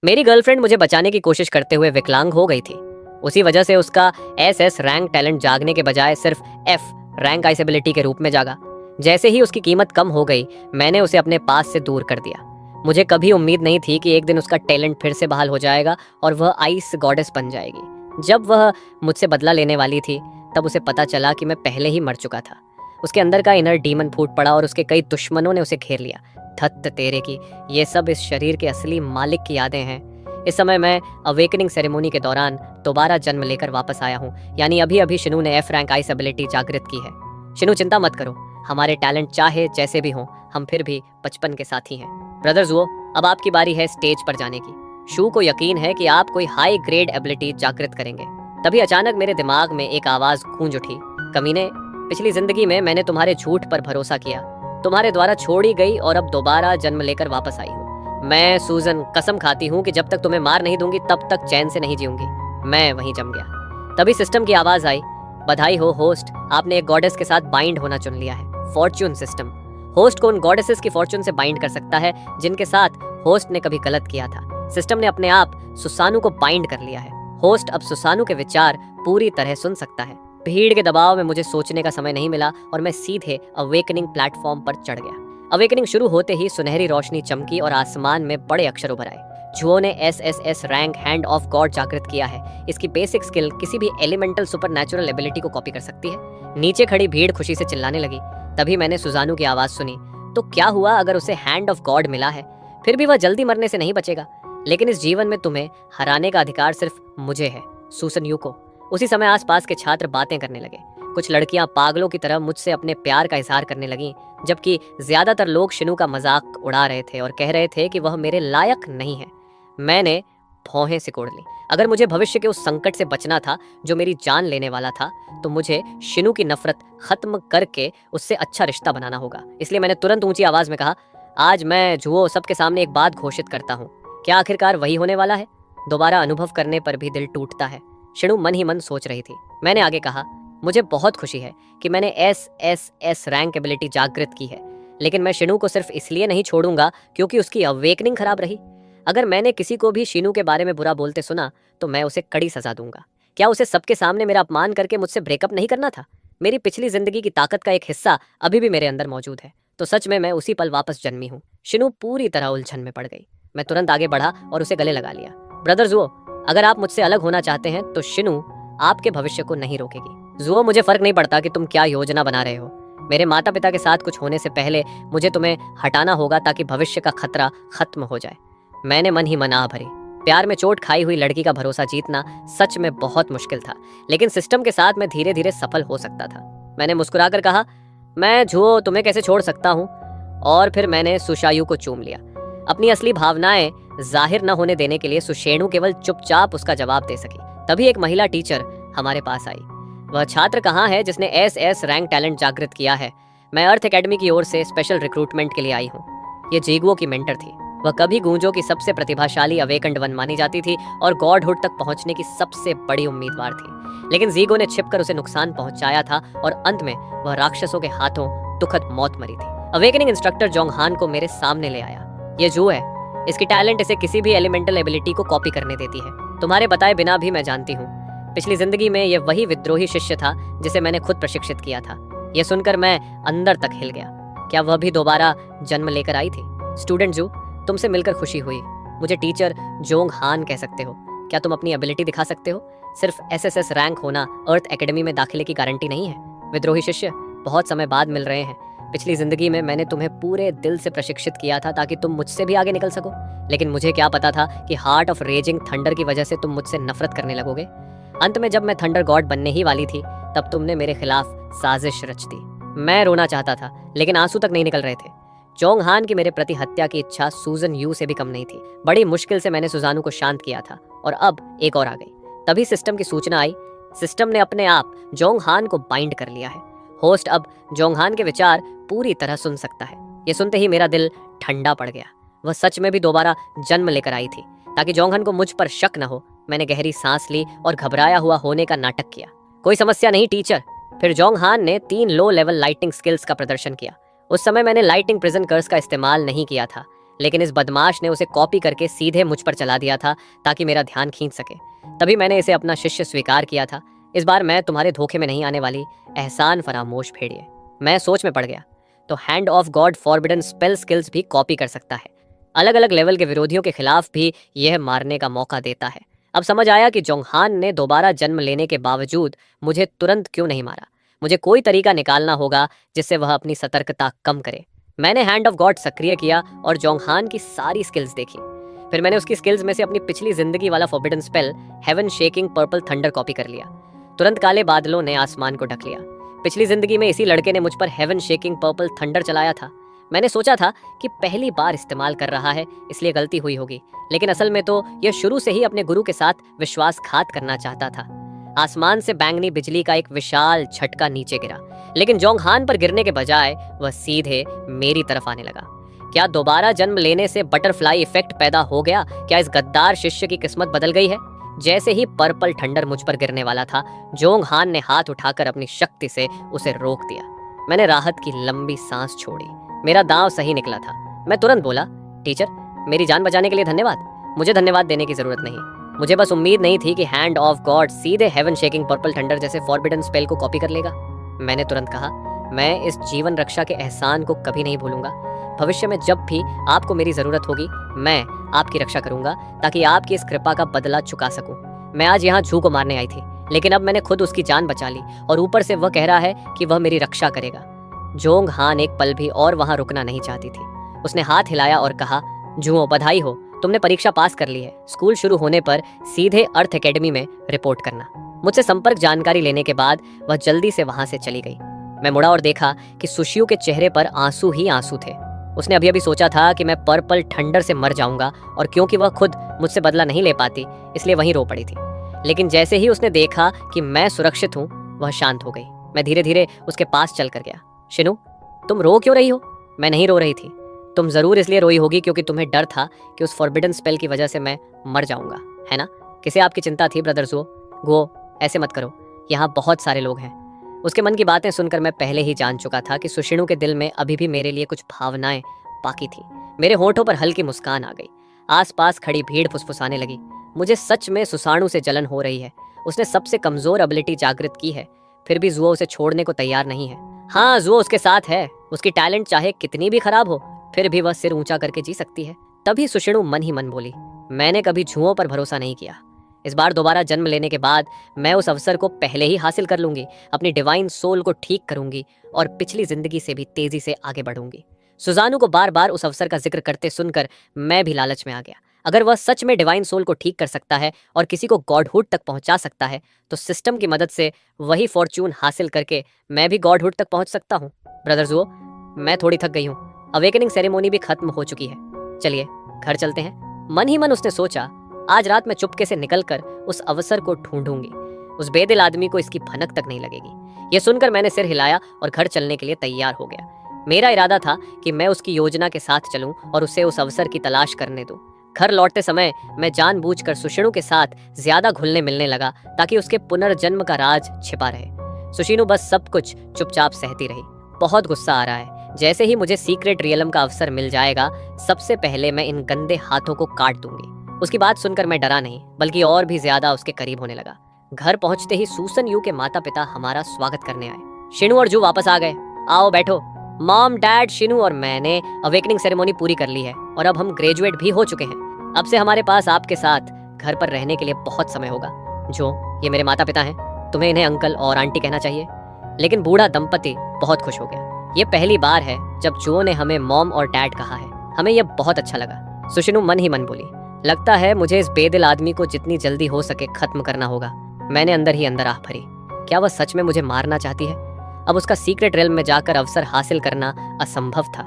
मेरी गर्लफ्रेंड मुझे बचाने की कोशिश करते हुए विकलांग हो गई थी। उसी वजह से उसका एसएस रैंक टैलेंट जागने के बजाय सिर्फ एफ रैंक आइसेबिलिटी के रूप में जागा। जैसे ही उसकी कीमत कम हो गई, मैंने उसे अपने पास से दूर कर दिया। मुझे कभी उम्मीद नहीं थी कि एक दिन उसका टैलेंट फिर से बहाल हो जाएगा और वह आइस गॉडेस बन जाएगी। जब वह मुझसे बदला लेने वाली थी, तब उसे पता चला कि मैं पहले ही मर चुका था। उसके अंदर का इनर डीमन फूट पड़ा और उसके कई दुश्मनों ने उसे घेर लिया। धत्त तेरे की, ये सब इस शरीर के असली मालिक की यादें हैं। इस समय मैं अवेकनिंग सेरेमोनी के दौरान दोबारा जन्म लेकर वापस आया हूँ। यानी अभी अभी शिनू ने एफ रैंक आइस एबिलिटी जागृत की है। शिनू, चिंता मत करो, हमारे टैलेंट चाहे जैसे भी हों, हम फिर भी बचपन के साथी हैं। ब्रदर्स वो, अब आपकी बारी है स्टेज पर जाने की। शू को यकीन है कि आप कोई हाई ग्रेड एबिलिटी जागृत करेंगे। तभी अचानक मेरे दिमाग में एक आवाज गूंज उठी, कमीने, पिछली जिंदगी में मैंने तुम्हारे झूठ पर भरोसा किया, तुम्हारे द्वारा छोड़ी गई और अब दोबारा जन्म लेकर वापस आई हूँ। मैं सूजन कसम खाती हूँ कि जब तक तुम्हें मार नहीं दूंगी तब तक चैन से नहीं जीऊंगी। मैं वहीं जम गया। तभी सिस्टम की आवाज आई, बधाई हो होस्ट, आपने एक गॉडेस के साथ बाइंड होना चुन लिया है। फॉर्च्यून सिस्टम होस्ट को उन गॉडेसेस की फॉर्च्यून से बाइंड कर सकता है जिनके साथ होस्ट ने कभी गलत किया था। सिस्टम ने अपने आप सुसानु को बाइंड कर लिया है। होस्ट अब सुसानु के विचार पूरी तरह सुन सकता है। भीड़ के दबाव में मुझे सोचने का समय नहीं मिला और मैं सीधे अवेकनिंग प्लेटफॉर्म पर चढ़ गया। अवेकनिंग शुरू होते ही सुनहरी रोशनी चमकी और आसमान में बड़े अक्षर उभर आए। जुओ ने SSS rank hand of God जागृत किया है। इसकी बेसिक स्किल किसी भी एलिमेंटल सुपरनैचुरल एबिलिटी को कॉपी कर सकती है। नीचे खड़ी भीड़ खुशी से चिल्लाने लगी। तभी मैंने सुजानु की आवाज सुनी, तो क्या हुआ अगर उसे हैंड ऑफ गॉड मिला है? फिर भी वह जल्दी मरने से नहीं बचेगा, लेकिन इस जीवन में तुम्हें हराने का अधिकार सिर्फ मुझे है, सूसन यूको। उसी समय आसपास के छात्र बातें करने लगे। कुछ लड़कियां पागलों की तरह मुझसे अपने प्यार का इजहार करने लगीं, जबकि ज्यादातर लोग शिनू का मजाक उड़ा रहे थे और कह रहे थे कि वह मेरे लायक नहीं है। मैंने भौहें सिकोड़ ली। अगर मुझे भविष्य के उस संकट से बचना था जो मेरी जान लेने वाला था, तो मुझे शिनू की नफरत खत्म करके उससे अच्छा रिश्ता बनाना होगा। इसलिए मैंने तुरंत ऊंची आवाज में कहा, आज मैं जुओ सबके सामने एक बात घोषित करता हूँ। क्या आखिरकार वही होने वाला है? दोबारा अनुभव करने पर भी दिल टूटता है। शिनू मन ही मन सोच रही थी। मैंने आगे कहा, मुझे बहुत खुशी है कि मैंने एसएसएस रैंक एबिलिटी जागृत की है, लेकिन मैं शिनू को सिर्फ इसलिए नहीं छोड़ूंगा क्योंकि उसकी अवेकनिंग खराब रही। अगर मैंने किसी को भी शिनू के बारे में बुरा बोलते सुना तो मैं उसे कड़ी सजा दूंगा। क्या उसे सबके सामने मेरा अपमान करके मुझसे ब्रेकअप नहीं करना था? मेरी पिछली जिंदगी की ताकत का एक हिस्सा अभी भी मेरे अंदर मौजूद है, तो सच में मैं उसी पल वापस जन्मी हूँ। शिनू पूरी तरह उलझन में पड़ गई। मैं तुरंत आगे बढ़ा और उसे गले लगा लिया। ब्रदर जुओ, अगर आप मुझसे अलग होना चाहते हैं तो शिनू आपके भविष्य को नहीं रोकेगी। जुओ, मुझे फर्क नहीं पड़ता कि तुम क्या योजना बना रहे हो। मेरे माता पिता के साथ कुछ होने से पहले मुझे तुम्हें हटाना होगा ताकि भविष्य का खतरा खत्म हो जाए। मैंने मन ही मन आह भरी। प्यार में चोट खाई हुई लड़की का भरोसा जीतना सच में बहुत मुश्किल था, लेकिन सिस्टम के साथ मैं धीरे धीरे सफल हो सकता था। मैंने मुस्कुराकर कहा, मैं जुओ तुम्हें कैसे छोड़ सकता हूँ। और फिर मैंने सुशायु को चूम लिया। अपनी असली भावनाएं जाहिर न होने देने के लिए सुशेणु केवल चुपचाप उसका जवाब दे सकी। तभी एक महिला टीचर हमारे पास आई। वह छात्र कहाँ है जिसने एसएस रैंक टैलेंट जागृत किया है? मैं अर्थ एकेडमी की ओर से स्पेशल रिक्रूटमेंट के लिए आई हूँ। ये जीगुओ की मेंटर थी। वह कभी गूंजों की सबसे प्रतिभाशाली अवेकंड वन मानी जाती थी और गॉडहुड तक पहुंचने की सबसे बड़ी उम्मीदवार थी। लेकिन जीगो ने छिपकर उसे नुकसान पहुंचाया था और अंत में वह राक्षसों के हाथों दुखद मौत मरी थी। अवेकनिंग इंस्ट्रक्टर जोंगहान को मेरे सामने ले आया। ये जू है, इसकी टैलेंट इसे किसी भी एलिमेंटल एबिलिटी को कॉपी करने देती है। तुम्हारे बताए बिना भी मैं जानती हूँ, पिछली जिंदगी में यह वही विद्रोही शिष्य था जिसे मैंने खुद प्रशिक्षित किया था। यह सुनकर मैं अंदर तक हिल गया। क्या वह भी दोबारा जन्म लेकर आई थी? स्टूडेंट जू, तुमसे मिलकर खुशी हुई। मुझे टीचर जोंग हान कह सकते हो। क्या तुम अपनी एबिलिटी दिखा सकते हो? सिर्फ एसएसएस रैंक होना अर्थ एकेडमी में दाखिले की गारंटी नहीं है। विद्रोही शिष्य, बहुत समय बाद मिल रहे हैं। पिछली जिंदगी में मैंने तुम्हें पूरे दिल से प्रशिक्षित किया था ताकि तुम मुझसे भी आगे निकल सको, लेकिन मुझे क्या पता था कि हार्ट ऑफ रेजिंग थंडर की वजह से तुम मुझसे नफरत करने लगोगे। अंत में जब मैं थंडर गॉड बनने ही वाली थी, तब तुमने मेरे खिलाफ साजिश रच दी। मैं रोना चाहता था, लेकिन आंसू तक नहीं निकल रहे थे। जोंगहान की मेरे प्रति हत्या की इच्छा सूजन यू से भी कम नहीं थी। बड़ी मुश्किल से मैंने सुजानु को शांत किया था और अब एक और आ गई। तभी सिस्टम की सूचना आई। सिस्टम ने अपने आप जोंगहान को बाइंड कर लिया है। होस्ट अब जोंगहान के विचार पूरी तरह सुन सकता है। ये सुनते ही मेरा दिल ठंडा पड़ गया। वह सच में भी दोबारा जन्म लेकर आई थी ताकि जोंगहान को मुझ पर शक न हो। मैंने गहरी सांस ली और घबराया हुआ होने का नाटक किया। कोई समस्या नहीं टीचर। फिर जोंगहान ने 3 लो लेवल लाइटिंग स्किल्स का प्रदर्शन किया। उस समय मैंने लाइटिंग प्रिजन कर्स का इस्तेमाल नहीं किया था, लेकिन इस बदमाश ने उसे कॉपी करके सीधे मुझ पर चला दिया था ताकि मेरा ध्यान खींच सके। तभी मैंने इसे अपना शिष्य स्वीकार किया था। इस बार मैं तुम्हारे धोखे में नहीं आने वाली, एहसान फरामोश भेड़िए। मैं सोच में पड़ गया। तो hand of God forbidden spell skills भी कॉपी कर सकता है। अलग अलग लेवल के विरोधियों के खिलाफ भी यह मारने का मौका देता है। अब समझ आया कि जोंगहान ने दोबारा जन्म लेने के बावजूद मुझे तुरंत क्यों नहीं मारा। मुझे कोई तरीका निकालना होगा जिससे वह अपनी सतर्कता कम करे। मैंने हैंड ऑफ गॉड सक्रिय किया और जोंगहान की सारी स्किल्स देखी। फिर मैंने उसकी स्किल्स में से अपनी पिछली जिंदगी वाला forbidden spell heaven shaking purple thunder copy कर लिया। तुरंत काले बादलों ने आसमान को ढक लिया। पिछली जिंदगी में इसी लड़के ने मुझ पर हेवन शेकिंग पर्पल थंडर चलाया था। मैंने सोचा था कि पहली बार इस्तेमाल कर रहा है इसलिए गलती हुई होगी, लेकिन असल में तो यह शुरू से ही अपने गुरु के साथ विश्वासघात करना चाहता था। आसमान से बैंगनी बिजली का एक विशाल झटका नीचे गिरा, लेकिन जोंगहान पर गिरने के बजाय वह सीधे मेरी तरफ आने लगा। क्या दोबारा जन्म लेने से बटरफ्लाई इफेक्ट पैदा हो गया? क्या इस गद्दार शिष्य की किस्मत बदल गई है? जैसे ही पर्पल थंडर मुझ पर गिरने वाला था, जोंगहान ने हाथ उठाकर अपनी शक्ति से उसे रोक दिया। मैंने राहत की लंबी सांस छोड़ी। मेरा दांव सही निकला था। मैं तुरंत बोला, टीचर, मेरी जान बचाने के लिए धन्यवाद। मुझे धन्यवाद देने की जरूरत नहीं। मुझे बस उम्मीद नहीं थी कि हैंड ऑफ गॉड सीधे हेवन शेकिंग पर्पल थंडर जैसे फॉरबिडन स्पेल को कॉपी कर लेगा। मैंने तुरंत कहा, मैं इस जीवन रक्षा के एहसान को कभी नहीं भूलूंगा। भविष्य में जब भी आपको मेरी जरूरत होगी, मैं आपकी रक्षा करूंगा ताकि आपकी इस कृपा का बदला चुका सकूं। मैं आज यहाँ झू को मारने आई थी, लेकिन अब मैंने खुद उसकी जान बचा ली और ऊपर से वह कह रहा है कि वह मेरी रक्षा करेगा। जोंगहान एक पल भी और वहां रुकना नहीं चाहती थी। उसने हाथ हिलाया और कहा, जुओ, बधाई हो, तुमने परीक्षा पास कर ली है। स्कूल शुरू होने पर सीधे अर्थ एकेडमी में रिपोर्ट करना। मुझसे संपर्क जानकारी लेने के बाद वह जल्दी से वहां से चली गई। मैं मुड़ा और देखा कि सुशियू के चेहरे पर आंसू ही आंसू थे। उसने अभी अभी सोचा था कि मैं पर्पल थंडर से मर जाऊंगा, और क्योंकि वह खुद मुझसे बदला नहीं ले पाती इसलिए वहीं रो पड़ी थी। लेकिन जैसे ही उसने देखा कि मैं सुरक्षित हूँ, वह शांत हो गई। मैं धीरे धीरे उसके पास चल कर गया। शिनू, तुम रो क्यों रही हो? मैं नहीं रो रही थी। तुम जरूर इसलिए रोई होगी क्योंकि तुम्हें डर था कि उस फॉरबिडन स्पेल की वजह से मैं मर जाऊंगा, है ना? किसे आपकी चिंता थी ब्रदर गुओ? ऐसे मत करो, यहाँ बहुत सारे लोग हैं। उसके मन की बातें सुनकर मैं पहले ही जान चुका था कि सुशिणु के दिल में अभी भी मेरे लिए कुछ भावनाएं बाकी थी। मेरे होठों पर हल्की मुस्कान आ गई। आसपास खड़ी भीड़ फुसफुसाने लगी। मुझे सच में सुसाणु से जलन हो रही है। उसने सबसे कमजोर एबिलिटी जागृत की है, फिर भी जुओ उसे छोड़ने को तैयार नहीं है। हाँ, जुओ उसके साथ है। उसकी टैलेंट चाहे कितनी भी खराब हो, फिर भी वह सिर ऊंचा करके जी सकती है। तभी सुशिणु मन ही मन बोली, मैंने कभी जुओं पर भरोसा नहीं किया। इस बार दोबारा जन्म लेने के बाद मैं उस अवसर को पहले ही हासिल कर लूंगी। अपनी डिवाइन सोल को ठीक करूंगी और पिछली जिंदगी से भी तेजी से आगे बढ़ूंगी। सुजानू को बार बार उस अवसर का जिक्र करते सुनकर मैं भी लालच में आ गया। अगर वह सच में डिवाइन सोल को ठीक कर सकता है और किसी को गॉडहुड तक पहुंचा सकता है, तो सिस्टम की मदद से वही फॉर्च्यून हासिल करके मैं भी गॉडहुड तक पहुंच सकता हूँ। ब्रदर जुओ, मैं थोड़ी थक गई हूँ। अवेकनिंग सेरेमोनी भी खत्म हो चुकी है। चलिए घर चलते हैं। मन ही मन उसने सोचा, आज रात मैं चुपके से निकलकर उस अवसर को ढूंढूंगी। उस बेदिल आदमी को इसकी भनक तक नहीं लगेगी। यह सुनकर मैंने सिर हिलाया और घर चलने के लिए तैयार हो गया। मेरा इरादा था कि मैं उसकी योजना के साथ चलूं और उसे उस अवसर की तलाश करने दूं। घर लौटते समय मैं जानबूझकर सुशिणु के साथ ज्यादा घुलने मिलने लगा ताकि उसके पुनर्जन्म का राज छिपा रहे। सुशिणु बस सब कुछ चुपचाप सहती रही। बहुत गुस्सा आ रहा है। जैसे ही मुझे सीक्रेट रियलम का अवसर मिल जाएगा, सबसे पहले मैं इन गंदे हाथों को काट दूंगी। उसकी बात सुनकर मैं डरा नहीं, बल्कि और भी ज्यादा उसके करीब होने लगा। घर पहुंचते ही सूसन यू के माता पिता हमारा स्वागत करने आए। शिनू और जू वापस आ गए। आओ बैठो। मॉम, डैड, शिनू और मैंने अवेकनिंग सेरेमोनी पूरी कर ली है और अब हम ग्रेजुएट भी हो चुके हैं। अब से हमारे पास आपके साथ घर पर रहने के लिए बहुत समय होगा। जो ये मेरे माता पिता हैं, तुम्हें इन्हें अंकल और आंटी कहना चाहिए। लेकिन बूढ़ा दंपति बहुत खुश हो गया। ये पहली बार है जब जो ने हमें मॉम और डैड कहा है। हमें यह बहुत अच्छा लगा। सुशिनू मन ही मन बोली, लगता है मुझे इस बेदिल आदमी को जितनी जल्दी हो सके खत्म करना होगा। मैंने अंदर ही अंदर आह भरी। क्या वह सच में मुझे मारना चाहती है? अब उसका सीक्रेट रेल्म में जाकर अवसर हासिल करना असंभव था।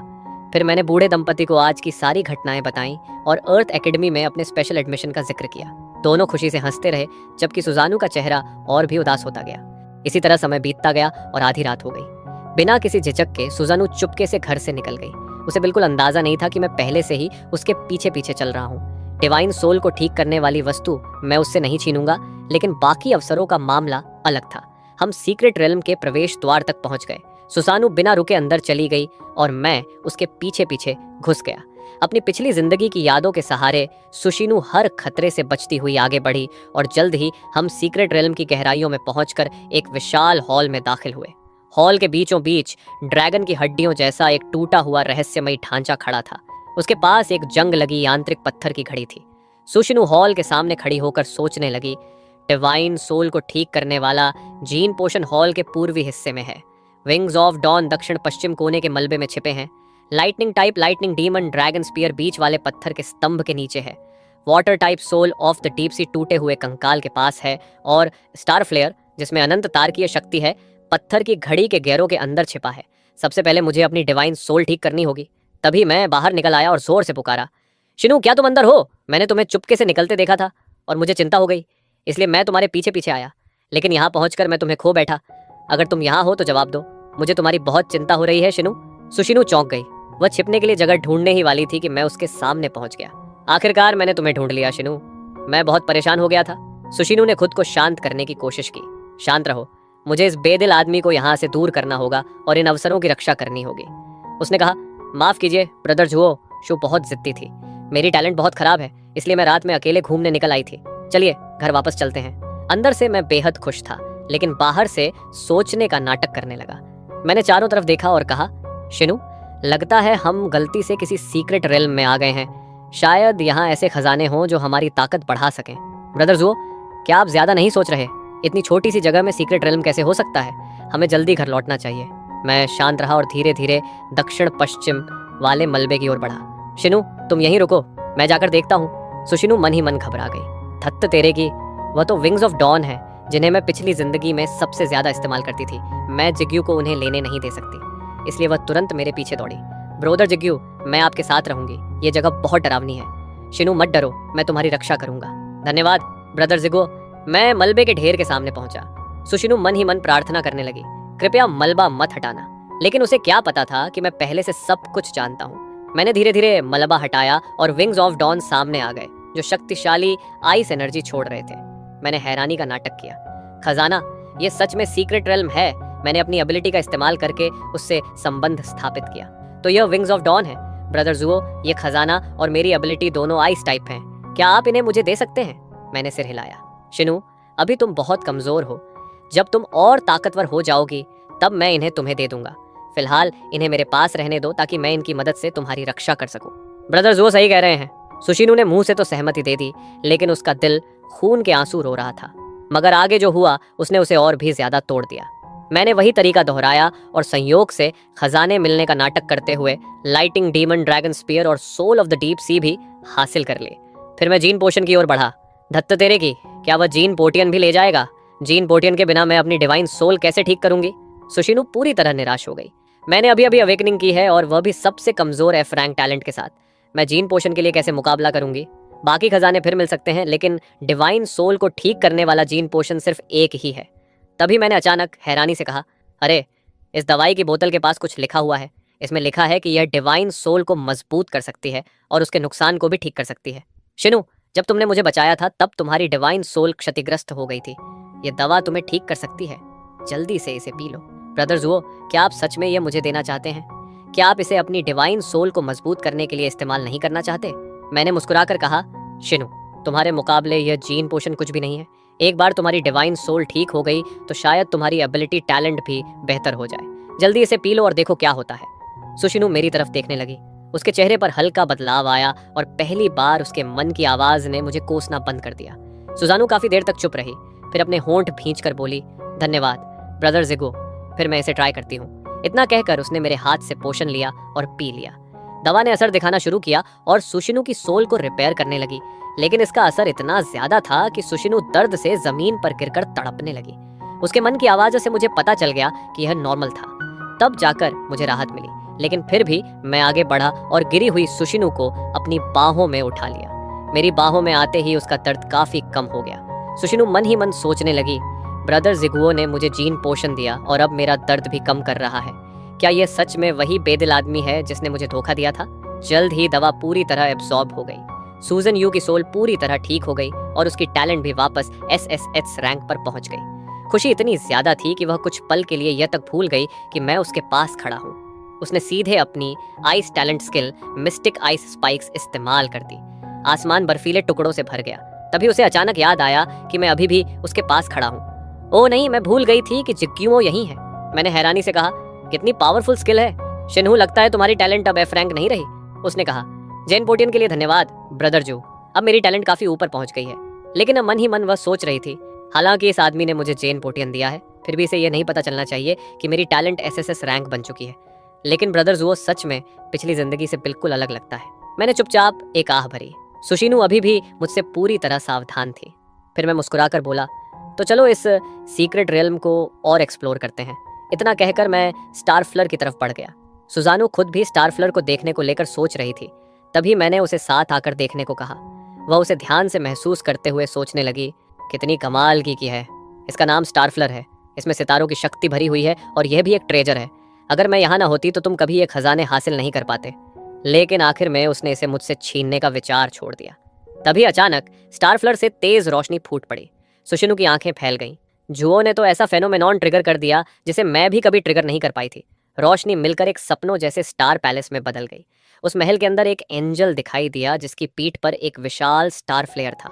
फिर मैंने बूढ़े दंपति को आज की सारी घटनाएं बताईं और अर्थ एकेडमी में अपने स्पेशल एडमिशन का जिक्र किया। दोनों खुशी से हंसते रहे, जबकि सुजानू का चेहरा और भी उदास होता गया। इसी तरह समय बीतता गया और आधी रात हो गई। बिना किसी झिझक के सुजानू चुपके से घर से निकल गई। उसे बिल्कुल अंदाजा नहीं था कि मैं पहले से ही उसके पीछे पीछे चल रहा हूँ। डिवाइन सोल को ठीक करने वाली वस्तु मैं उससे नहीं छीनूंगा, लेकिन बाकी अवसरों का मामला अलग था। हम सीक्रेट रेल्म के प्रवेश द्वार तक पहुंच गए। सुसानू बिना रुके अंदर चली गई और मैं उसके पीछे पीछे घुस गया। अपनी पिछली जिंदगी की यादों के सहारे सुशीनु हर खतरे से बचती हुई आगे बढ़ी और जल्द ही हम सीक्रेट रेलम की गहराइयों में पहुंचकर एक विशाल हॉल में दाखिल हुए। हॉल के बीचों बीच ड्रैगन की हड्डियों जैसा एक टूटा हुआ रहस्यमयी ढांचा खड़ा था। उसके पास एक जंग लगी यांत्रिक पत्थर की घड़ी थी। सुशीनु हॉल के सामने खड़ी होकर सोचने लगी, डिवाइन सोल को ठीक करने वाला जीन पोशन हॉल के पूर्वी हिस्से में है। विंग्स ऑफ डॉन दक्षिण पश्चिम कोने के मलबे में छिपे हैं। Lightning type lightning demon dragon spear बीच वाले पत्थर के स्तंभ के नीचे है। Water type soul of the deep sea टूटे हुए कंकाल के पास है। और स्टार फ्लेयर, जिसमें अनंत तारकीय शक्ति है, पत्थर की घड़ी के गैरों के अंदर छिपा है। सबसे पहले मुझे अपनी डिवाइन सोल ठीक करनी होगी। तभी मैं बाहर निकल आया और जोर से पुकारा, शिनु क्या तुम अंदर हो? मैंने तुम्हें चुपके से निकलते देखा था और मुझे चिंता हो गई, इसलिए मैं तुम्हारे पीछे पीछे आया, लेकिन यहाँ पहुंचकर मैं तुम्हें खो बैठा। अगर तुम यहाँ हो तो जवाब दो, मुझे तुम्हारी बहुत चिंता हो रही है शिनु। सुशीनु चौंक गई। वह छिपने के लिए जगह ढूंढने ही वाली थी कि मैं उसके सामने पहुंच गया। आखिरकार मैंने तुम्हें ढूंढ लिया शिनु। मैं बहुत परेशान हो गया था। सुशीनु ने खुद को शांत करने की कोशिश की। शांत रहो, मुझे इस बेदिल आदमी को यहाँ से दूर करना होगा और इन अवसरों की रक्षा करनी होगी। उसने कहा, माफ कीजिए ब्रदर जुओ, शू बहुत जिद्दी थी। मेरी टैलेंट बहुत खराब है, इसलिए मैं रात में अकेले घूमने निकल आई थी। चलिए घर वापस चलते हैं। अंदर से मैं बेहद खुश था, लेकिन बाहर से सोचने का नाटक करने लगा। मैंने चारों तरफ देखा और कहा, शिनु लगता है हम गलती से किसी सीक्रेट रेल्म में आ गए हैं। शायद यहाँ ऐसे खजाने हों जो हमारी ताकत बढ़ा सकें। ब्रदर जुओ, क्या आप ज्यादा नहीं सोच रहे? इतनी छोटी सी जगह में सीक्रेट रेल्म कैसे हो सकता है? हमें जल्दी घर लौटना चाहिए। मैं शांत रहा और धीरे धीरे दक्षिण पश्चिम वाले मलबे की ओर बढ़ा। शिनु तुम यहीं रुको, मैं जाकर देखता हूँ। सुशीनु मन ही मन घबरा गई। धत्त तेरे की, वह तो विंग्स ऑफ डॉन है जिन्हें मैं पिछली जिंदगी में सबसे ज्यादा इस्तेमाल करती थी। मैं जिग्यू को उन्हें लेने नहीं दे सकती, इसलिए वह तुरंत मेरे पीछे दौड़ी। ब्रोदर जिग्यू, मैं आपके साथ रहूंगी। ये जगह बहुत डरावनी है। शिनु मत डरो, मैं तुम्हारी रक्षा करूंगा। धन्यवाद ब्रदर जिगो। मैं मलबे के ढेर के सामने पहुंचा। सुशीनु मन ही मन प्रार्थना करने लगी, कृपया मलबा मत हटाना। लेकिन उसे क्या पता था कि मैं पहले से सब कुछ जानता हूँ। मैंने धीरे धीरे मलबा हटाया और विंग्स ऑफ डॉन सामने आ गए, जो शक्तिशाली आइस एनर्जी छोड़ रहे थे। मैंने हैरानी का नाटक किया। खजाना, ये सच में सीक्रेट रेल्म है। मैंने अपनी एबिलिटी का इस्तेमाल करके उससे संबंध स्थापित किया। तो यह विंग्स ऑफ डॉन है ब्रदर जुओ। ये खजाना और मेरी एबिलिटी दोनों आइस टाइप हैं। क्या आप इन्हें मुझे दे सकते हैं? मैंने सिर हिलाया। शिनु अभी तुम बहुत कमजोर हो, जब तुम और ताकतवर हो जाओगी तब मैं इन्हें तुम्हें दे दूंगा। फिलहाल इन्हें मेरे पास रहने दो ताकि मैं इनकी मदद से तुम्हारी रक्षा कर सकूं। ब्रदर जुओ सही कह रहे हैं। सुशीनु ने मुंह से तो सहमति दे दी, लेकिन उसका दिल खून के आंसू रो रहा था। मगर आगे जो हुआ उसने उसे और भी ज्यादा तोड़ दिया। मैंने वही तरीका दोहराया और संयोग से खजाने मिलने का नाटक करते हुए लाइटिंग डीमन ड्रैगन स्पीयर और soul of the deep sea भी हासिल कर लिए। फिर मैं जीन पोशन की ओर बढ़ा। धत्त तेरे की, क्या वह जीन पोटियन भी ले जाएगा? जीन पोटियन के बिना मैं अपनी डिवाइन सोल कैसे ठीक करूंगी? सुशीनु पूरी तरह निराश हो गई। मैंने अभी अभी अवेकनिंग की है और वह भी सबसे कमजोर एफ रैंक टैलेंट के साथ। मैं जीन पोशन के लिए कैसे मुकाबला करूंगी? बाकी खजाने फिर मिल सकते हैं, लेकिन डिवाइन सोल को ठीक करने वाला जीन पोशन सिर्फ एक ही है। तभी मैंने अचानक हैरानी से कहा, अरे इस दवाई की बोतल के पास कुछ लिखा हुआ है। इसमें लिखा है कि यह डिवाइन सोल को मजबूत कर सकती है और उसके नुकसान को भी ठीक कर सकती है। शिनु, जब तुमने मुझे बचाया था तब तुम्हारी डिवाइन सोल क्षतिग्रस्त हो गई थी। यह दवा तुम्हें ठीक कर सकती है, जल्दी से इसे पी लो। ब्रदर जुओ, क्या आप सच में यह मुझे देना चाहते हैं? क्या आप इसे अपनी डिवाइन सोल को मजबूत करने के लिए इस्तेमाल नहीं करना चाहते? मैंने मुस्कुराकर कहा, शिनु तुम्हारे मुकाबले यह जीन पोशन कुछ भी नहीं है। एक बार तुम्हारी डिवाइन सोल ठीक हो गई तो शायद तुम्हारी एबिलिटी टैलेंट भी बेहतर हो जाए। जल्दी इसे पी लो और देखो क्या होता है। सुशीनु मेरी तरफ देखने लगी। उसके चेहरे पर हल्का बदलाव आया और पहली बार उसके मन की आवाज ने मुझे कोसना बंद कर दिया। सुजानु काफी देर तक चुप रही, फिर अपने होंठ भींचकर बोली, धन्यवाद ब्रदर जिगो, फिर मैं इसे ट्राई करती हूँ। इतना कहकर उसने मेरे हाथ से पोशन लिया और पी लिया। दवा ने असर दिखाना शुरू किया और सुशीनु की सोल को रिपेयर करने लगी, लेकिन इसका असर इतना ज्यादा था कि सुशीनु दर्द से जमीन पर गिरकर तड़पने लगी। उसके मन की आवाज़ से मुझे पता चल गया कि यह नॉर्मल था। तब जाकर मुझे राहत मिली, लेकिन फिर भी मैं आगे बढ़ा और गिरी हुई सुशीनु को अपनी बाहों में उठा लिया। मेरी बाहों में आते ही उसका दर्द काफी कम हो गया। सुशीनु मन ही मन सोचने लगी, ब्रदर जिगुओ ने मुझे जीन पोशन दिया और अब मेरा दर्द भी कम कर रहा है। क्या यह सच में वही बेदिल आदमी है जिसने मुझे धोखा दिया था? जल्द ही दवा पूरी तरह एब्सॉर्ब हो गई। सूजन यू की सोल पूरी तरह ठीक हो गई और उसकी टैलेंट भी वापस SSH रैंक पर पहुंच गई। खुशी इतनी ज्यादा थी कि वह कुछ पल के लिए यह तक भूल गई कि मैं उसके पास खड़ा हूँ। उसने सीधे अपनी ice talent skill mistake ice spikes इस्तेमाल कर दी। आसमान बर्फीले टुकड़ों से भर गया। तभी उसे अचानक याद आया कि मैं अभी भी उसके पास खड़ा हूँ। ओह नहीं, मैं भूल गई थी कि जिक्क्यूओ यहीं है। मैंने हैरानी से कहा, कितनी पावरफुल स्किल है शिन्हू, लगता है तुम्हारी टैलेंट अब एफ रैंक नहीं रही। उसने कहा, जेन पोटियन के लिए धन्यवाद ब्रदर जो, अब मेरी टैलेंट काफी ऊपर पहुंच गई है। लेकिन अब मन ही मन वह सोच रही थी, हालांकि इस आदमी ने मुझे जेन पोटियन दिया है, फिर भी इसे यह नहीं पता चलना चाहिए कि मेरी टैलेंट एसएसएस रैंक बन चुकी है। लेकिन ब्रदर जुओ सच में पिछली जिंदगी से बिल्कुल अलग लगता है। मैंने चुपचाप एक आह भरी। सुशीनू अभी भी मुझसे पूरी तरह सावधान थी। फिर मैं मुस्कुराकर बोला, तो चलो इस सीक्रेट रियल्म को और एक्सप्लोर करते हैं। इतना कहकर मैं स्टारफ्लर की तरफ बढ़ गया। सुजानू खुद भी स्टारफ्लर को देखने को लेकर सोच रही थी। तभी मैंने उसे साथ आकर देखने को कहा। वह उसे ध्यान से महसूस करते हुए सोचने लगी, कितनी कमाल की है। इसका नाम स्टारफ्लर है, इसमें सितारों की शक्ति भरी हुई है और यह भी एक ट्रेजर है। अगर मैं यहाँ ना होती तो तुम कभी ये खजाने हासिल नहीं कर पाते। लेकिन आखिर में उसने इसे मुझसे छीनने का विचार छोड़ दिया। तभी अचानक स्टारफ्लर से तेज रोशनी फूट पड़ी। सुशीनू की आंखें फैल गईं। जुओ ने तो ऐसा फेनोमेनॉन ट्रिगर कर दिया जिसे मैं भी कभी ट्रिगर नहीं कर पाई थी। रोशनी मिलकर एक सपनों जैसे स्टार पैलेस में बदल गई। उस महल के अंदर एक एंजल दिखाई दिया जिसकी पीठ पर एक विशाल स्टार फ्लेयर था।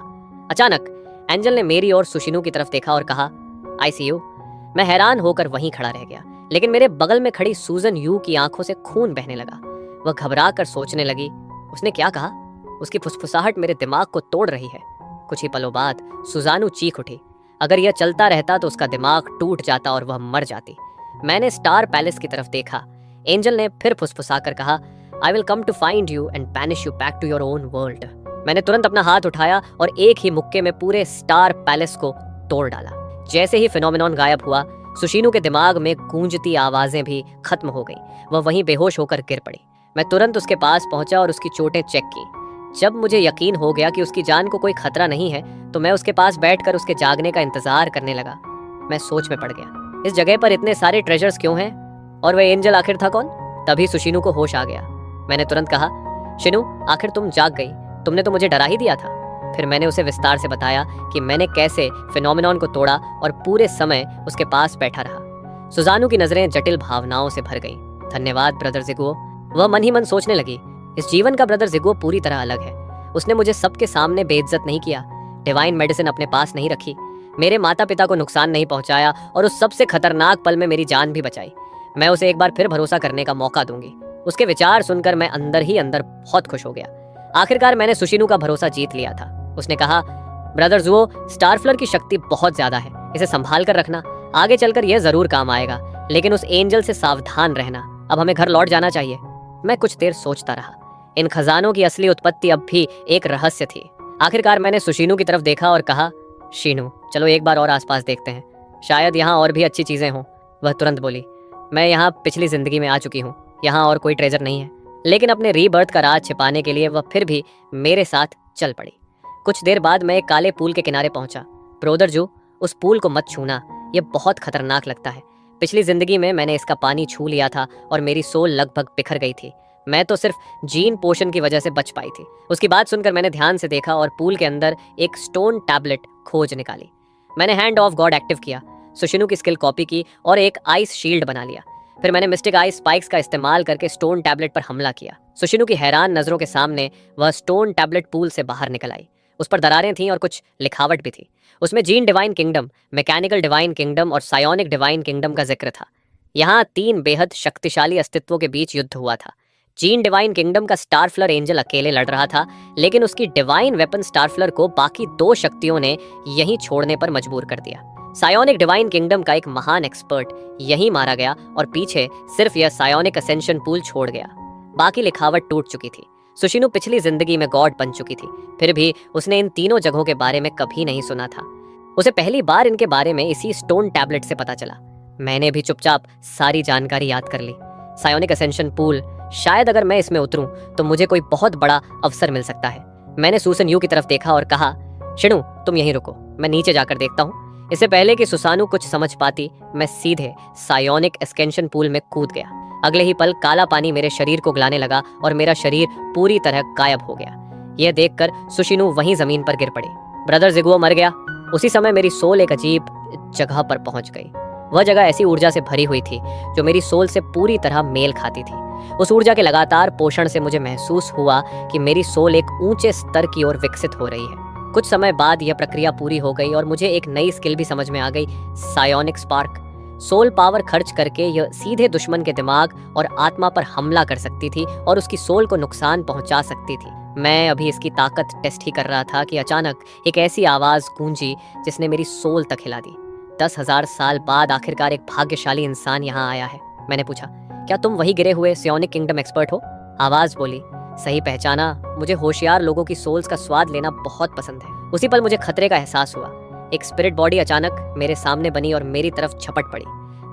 अचानक एंजल ने मेरी और सुशीनू की तरफ देखा और कहा, आई सी यू। मैं हैरान होकर वहीं खड़ा रह गया, लेकिन मेरे बगल में खड़ी सूजन यू की आंखों से खून बहने लगा। वह घबरा कर सोचने लगी, उसने क्या कहा? उसकी फुसफुसाहट मेरे दिमाग को तोड़ रही है। कुछ ही पलों बाद सुजानू चीख उठी। अगर यह चलता रहता तो उसका दिमाग टूट जाता और वह मर जाती। मैंने स्टार पैलेस की तरफ देखा। एंजल ने फिर फुसफुसाकर कहा, I will come to find you and banish you back to your own world. मैंने तुरंत अपना हाथ उठाया और एक ही मुक्के में पूरे स्टार पैलेस को तोड़ डाला। जैसे ही फिनोमेनॉन गायब हुआ, सुशीनू के दिमाग में गूंजती आवाजें भी खत्म हो गई। वह वहीं बेहोश होकर गिर पड़ी। मैं तुरंत उसके पास पहुंचा और उसकी चोटें चेक की। जब मुझे यकीन हो गया कि उसकी जान को कोई खतरा नहीं है, तो मैं उसके पास बैठकर उसके जागने का इंतजार करने लगा। मैं सोच में पड़ गया, इस जगह पर इतने सारे ट्रेजर्स क्यों हैं? और वह एंजल आखिर था कौन? तभी सुशीनू को होश आ गया। मैंने तुरंत कहा, शिनू आखिर तुम जाग गई, तुमने तो मुझे डरा ही दिया था। फिर मैंने उसे विस्तार से बताया कि मैंने कैसे फिनोमेनॉन को तोड़ा और पूरे समय उसके पास बैठा रहा। सुजानू की नजरें जटिल भावनाओं से भर गईं। धन्यवाद ब्रदर जिगुओ। वह मन ही मन सोचने लगी, इस जीवन का ब्रदर जिगुओ पूरी तरह अलग है। उसने मुझे सबके सामने बेइज्जत नहीं किया, डिवाइन मेडिसिन अपने पास नहीं रखी, मेरे माता पिता को नुकसान नहीं पहुंचाया और उस सबसे खतरनाक पल में मेरी जान भी बचाई। मैं उसे एक बार फिर भरोसा करने का मौका दूंगी। उसके विचार सुनकर मैं अंदर ही अंदर बहुत खुश हो गया। आखिरकार मैंने सुशीनू का भरोसा जीत लिया था। उसने कहा, ब्रदर जुओ, स्टारफ्लर की शक्ति बहुत ज्यादा है, इसे संभाल कर रखना, आगे चलकर यह जरूर काम आएगा। लेकिन उस एंजल से सावधान रहना। अब हमें घर लौट जाना चाहिए। मैं कुछ देर सोचता रहा। इन खजानों की असली उत्पत्ति अब भी एक रहस्य थी। आखिरकार मैंने सुशीनू की तरफ देखा और कहा, शीनू चलो एक बार और आसपास देखते हैं, शायद यहाँ और भी अच्छी चीजें हों। वह तुरंत बोली, मैं यहाँ पिछली जिंदगी में आ चुकी हूँ, यहाँ और कोई ट्रेजर नहीं है। लेकिन अपने रीबर्थ का राज छिपाने के लिए वह फिर भी मेरे साथ चल पड़ी। कुछ देर बाद मैं एक काले पूल के किनारे पहुंचा। ब्रोदर जो, उस पूल को मत छूना, यह बहुत खतरनाक लगता है। पिछली जिंदगी में मैंने इसका पानी छू लिया था और मेरी सोल लगभग बिखर गई थी। मैं तो सिर्फ जीन पोशन की वजह से बच पाई थी। उसकी बात सुनकर मैंने ध्यान से देखा और पूल के अंदर एक स्टोन टैबलेट खोज निकाली। मैंने हैंड ऑफ गॉड एक्टिव किया, सुशीनू की स्किल कॉपी की और एक आइस शील्ड बना लिया। फिर मैंने मिस्टिक आइस स्पाइक्स का इस्तेमाल करके स्टोन टैबलेट पर हमला किया। सुशीनू की हैरान नजरों के सामने वह स्टोन टैबलेट पूल से बाहर निकल आई। उस पर दरारें थीं और कुछ लिखावट भी थी। उसमें gene divine kingdom, mechanical divine kingdom और सायोनिक डिवाइन किंगडम का जिक्र था। यहाँ 3 बेहद शक्तिशाली अस्तित्वों के बीच युद्ध हुआ था। जीन डिवाइन किंगडम का स्टारफ्लर एंजल अकेले लड़ रहा था, लेकिन उसकी डिवाइन वेपन स्टारफ्लर को बाकी 2 शक्तियों ने यहीं छोड़ने पर मजबूर कर दिया। सायोनिक डिवाइन किंगडम का एक महान एक्सपर्ट यहीं मारा गया और पीछे सिर्फ यह सायोनिक असेंशन पूल छोड़ गया। बाकी लिखावट टूट चुकी थी। सुशीनू पिछली जिंदगी में गॉड बन चुकी थी, फिर भी उसने इन तीनों जगहों के बारे में कभी नहीं सुना था। उसे पहली बार इनके बारे में इसी स्टोन टैबलेट से पता चला। मैंने भी चुपचाप सारी जानकारी याद कर ली। सायोनिक असेंशन पूल, शायद अगर मैं इसमें उतरूं तो मुझे कोई बहुत बड़ा अवसर मिल सकता है। मैंने सूसन यू की तरफ देखा और कहा, शिनू तुम यहीं रुको, मैं नीचे जाकर देखता हूँ। इससे पहले कि सुसानू कुछ समझ पाती, मैं सीधे सायोनिक एस्केंशन पूल में कूद गया। अगले ही पल काला पानी मेरे शरीर को गलाने लगा और मेरा शरीर पूरी तरह गायब हो गया। यह देखकर सुशीनू वहीं जमीन पर गिर पड़ी। ब्रदर जिगुओ मर गया। उसी समय मेरी सोल एक अजीब जगह पर पहुंच गई। वह जगह ऐसी ऊर्जा से भरी हुई थी जो मेरी सोल से पूरी तरह मेल खाती थी। उस ऊर्जा के लगातार पोषण से मुझे महसूस हुआ कि मेरी सोल एक ऊंचे स्तर की ओर विकसित हो रही है। कुछ समय बाद यह प्रक्रिया पूरी हो गई और मुझे एक नई स्किल भी समझ में आ गई, सायोनिक स्पार्क। सोल पावर खर्च करके यह सीधे दुश्मन के दिमाग और आत्मा पर हमला कर सकती थी और उसकी सोल को नुकसान पहुंचा सकती थी। मैं अभी इसकी ताकत टेस्ट ही कर रहा था कि अचानक एक ऐसी आवाज गूंजी जिसने मेरी सोल तक हिला दी। 10,000 साल बाद आखिरकार एक भाग्यशाली इंसान यहाँ आया है। मैंने पूछा, क्या तुम वही गिरे हुए सियोनिक किंगडम एक्सपर्ट हो? आवाज बोली, सही पहचाना। मुझे होशियार लोगों की सोल्स का स्वाद लेना बहुत पसंद है। उसी पल मुझे खतरे का एहसास हुआ। एक स्पिरिट बॉडी अचानक मेरे सामने बनी और मेरी तरफ झपट पड़ी।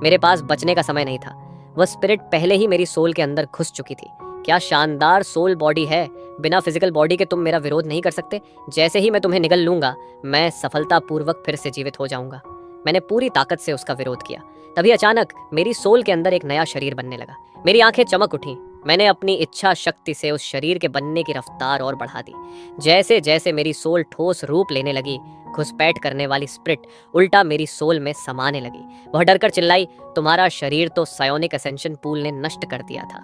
मेरे पास बचने का समय नहीं था। वह स्पिरिट पहले ही मेरी सोल के अंदर घुस चुकी थी। क्या शानदार सोल बॉडी है! बिना फिजिकल बॉडी के तुम मेरा विरोध नहीं कर सकते। जैसे ही मैं तुम्हें निगल लूंगा, मैं सफलतापूर्वक फिर से जीवित हो जाऊंगा। मैंने पूरी ताकत से उसका विरोध किया। तभी अचानक मेरी सोल के अंदर एक नया शरीर बनने लगा। मेरी आंखें चमक उठीं। मैंने अपनी इच्छा शक्ति से उस शरीर के बनने की रफ्तार और बढ़ा दी। जैसे जैसे मेरी सोल ठोस रूप लेने लगी, घुसपैठ करने वाली स्पिरिट उल्टा मेरी सोल में समाने लगी। वह डरकर चिल्लाई, तुम्हारा शरीर तो सायोनिक असेंशन पूल ने नष्ट कर दिया था,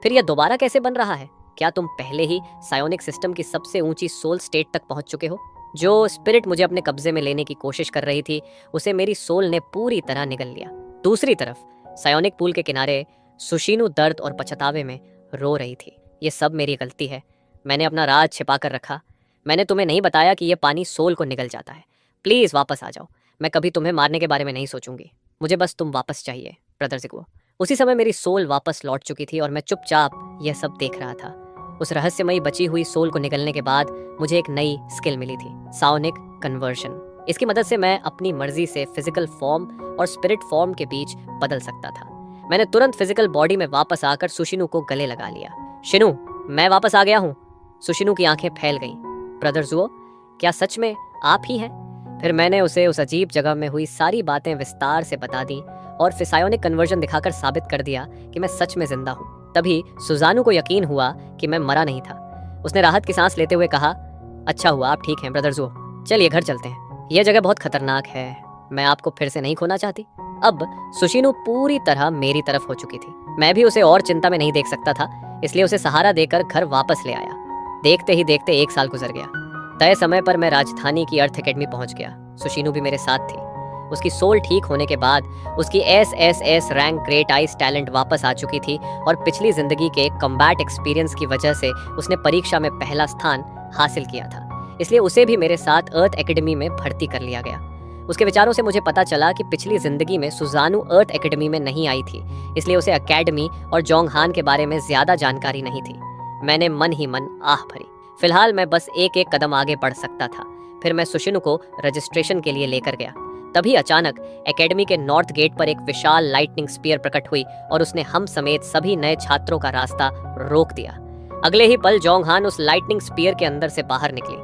फिर यह दोबारा कैसे बन रहा है? क्या तुम पहले ही सायोनिक सिस्टम की सबसे ऊंची सोल स्टेट तक पहुंच चुके हो? जो स्पिरिट मुझे अपने कब्जे में लेने की कोशिश कर रही थी, उसे मेरी सोल ने पूरी तरह निगल लिया। दूसरी तरफ सायोनिक पूल के किनारे सुशीनु दर्द और पछतावे में रो रही थी। ये सब मेरी गलती है। मैंने अपना राज छिपा कर रखा। मैंने तुम्हें नहीं बताया कि यह पानी सोल को निगल जाता है। प्लीज वापस आ जाओ। मैं कभी तुम्हें मारने के बारे में नहीं सोचूंगी। मुझे बस तुम वापस चाहिए, ब्रदर ज़िगुओ। उसी समय मेरी सोल वापस लौट चुकी थी और मैं चुपचाप यह सब देख रहा था। उस रहस्यमयी बची हुई सोल को निगलने के बाद मुझे एक नई स्किल मिली थी, सायोनिक कन्वर्शन। इसकी मदद से मैं अपनी मर्जी से फिजिकल फॉर्म और स्पिरिट फॉर्म के बीच बदल सकता था। मैंने तुरंत फिजिकल बॉडी में वापस आकर सुशिनु को गले लगा लिया। शिनु, मैं वापस आ गया हूँ। सुशिनु की आंखें फैल गईं। ब्रदर ज़ुओ, क्या सच में आप ही हैं? फिर मैंने उसे उस अजीब जगह में हुई सारी बातें विस्तार से बता दी और फिर सायोनिक कन्वर्जन दिखाकर साबित कर दिया कि मैं सच में जिंदा हूँ। तभी सुजानु को यकीन हुआ कि मैं मरा नहीं था। उसने राहत की सांस लेते हुए कहा, अच्छा हुआ आप ठीक हैं ब्रदर ज़ुओ। चलिए घर चलते हैं। यह जगह बहुत खतरनाक है। मैं आपको फिर से नहीं खोना चाहती। अब सुशिनु पूरी तरह मेरी तरफ हो चुकी थी। मैं भी उसे और चिंता में नहीं देख सकता था, इसलिए उसे सहारा देकर घर वापस ले आया। देखते ही देखते 1 साल गुजर गया। तय समय पर मैं राजधानी की अर्थ एकेडमी पहुंच गया। सुशिनु भी मेरे साथ थी। उसकी सोल ठीक होने के बाद उसकी SSS rank great ice talent वापस आ चुकी थी और पिछली जिंदगी के कॉम्बैट एक्सपीरियंस की वजह से उसने परीक्षा में पहला स्थान हासिल किया था। इसलिए उसे भी मेरे साथ अर्थ एकेडमी में भर्ती कर लिया गया। उसके विचारों से मुझे पता चला कि पिछली जिंदगी में सुजानु अर्थ एकेडमी में नहीं आई थी, इसलिए उसे एकेडमी और जोंगहान के बारे में ज्यादा जानकारी नहीं थी। मैंने मन ही मन आह भरी। फिलहाल मैं बस एक एक कदम आगे बढ़ सकता था। फिर मैं सुशिनु को रजिस्ट्रेशन के लिए लेकर गया। तभी अचानक एकेडमी के नॉर्थ गेट पर एक विशाल लाइटनिंग स्पीयर प्रकट हुई और उसने हम समेत सभी नए छात्रों का रास्ता रोक दिया। अगले ही पल जोंगहान उस लाइटनिंग स्पीयर के अंदर से बाहर निकली।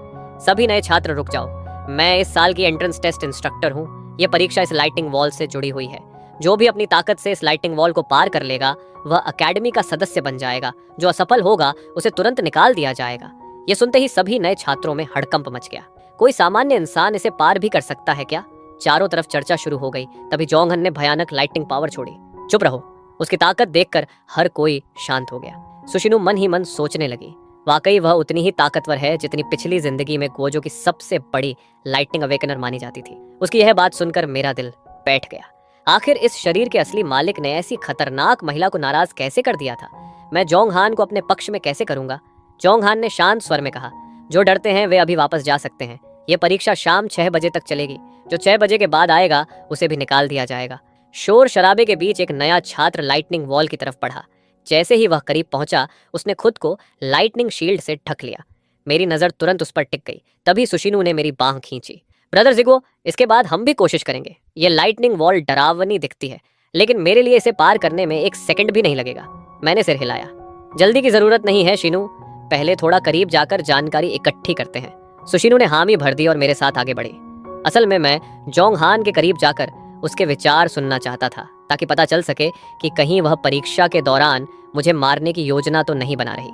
सभी नए छात्र रुक जाओ, मैं इस साल की एंट्रेंस टेस्ट इंस्ट्रक्टर हूँ। यह परीक्षा इस लाइटनिंग वॉल से जुड़ी हुई है। जो भी अपनी ताकत से इस लाइटनिंग वॉल को पार कर लेगा वह अकेडमी का सदस्य बन जाएगा। जो असफल होगा उसे तुरंत निकाल दिया जाएगा। यह सुनते ही सभी नए छात्रों में हड़कंप मच गया। कोई सामान्य इंसान इसे पार भी कर सकता है क्या? चारों तरफ चर्चा शुरू हो गई। तभी जोंगहन ने भयानक लाइटनिंग पावर छोड़ी। चुप रहो। उसकी ताकत देखकर हर कोई शांत हो गया। सुशिनु मन ही मन सोचने लगी, वाकई वह उतनी ही ताकतवर है जितनी पिछली जिंदगी में गोजो की सबसे बड़ी लाइटनिंग अवेकनर मानी जाती थी। उसकी यह बात सुनकर मेरा दिल बैठ गया। आखिर इस शरीर के असली मालिक ने ऐसी खतरनाक महिला को नाराज कैसे कर दिया था? मैं जोंगहान को अपने पक्ष में कैसे करूंगा? जोंगहान ने शांत स्वर में कहा, जो डरते हैं वे अभी वापस जा सकते हैं। यह परीक्षा शाम 6 बजे तक चलेगी। जो 6 बजे के बाद आएगा उसे भी निकाल दिया जाएगा। शोर शराबे के बीच एक नया छात्र लाइटनिंग वॉल की तरफ बढ़ा। जैसे ही वह करीब पहुंचा उसने खुद को लाइटनिंग शील्ड से ढक लिया। मेरी नजर तुरंत उस पर टिक गई। तभी सुशिनु ने मेरी बांह खींची। ब्रदर ज़िगुओ, इसके बाद हम भी कोशिश करेंगे। यह लाइटनिंग वॉल डरावनी दिखती है, लेकिन मेरे लिए इसे पार करने में 1 सेकंड भी नहीं लगेगा। मैंने सिर हिलाया। जल्दी की जरूरत नहीं है शिनु, पहले थोड़ा करीब जाकर जानकारी इकट्ठी करते हैं। सुशिनु ने हामी भर दी और मेरे साथ आगे बढ़ी। असल में मैं जोंगहान के करीब जाकर उसके विचार सुनना चाहता था, ताकि पता चल सके कि कहीं वह परीक्षा के दौरान मुझे मारने की योजना तो नहीं बना रही।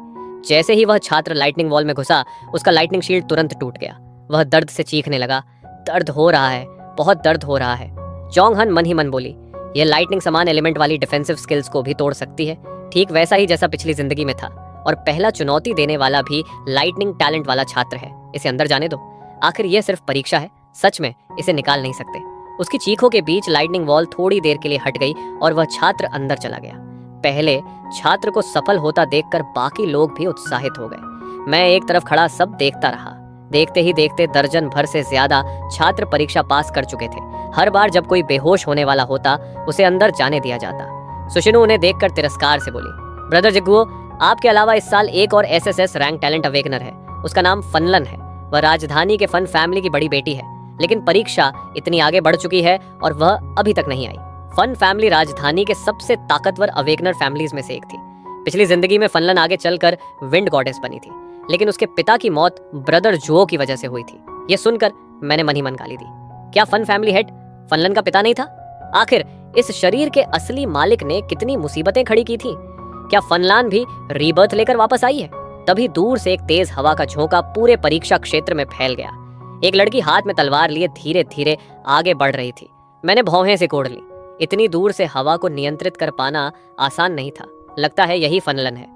जैसे ही वह छात्र लाइटनिंग वॉल में घुसा उसका लाइटनिंग शील्ड तुरंत टूट गया। वह दर्द से चीखने लगा। दर्द हो रहा है, बहुत दर्द हो रहा है। जोंगहन मन ही मन बोली, ये लाइटनिंग समान एलिमेंट वाली डिफेंसिव स्किल्स को भी तोड़ सकती है, ठीक वैसा ही जैसा पिछली जिंदगी में था। और पहला चुनौती देने वाला भी लाइटनिंग टैलेंट वाला छात्र है। इसे अंदर जाने दो, आखिर यह सिर्फ परीक्षा है, सच में इसे निकाल नहीं सकते। उसकी चीखों के बीच लाइटनिंग वॉल थोड़ी देर के लिए हट गई और वह छात्र अंदर चला गया। पहले छात्र को सफल होता देखकर बाकी लोग भी उत्साहित हो गए। मैं एक तरफ खड़ा सब देखता रहा। देखते ही देखते दर्जन भर से ज्यादा छात्र परीक्षा पास कर चुके थे। हर बार जब कोई बेहोश होने वाला होता, उसे अंदर जाने दिया जाता। सुशिनु उन्हें देखकर तिरस्कार से बोली, ब्रदर जिगुओ, आपके अलावा इस साल एक और एसएसएस रैंक टैलेंट अवेकनर है। उसका नाम फनलन है। वह राजधानी के फन फैमिली की बड़ी बेटी है, लेकिन परीक्षा इतनी आगे बढ़ चुकी है और वह अभी तक नहीं आई। फन फैमिली राजधानी के सबसे ताकतवर अवेकनर फैमिलीज में से एक थी। पिछली जिंदगी में फनलन आगे चलकर विंड गॉडेस बनी थी, लेकिन उसके पिता की मौत ब्रदर जो की वजह से हुई थी। यह सुनकर मैंने मन ही मन गाली दी। क्या फन फैमिली हेड फनलन का पिता नहीं था? आखिर इस शरीर के असली मालिक ने कितनी मुसीबतें खड़ी की थी। क्या फनलान भी रीबर्थ लेकर वापस आई है? तभी दूर से एक तेज हवा का झोंका पूरे परीक्षा क्षेत्र में फैल गया। एक लड़की हाथ में तलवार लिए धीरे धीरे आगे बढ़ रही थी। मैंने भौहें से कोड़ ली। इतनी दूर से हवा को नियंत्रित कर पाना आसान नहीं था। लगता है यही फनलन है।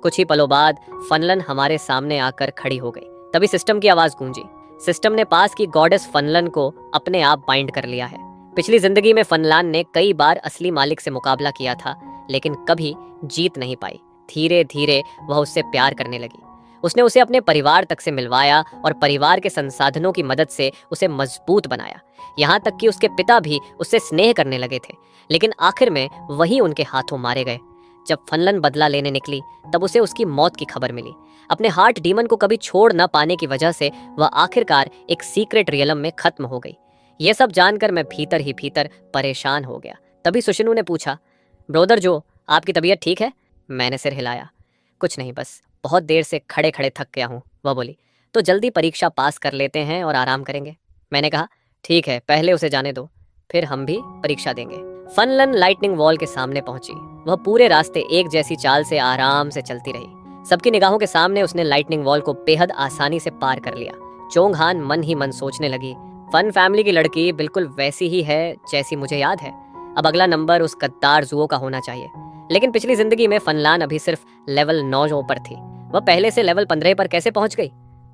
कुछ ही पलों बाद फनलन हमारे सामने आकर खड़ी हो गई। तभी सिस्टम की आवाज गूंजी। सिस्टम ने पास की गॉडेस फनलन को अपने आप बाइंड कर लिया है। पिछली जिंदगी में फनलान ने कई बार असली मालिक से मुकाबला किया था, लेकिन कभी जीत नहीं पाई। धीरे धीरे वह उससे प्यार करने लगी। उसने उसे अपने परिवार तक से मिलवाया और परिवार के संसाधनों की मदद से उसे मजबूत बनाया। यहाँ तक कि उसके पिता भी उससे स्नेह करने लगे थे, लेकिन आखिर में वही उनके हाथों मारे गए। जब फनलन बदला लेने निकली, तब उसे उसकी मौत की खबर मिली। अपने हार्ट डीमन को कभी छोड़ न पाने की वजह से वह आखिरकार एक सीक्रेट रियलम में खत्म हो गई। यह सब जानकर मैं भीतर ही भीतर परेशान हो गया। तभी सुशिनु ने पूछा, ब्रोदर जो, आपकी तबीयत ठीक है? मैंने सिर हिलाया। कुछ नहीं, बस बहुत देर से खड़े खड़े थक गया हूँ। वह बोली, तो जल्दी परीक्षा पास कर लेते हैं और आराम करेंगे। मैंने कहा, ठीक है, पहले उसे जाने दो, फिर हम भी परीक्षा देंगे। फनलन लाइटनिंग वॉल के सामने पहुंची। वह पूरे रास्ते एक जैसी चाल से आराम से चलती रही। सबकी निगाहों के सामने उसने लाइटनिंग वॉल को बेहद आसानी से पार कर लिया। चोंगहान मन ही मन सोचने लगी, फन फैमिली की लड़की बिल्कुल वैसी ही है जैसी मुझे याद है। अब अगला नंबर उस गद्दार जुओ का होना चाहिए। लेकिन पिछली जिंदगी में फनलान अभी सिर्फ लेवल 9 पर थी। वह पहले से लेवल 15 पर कैसे पहुंच गई?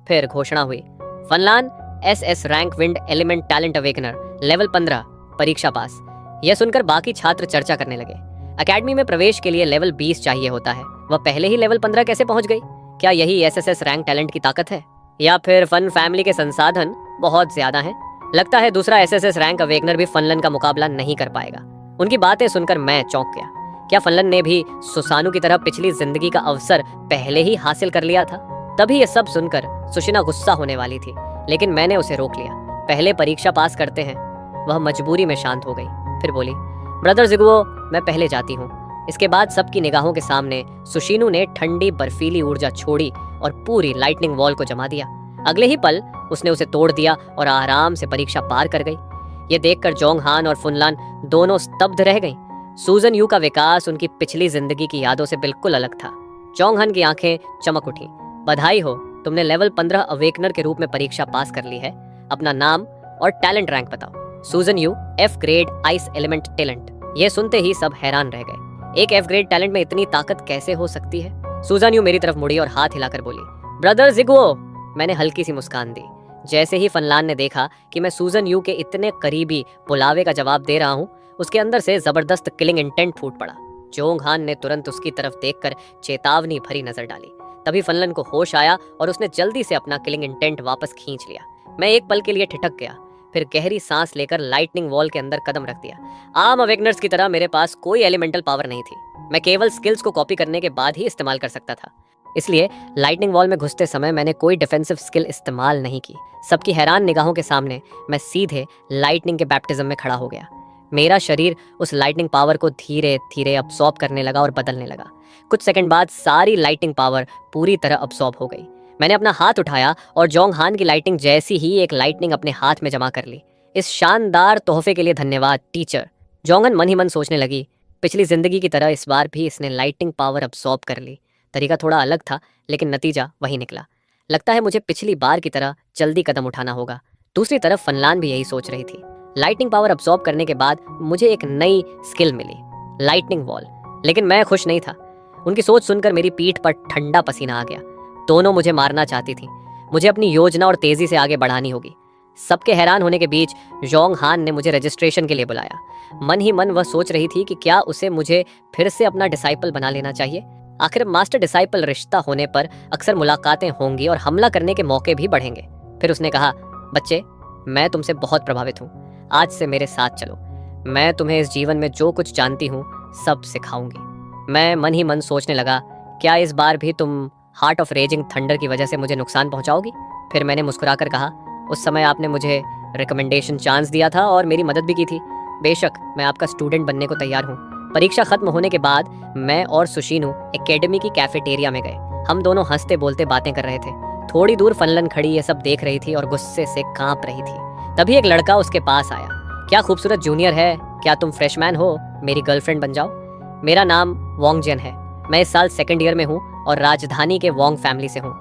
फिर घोषणा हुई, फनलान SS rank wind element talent awakener level 15, परीक्षा पास। यह सुनकर बाकी छात्र चर्चा करने लगे। एकेडमी में प्रवेश के लिए लेवल 20 चाहिए होता है। वह पहले ही लेवल 15 कैसे पहुंच गई? क्या यही एसएसएस रैंक टैलेंट की ताकत है, या फिर फन फैमिली के संसाधन बहुत ज्यादा हैं? लगता है दूसरा एसएसएस रैंक अवेकनर भी फनलन का मुकाबला नहीं कर पाएगा। उनकी बातें सुनकर मैं चौंक गया। क्या फनलन ने भी सुसानु की तरह पिछली जिंदगी का अवसर पहले ही हासिल कर लिया था? तभी ये सब सुनकर सुशिना गुस्सा होने वाली थी, लेकिन मैंने उसे रोक लिया। पहले परीक्षा पास करते हैं। वह मजबूरी में शांत हो गई। फिर बोली, ब्रदर जिगुओ, मैं पहले जाती हूँ। इसके बाद सबकी निगाहों के सामने सुशिनु ने ठंडी बर्फीली ऊर्जा छोड़ी और पूरी लाइटनिंग वॉल को जमा दिया। अगले ही पल उसने उसे तोड़ दिया और आराम से परीक्षा पार कर गई। ये देखकर जोंगहान और फुनलान दोनों स्तब्ध रह गईं। सूजन यू का विकास उनकी पिछली जिंदगी की यादों से बिल्कुल अलग था। जोंगहान की आंखें चमक उठी। बधाई हो, तुमने लेवल 15 अवेकनर के रूप में परीक्षा पास कर ली है। अपना नाम और टैलेंट रैंक बताओ। सूजन you, F grade ice element talent. यह सुनते ही सब हैरान रह गए। एक एफ ग्रेड टैलेंट में इतनी ताकत कैसे हो सकती है? सूजन यू मेरी तरफ मुड़ी और हाथ हिलाकर बोली, ब्रदर जिगुओ। मैंने हल्की सी मुस्कान दी। जैसे ही फनलान ने देखा कि मैं सूजन यू के इतने करीबी बुलावे का जवाब दे रहा हूँ, उसके अंदर से जबरदस्त किलिंग इंटेंट फूट पड़ा। जोंगहान ने तुरंत उसकी तरफ देखकर चेतावनी भरी नजर डाली। तभी फनलन को होश आया और उसने जल्दी से अपना किलिंग इंटेंट वापस खींच लिया। मैं एक पल के लिए ठिठक गया, फिर गहरी सांस लेकर लाइटनिंग वॉल के अंदर कदम रख दिया। आम अवेकनर्स की तरह मेरे पास कोई एलिमेंटल पावर नहीं थी। मैं केवल स्किल्स को कॉपी करने के बाद ही इस्तेमाल कर सकता था। इसलिए लाइटनिंग वॉल में घुसते समय मैंने कोई डिफेंसिव स्किल इस्तेमाल नहीं की। सबकी हैरान निगाहों के सामने मैं सीधे लाइटनिंग के बैप्टिज्म में खड़ा हो गया। मेरा शरीर उस लाइटनिंग पावर को धीरे धीरे अब्सॉर्ब करने लगा और बदलने लगा। कुछ सेकंड बाद सारी लाइटनिंग पावर पूरी तरह अब्सॉर्ब हो गई। मैंने अपना हाथ उठाया और जोंगहान की लाइटनिंग जैसी ही एक लाइटनिंग अपने हाथ में जमा कर ली। इस शानदार तोहफे के लिए धन्यवाद टीचर। जोंगन मन ही मन सोचने लगी, पिछली जिंदगी की तरह इस बार भी इसने लाइटनिंग पावर अब्सॉर्ब कर ली। तरीका थोड़ा अलग था, लेकिन नतीजा वही निकला। लगता है मुझे पिछली बार की तरह जल्दी कदम उठाना होगा। दूसरी तरफ फनलान भी यही सोच रही थी। लाइटनिंग पावर अब्सॉर्ब करने के बाद मुझे एक नई स्किल मिली, लाइटनिंग वॉल। लेकिन मैं खुश नहीं था। उनकी सोच सुनकर मेरी पीठ पर ठंडा पसीना आ गया। दोनों मुझे मारना चाहती थी। मुझे अपनी योजना और तेजी से आगे बढ़ानी होगी। सबके हैरान होने के बीच जोंग हान ने मुझे रजिस्ट्रेशन के लिए बुलाया। मन ही मन वह सोच रही थी कि क्या उसे मुझे फिर से अपना डिसाइपल बना लेना चाहिए। आखिर मास्टर डिसाइपल रिश्ता होने पर अक्सर मुलाकातें होंगी और हमला करने के मौके भी बढ़ेंगे। फिर उसने कहा, बच्चे, मैं तुमसे बहुत प्रभावित हूँ। आज से मेरे साथ चलो। मैं तुम्हें इस जीवन में जो कुछ जानती हूँ सब सिखाऊंगी। मैं मन ही मन सोचने लगा, क्या इस बार भी तुम हार्ट ऑफ रेजिंग थंडर की वजह से मुझे नुकसान पहुंचाओगी? फिर मैंने मुस्कुराकर कहा, उस समय आपने मुझे रिकमेंडेशन चांस दिया था और मेरी मदद भी की थी। बेशक मैं आपका स्टूडेंट बनने को तैयार हूँ। परीक्षा खत्म होने के बाद मैं और सुशीनु एकेडमी की कैफेटेरिया में गए। हम दोनों हंसते बोलते बातें कर रहे थे। थोड़ी दूर फनलन खड़ी ये सब देख रही थी और गुस्से से कांप रही थी। तभी एक लड़का उसके पास आया। क्या खूबसूरत जूनियर है, क्या तुम फ्रेशमैन हो? मेरी गर्लफ्रेंड बन जाओ। मेरा नाम वोंगजियन है। मैं इस साल सेकंड ईयर में हूँ और राजधानी के वोंग फैमिली से हूँ।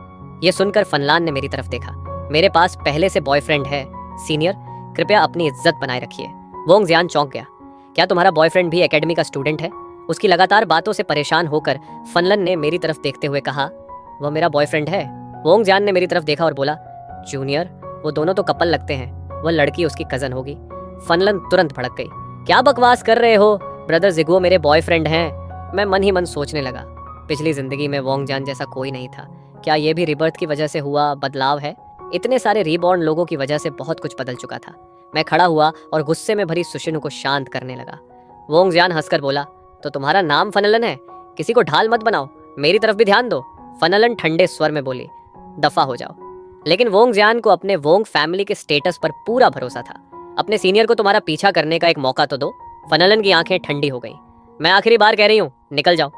ये सुनकर फनलान ने मेरी तरफ देखा। मेरे पास पहले से बॉयफ्रेंड है सीनियर, कृपया अपनी इज्जत बनाए रखिए। वोंगजियान चौंक गया। क्या तुम्हारा बॉयफ्रेंड भी एकेडमी का स्टूडेंट है? उसकी लगातार बातों से परेशान होकर फनलन ने मेरी तरफ देखते हुए कहा, वह मेरा बॉयफ्रेंड है। वोंगजियान ने मेरी तरफ देखा और बोला, जूनियर, वो दोनों तो कपल लगते हैं। वह लड़की उसकी कजन होगी। फनलन तुरंत भड़क गई। क्या बकवास कर रहे हो? ब्रदर जिगुओ मेरे बॉयफ्रेंड हैं। मैं मन ही मन सोचने लगा, पिछली जिंदगी में वोंगजियान जैसा कोई नहीं था। क्या ये भी रिबर्थ की वजह से हुआ बदलाव है? इतने सारे रीबॉर्न लोगों की वजह से बहुत कुछ बदल चुका था। मैं खड़ा हुआ और गुस्से में भरी सुशिनु को शांत करने लगा। वोंगजियान हंसकर बोला, तो तुम्हारा नाम फनलन है? किसी को ढाल मत बनाओ, मेरी तरफ भी ध्यान दो। फनलन ठंडे स्वर में बोली, दफा हो जाओ। लेकिन वोंगजियान को अपने वोंग फैमिली के स्टेटस पर पूरा भरोसा था। अपने सीनियर को तुम्हारा पीछा करने का एक मौका तो दो। फनलन की आंखें ठंडी हो गईं। मैं आखिरी बार कह रही हूँ, निकल जाओ।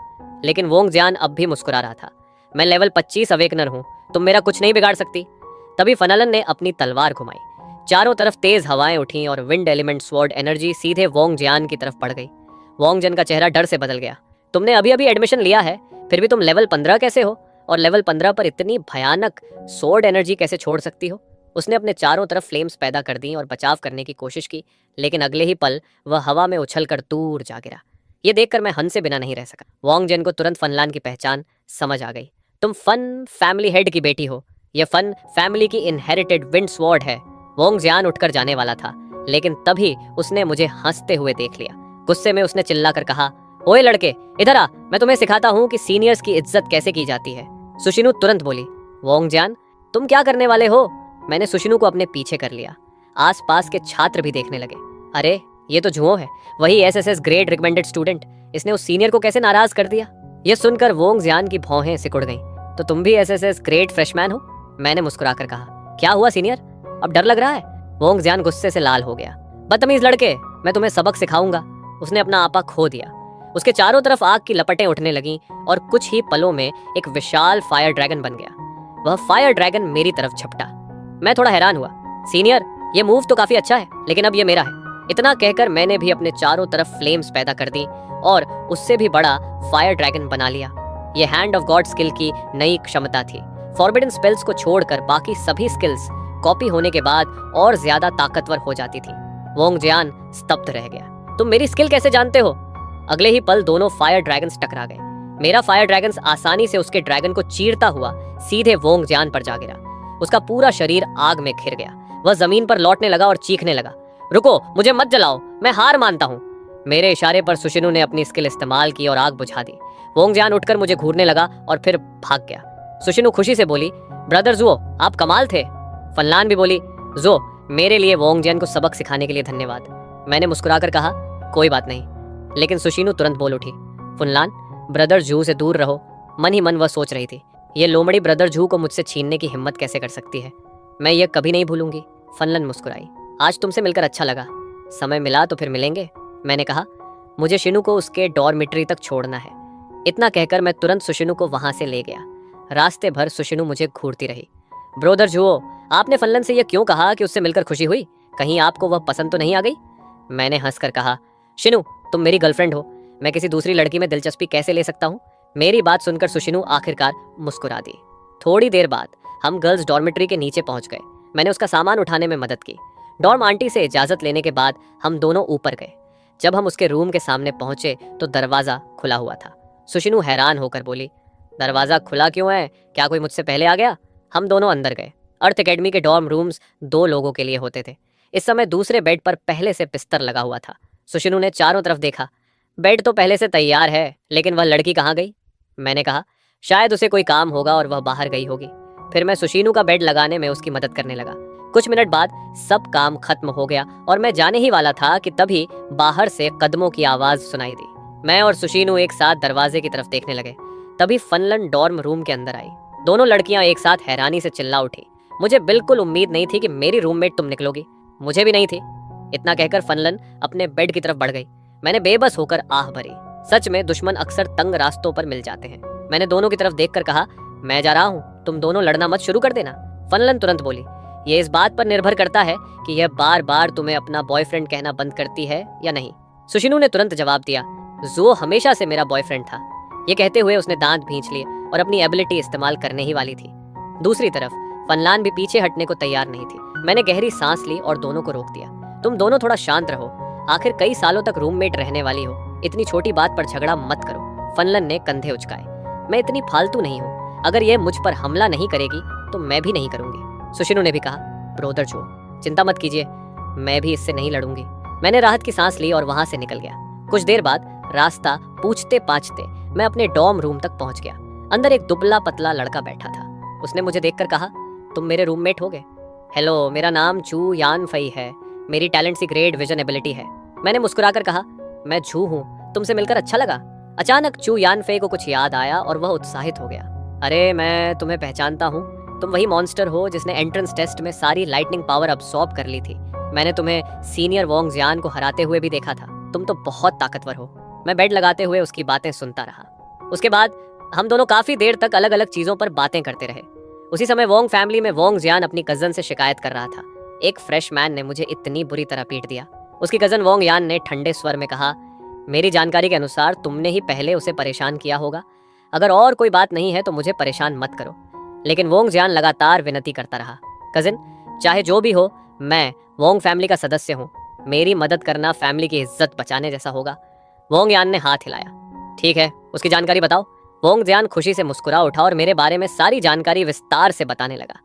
लेकिन वोंगजियान अब भी मुस्कुरा रहा था। मैं लेवल 25 अवेकनर हूँ, तुम मेरा कुछ नहीं बिगाड़ सकती। तभी फनलन ने अपनी तलवार घुमाई। चारों तरफ तेज हवाएं उठीं और विंड एलिमेंट स्वॉर्ड एनर्जी सीधे वोंगजियान की तरफ बढ़ गई। वोंगजियान का चेहरा डर से बदल गया। तुमने अभी अभी एडमिशन लिया है, फिर भी तुम लेवल 15 कैसे हो? और लेवल 15 पर इतनी भयानक स्वॉर्ड एनर्जी कैसे छोड़ सकती हो? उसने अपने चारों तरफ फ्लेम्स पैदा कर दी और बचाव करने की कोशिश की, लेकिन अगले ही पल वह हवा में उछलकर दूर जा गिरा। ये देखकर मैं हंसे बिना नहीं रह सका। वोंगजियान को तुरंत फनलान की पहचान समझ आ गई। तुम फन फैमिली हेड की बेटी हो। यह फन फैमिली की इनहेरिटेड विंड स्वॉर्ड है। वोंगजियान उठकर जाने वाला था, लेकिन तभी उसने मुझे हंसते हुए देख लिया। गुस्से में उसने चिल्लाकर कहा, ओए लड़के, इधर आ, मैं तुम्हें सिखाता हूँ कि सीनियर्स की इज्जत कैसे की जाती है। सुशिनु तुरंत बोली, वोंगजियान, तुम क्या करने वाले हो? मैंने सुशिनु को अपने पीछे कर लिया। आसपास के छात्र भी देखने लगे। अरे, ये तो जुओ है, वही एसएसएस ग्रेड रिकमेंडेड स्टूडेंट। इसने उस सीनियर को कैसे नाराज कर दिया? यह सुनकर वोंगजियान की भौहें सिकुड़ गईं। तो तुम भी एसएसएस ग्रेड फ्रेशमैन हो? मैंने मुस्कुराकर कहा। क्या हुआ सीनियर, अब डर लग रहा है? वोंगजियान गुस्से से लाल हो गया। बदतमीज लड़के, मैं तुम्हें सबक सिखाऊंगा। उसने अपना आपा खो दिया। उसके चारों तरफ आग की लपटें उठने लगीं और कुछ ही पलों में एक विशाल फायर ड्रैगन बन गया। वह फायर ड्रैगन मेरी तरफ झपटा। मैं थोड़ा हैरान हुआ। सीनियर, ये मूव तो काफी अच्छा है, लेकिन अब ये मेरा है। इतना कहकर मैंने भी अपने चारों तरफ फ्लेम्स पैदा कर दी और उससे भी बड़ा फायर ड्रैगन बना लिया। ये हैंड ऑफ गॉड स्किल की नई क्षमता थी। फॉरबिडन स्पेल्स को छोड़कर बाकी सभी स्किल्स कॉपी होने के बाद और ज्यादा ताकतवर हो जाती थी। वोंगजियान स्तब्ध रह गया। तुम मेरी स्किल कैसे जानते हो? अगले ही पल दोनों फायर ड्रैगन्स टकरा गए। मेरा फायर ड्रैगन्स आसानी से उसके ड्रैगन को चीरता हुआ सीधे वोंगजियान पर जा गिरा। उसका पूरा शरीर आग में घिर गया। वह जमीन पर लौटने लगा और चीखने लगा, रुको, मुझे मत जलाओ, मैं हार मानता हूँ। मेरे इशारे पर सुशिनु ने अपनी स्किल इस्तेमाल की और आग बुझा दी। वोंगजियान उठकर मुझे घूरने लगा और फिर भाग गया। सुशिनु खुशी से बोली, ब्रदर जुओ, आप कमाल थे। फनलान भी बोली, जो मेरे लिए वोंगजियान को सबक सिखाने के लिए धन्यवाद। मैंने मुस्कुराकर कहा, कोई बात नहीं। लेकिन सुशिनु तुरंत बोल उठी, फनलान, ब्रदर जू से दूर रहो। मन ही मन वह सोच रही थी, ये लोमड़ी ब्रदर जू को मुझसे छीनने की हिम्मत कैसे कर सकती है। मैं ये कभी नहीं भूलूंगी। फनलन मुस्कुराई। आज तुमसे मिलकर अच्छा लगा, समय मिला तो फिर मिलेंगे। मैंने कहा, मुझे शिनु को उसके डॉर्मिटरी तक छोड़ना है। इतना कहकर मैं तुरंत सुशिनु को वहां से ले गया। रास्ते भर सुशिनु मुझे घूरती रही। ब्रोदर जुओ, आपने फनलन से यह क्यों कहा कि उससे मिलकर खुशी हुई? कहीं आपको वह पसंद तो नहीं आ गई? मैंने हंसकर कहा, शिनु, तुम मेरी गर्लफ्रेंड हो, मैं किसी दूसरी लड़की में दिलचस्पी कैसे ले सकता हूँ? मेरी बात सुनकर सुशिनु आखिरकार मुस्कुरा दी। थोड़ी देर बाद हम गर्ल्स डॉर्मिटरी के नीचे पहुंच गए। मैंने उसका सामान उठाने में मदद की। डॉर्म आंटी से इजाजत लेने के बाद हम दोनों ऊपर गए। जब हम उसके रूम के सामने पहुंचे तो दरवाजा खुला हुआ था। सुशिनु हैरान होकर बोली, दरवाजा खुला क्यों है? क्या कोई मुझसे पहले आ गया? हम दोनों अंदर गए। अर्थ एकेडमी के डॉर्म रूम्स 2 लोगों के लिए होते थे। इस समय दूसरे बेड पर पहले से बिस्तर लगा हुआ था। सुशिनु ने चारों तरफ देखा। बेड तो पहले से तैयार है, लेकिन वह लड़की कहाँ गई? मैंने कहा, शायद उसे कोई काम होगा और वह बाहर गई होगी। फिर मैं सुशीनु का बेड लगाने में उसकी मदद करने लगा। कुछ मिनट बाद सब काम खत्म हो गया और मैं जाने ही वाला था कि तभी बाहर से कदमों की आवाज सुनाई दी। मैं और सुशीनु एक साथ दरवाजे की तरफ देखने लगे। तभी फनलन डॉर्म रूम के अंदर आई। दोनों लड़कियां एक साथ हैरानी से चिल्ला उठी। मुझे बिल्कुल उम्मीद नहीं थी कि मेरी रूममेट तुम निकलोगी। मुझे भी नहीं थी। इतना कहकर फनलन अपने बेड की तरफ बढ़ गई। मैंने बेबस होकर आह भरी। सच में दुश्मन अक्सर तंग रास्तों पर मिल जाते हैं। मैंने दोनों की तरफ देखकर कहा, मैं जा रहा हूँ, तुम दोनों लड़ना मत शुरू कर देना। फनलन तुरंत बोली, ये इस बात पर निर्भर करता है कि यह बार बार तुम्हें अपना बॉयफ्रेंड कहना बंद करती है या नहीं। सुशिनु ने तुरंत जवाब दिया, जो हमेशा से मेरा बॉयफ्रेंड था। ये कहते हुए उसने दांत भींच लिए और अपनी एबिलिटी इस्तेमाल करने ही वाली थी। दूसरी तरफ फनलान भी पीछे हटने को तैयार नहीं थी। मैंने गहरी सांस ली और दोनों को रोक दिया। तुम दोनों थोड़ा शांत रहो, आखिर कई सालों तक रूममेट रहने वाली हो। इतनी छोटी बात पर झगड़ा मत करो। फनलन ने कंधे उचकाए। मैं इतनी फालतू नहीं हूँ। अगर यह मुझ पर हमला नहीं करेगी तो मैं भी नहीं करूंगी। सुशिनु ने भी कहा, ब्रोदर जो, चिंता मत कीजिए, मैं भी इससे नहीं लड़ूंगी। मैंने राहत की सांस ली और वहां से निकल गया। कुछ देर बाद रास्ता पूछते पाछते मैं अपने डॉर्म रूम तक पहुंच गया। अंदर एक दुबला पतला लड़का बैठा था। उसने मुझे देखकर कहा, तुम मेरे रूममेट होगे? हेलो, मेरा नाम चू यान फई है। मेरी टैलेंट सी ग्रेट विजन एबिलिटी है। मैंने मुस्कुराकर कहा, मैं झू हूँ, तुमसे मिलकर अच्छा लगा। अचानक चू यान फई को कुछ याद आया और वह उत्साहित हो गया। अरे, मैं तुम्हें पहचानता हूँ। तुम वही मॉन्स्टर हो जिसने एंट्रेंस टेस्ट में सारी लाइटनिंग पावर अब्सॉर्ब कर ली थी। मैंने तुम्हें सीनियर वोंग जियान को हराते हुए भी देखा था। तुम तो बहुत ताकतवर हो। मैं बेड लगाते हुए उसकी बातें सुनता रहा। उसके बाद हम दोनों काफी देर तक अलग अलग चीजों पर बातें करते रहे। उसी समय वोंग फैमिली में वोंग जियान अपनी कजन से शिकायत कर रहा था। एक फ्रेश मैन ने मुझे इतनी बुरी तरह पीट दिया। उसकी कजन वोंग यान ने ठंडे स्वर में कहा, मेरी जानकारी के अनुसार तुमने ही पहले उसे परेशान किया होगा। अगर और कोई बात नहीं है तो मुझे परेशान मत करो। लेकिन वोंग जियान लगातार विनती करता रहा, कजिन, चाहे जो भी हो, मैं वोंग फैमिली का सदस्य हूँ। मेरी मदद करना फैमिली की इज्जत बचाने जैसा होगा। वोंग यान ने हाथ हिलाया। ठीक है, उसकी जानकारी बताओ। वोंग जियान खुशी से मुस्कुरा उठा और मेरे बारे में सारी जानकारी विस्तार से बताने लगा।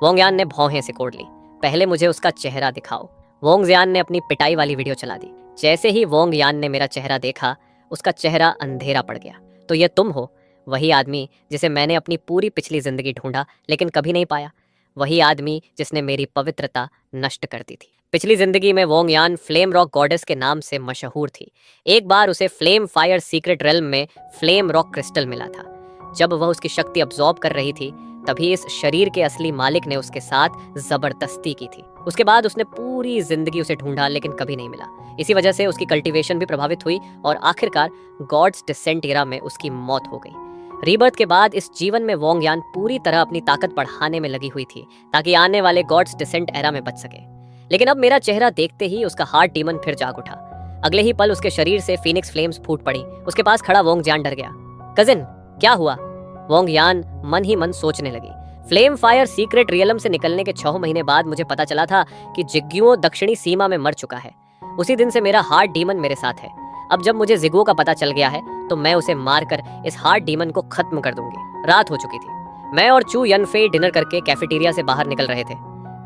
वोंग यान ने भौहें सिकोड़ ली। पहले मुझे उसका चेहरा दिखाओ। वोंग जियान ने अपनी पिटाई वाली वीडियो चला दी। जैसे ही वोंग यान ने मेरा चेहरा देखा, उसका चेहरा अंधेरा पड़ गया। तो ये तुम हो, वही आदमी जिसे मैंने अपनी पूरी पिछली जिंदगी ढूंढा लेकिन कभी नहीं पाया। वही आदमी जिसने मेरी पवित्रता नष्ट कर दी थी। पिछली जिंदगी में वोंग यान फ्लेम रॉक गॉडेस के नाम से मशहूर थी। एक बार उसे फ्लेम फायर सीक्रेट रेल्म में फ्लेम रॉक क्रिस्टल मिला था। जब वह उसकी शक्ति अब्सॉर्ब कर रही थी, तभी इस शरीर के असली मालिक ने उसके साथ जबरदस्ती की थी। उसके बाद उसने पूरी जिंदगी उसे ढूंढा लेकिन कभी नहीं मिला। इसी वजह से उसकी कल्टीवेशन भी प्रभावित हुई और आखिरकार गॉड्स डिसेंट एरा में उसकी मौत हो गई। रीबर्थ के बाद इस जीवन में वोंग यान पूरी तरह अपनी ताकत बढ़ाने में लगी हुई थी ताकि आने वाले गॉड्स डिसेंट एरा में बच सके। लेकिन अब मेरा चेहरा देखते ही उसका हार्ट डीमन फिर जाग उठा। अगले ही पल उसके शरीर से फीनिक्स फ्लेम्स फूट पड़ी। उसके पास खड़ा वोंग जियान डर गया। कजिन, क्या हुआ? वोंग यान मन ही मन सोचने लगी। फ्लेम फायर सीक्रेट रियलम से निकलने के 6 महीने बाद मुझे पता चला था कि जिग्युओ दक्षिणी सीमा में मर चुका है। उसी दिन से मेरा हार्ट डीमन मेरे साथ है। अब जब मुझे जिगुओ का पता चल गया है तो मैं उसे मारकर इस हार्ट डीमन को खत्म कर दूंगी। रात हो चुकी थी। मैं और चू यनफे डिनर करके कैफेटेरिया से बाहर निकल रहे थे।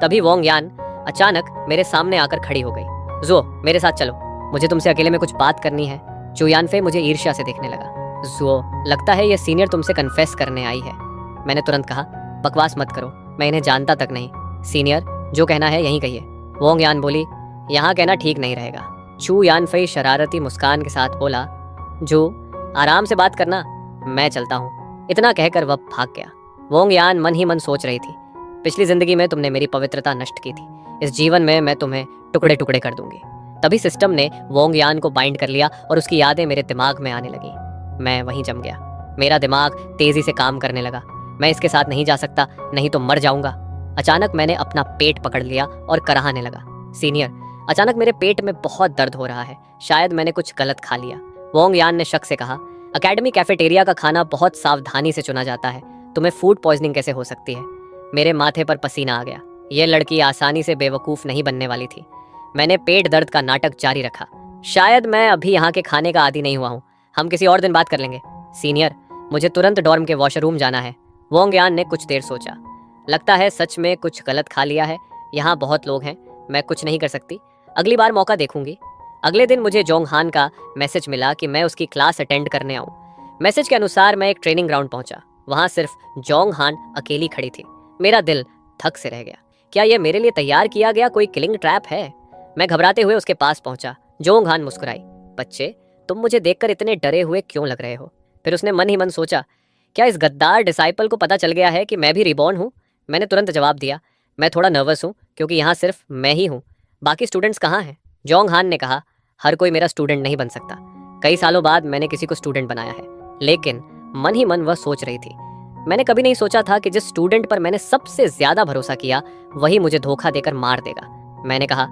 तभी वोंग यान अचानक मेरे सामने आकर खड़ी हो गई। जो, मेरे साथ चलो, मुझे तुमसे अकेले में कुछ बात करनी है। चू यानफे मुझे ईर्ष्या से देखने लगा। जो, लगता है ये सीनियर तुमसे कन्फेस करने आई है। मैंने तुरंत कहा, बकवास मत करो, मैं इन्हें जानता तक नहीं। सीनियर, जो कहना है यहीं कहिए। वोंग यान बोली, यहाँ कहना ठीक नहीं रहेगा। चू यानफे शरारती मुस्कान के साथ बोला, जो, आराम से बात करना, मैं चलता हूँ। इतना कहकर वह भाग गया। वोंग यान मन ही मन सोच रही थी, पिछली जिंदगी में तुमने मेरी पवित्रता नष्ट की थी, इस जीवन में मैं तुम्हें टुकड़े टुकड़े कर दूंगी। तभी सिस्टम ने वोंग यान को बाइंड कर लिया और उसकी यादें मेरे दिमाग में आने लगी। मैं वहीं जम गया। मेरा दिमाग तेजी से काम करने लगा। मैं इसके साथ नहीं जा सकता, नहीं तो मर जाऊंगा। अचानक मैंने अपना पेट पकड़ लिया और कराहने लगा। सीनियर, अचानक मेरे पेट में बहुत दर्द हो रहा है। शायद मैंने कुछ गलत खा लिया। वोंग यान ने शक से कहा, अकेडमी कैफेटेरिया का खाना बहुत सावधानी से चुना जाता है। तुम्हें फूड पॉइजनिंग कैसे हो सकती है? मेरे माथे पर पसीना आ गया। यह लड़की आसानी से बेवकूफ़ नहीं बनने वाली थी। मैंने पेट दर्द का नाटक जारी रखा। शायद मैं अभी यहाँ के खाने का आदी नहीं हुआ हूँ, हम किसी और दिन बात कर लेंगे। सीनियर, मुझे तुरंत डॉर्म के वॉशरूम जाना है। वोंग यान ने कुछ देर सोचा। लगता है सच में कुछ गलत खा लिया है, यहाँ बहुत लोग हैं, मैं कुछ नहीं कर सकती, अगली बार मौका देखूंगी। अगले दिन मुझे जोंग हान का मैसेज मिला कि मैं उसकी क्लास अटेंड करने आऊँ। मैसेज के अनुसार मैं एक ट्रेनिंग ग्राउंड पहुंचा। वहां सिर्फ जोंग हान अकेली खड़ी थी। मेरा दिल थक से रह गया। क्या यह मेरे लिए तैयार किया गया कोई किलिंग ट्रैप है? मैं घबराते हुए उसके पास पहुंचा। जोंग हान मुस्कुराई। बच्चे, तुम मुझे देखकर इतने डरे हुए क्यों लग रहे हो? फिर उसने मन ही मन सोचा, क्या इस गद्दार डिसाइपल को पता चल गया है कि मैं भी रिबॉर्न हूँ? मैंने तुरंत जवाब दिया, मैं थोड़ा नर्वस हूँ क्योंकि यहाँ सिर्फ मैं ही हूँ, बाकी स्टूडेंट्स कहाँ हैं? जोंग हान ने कहा, हर कोई मेरा स्टूडेंट नहीं बन सकता। कई सालों बाद मैंने किसी को स्टूडेंट बनाया है। लेकिन मन ही मन वह सोच रही थी, मैंने कभी नहीं सोचा था कि जिस स्टूडेंट पर मैंने सबसे ज्यादा भरोसा किया वही मुझे धोखा देकर मार देगा। मैंने कहा,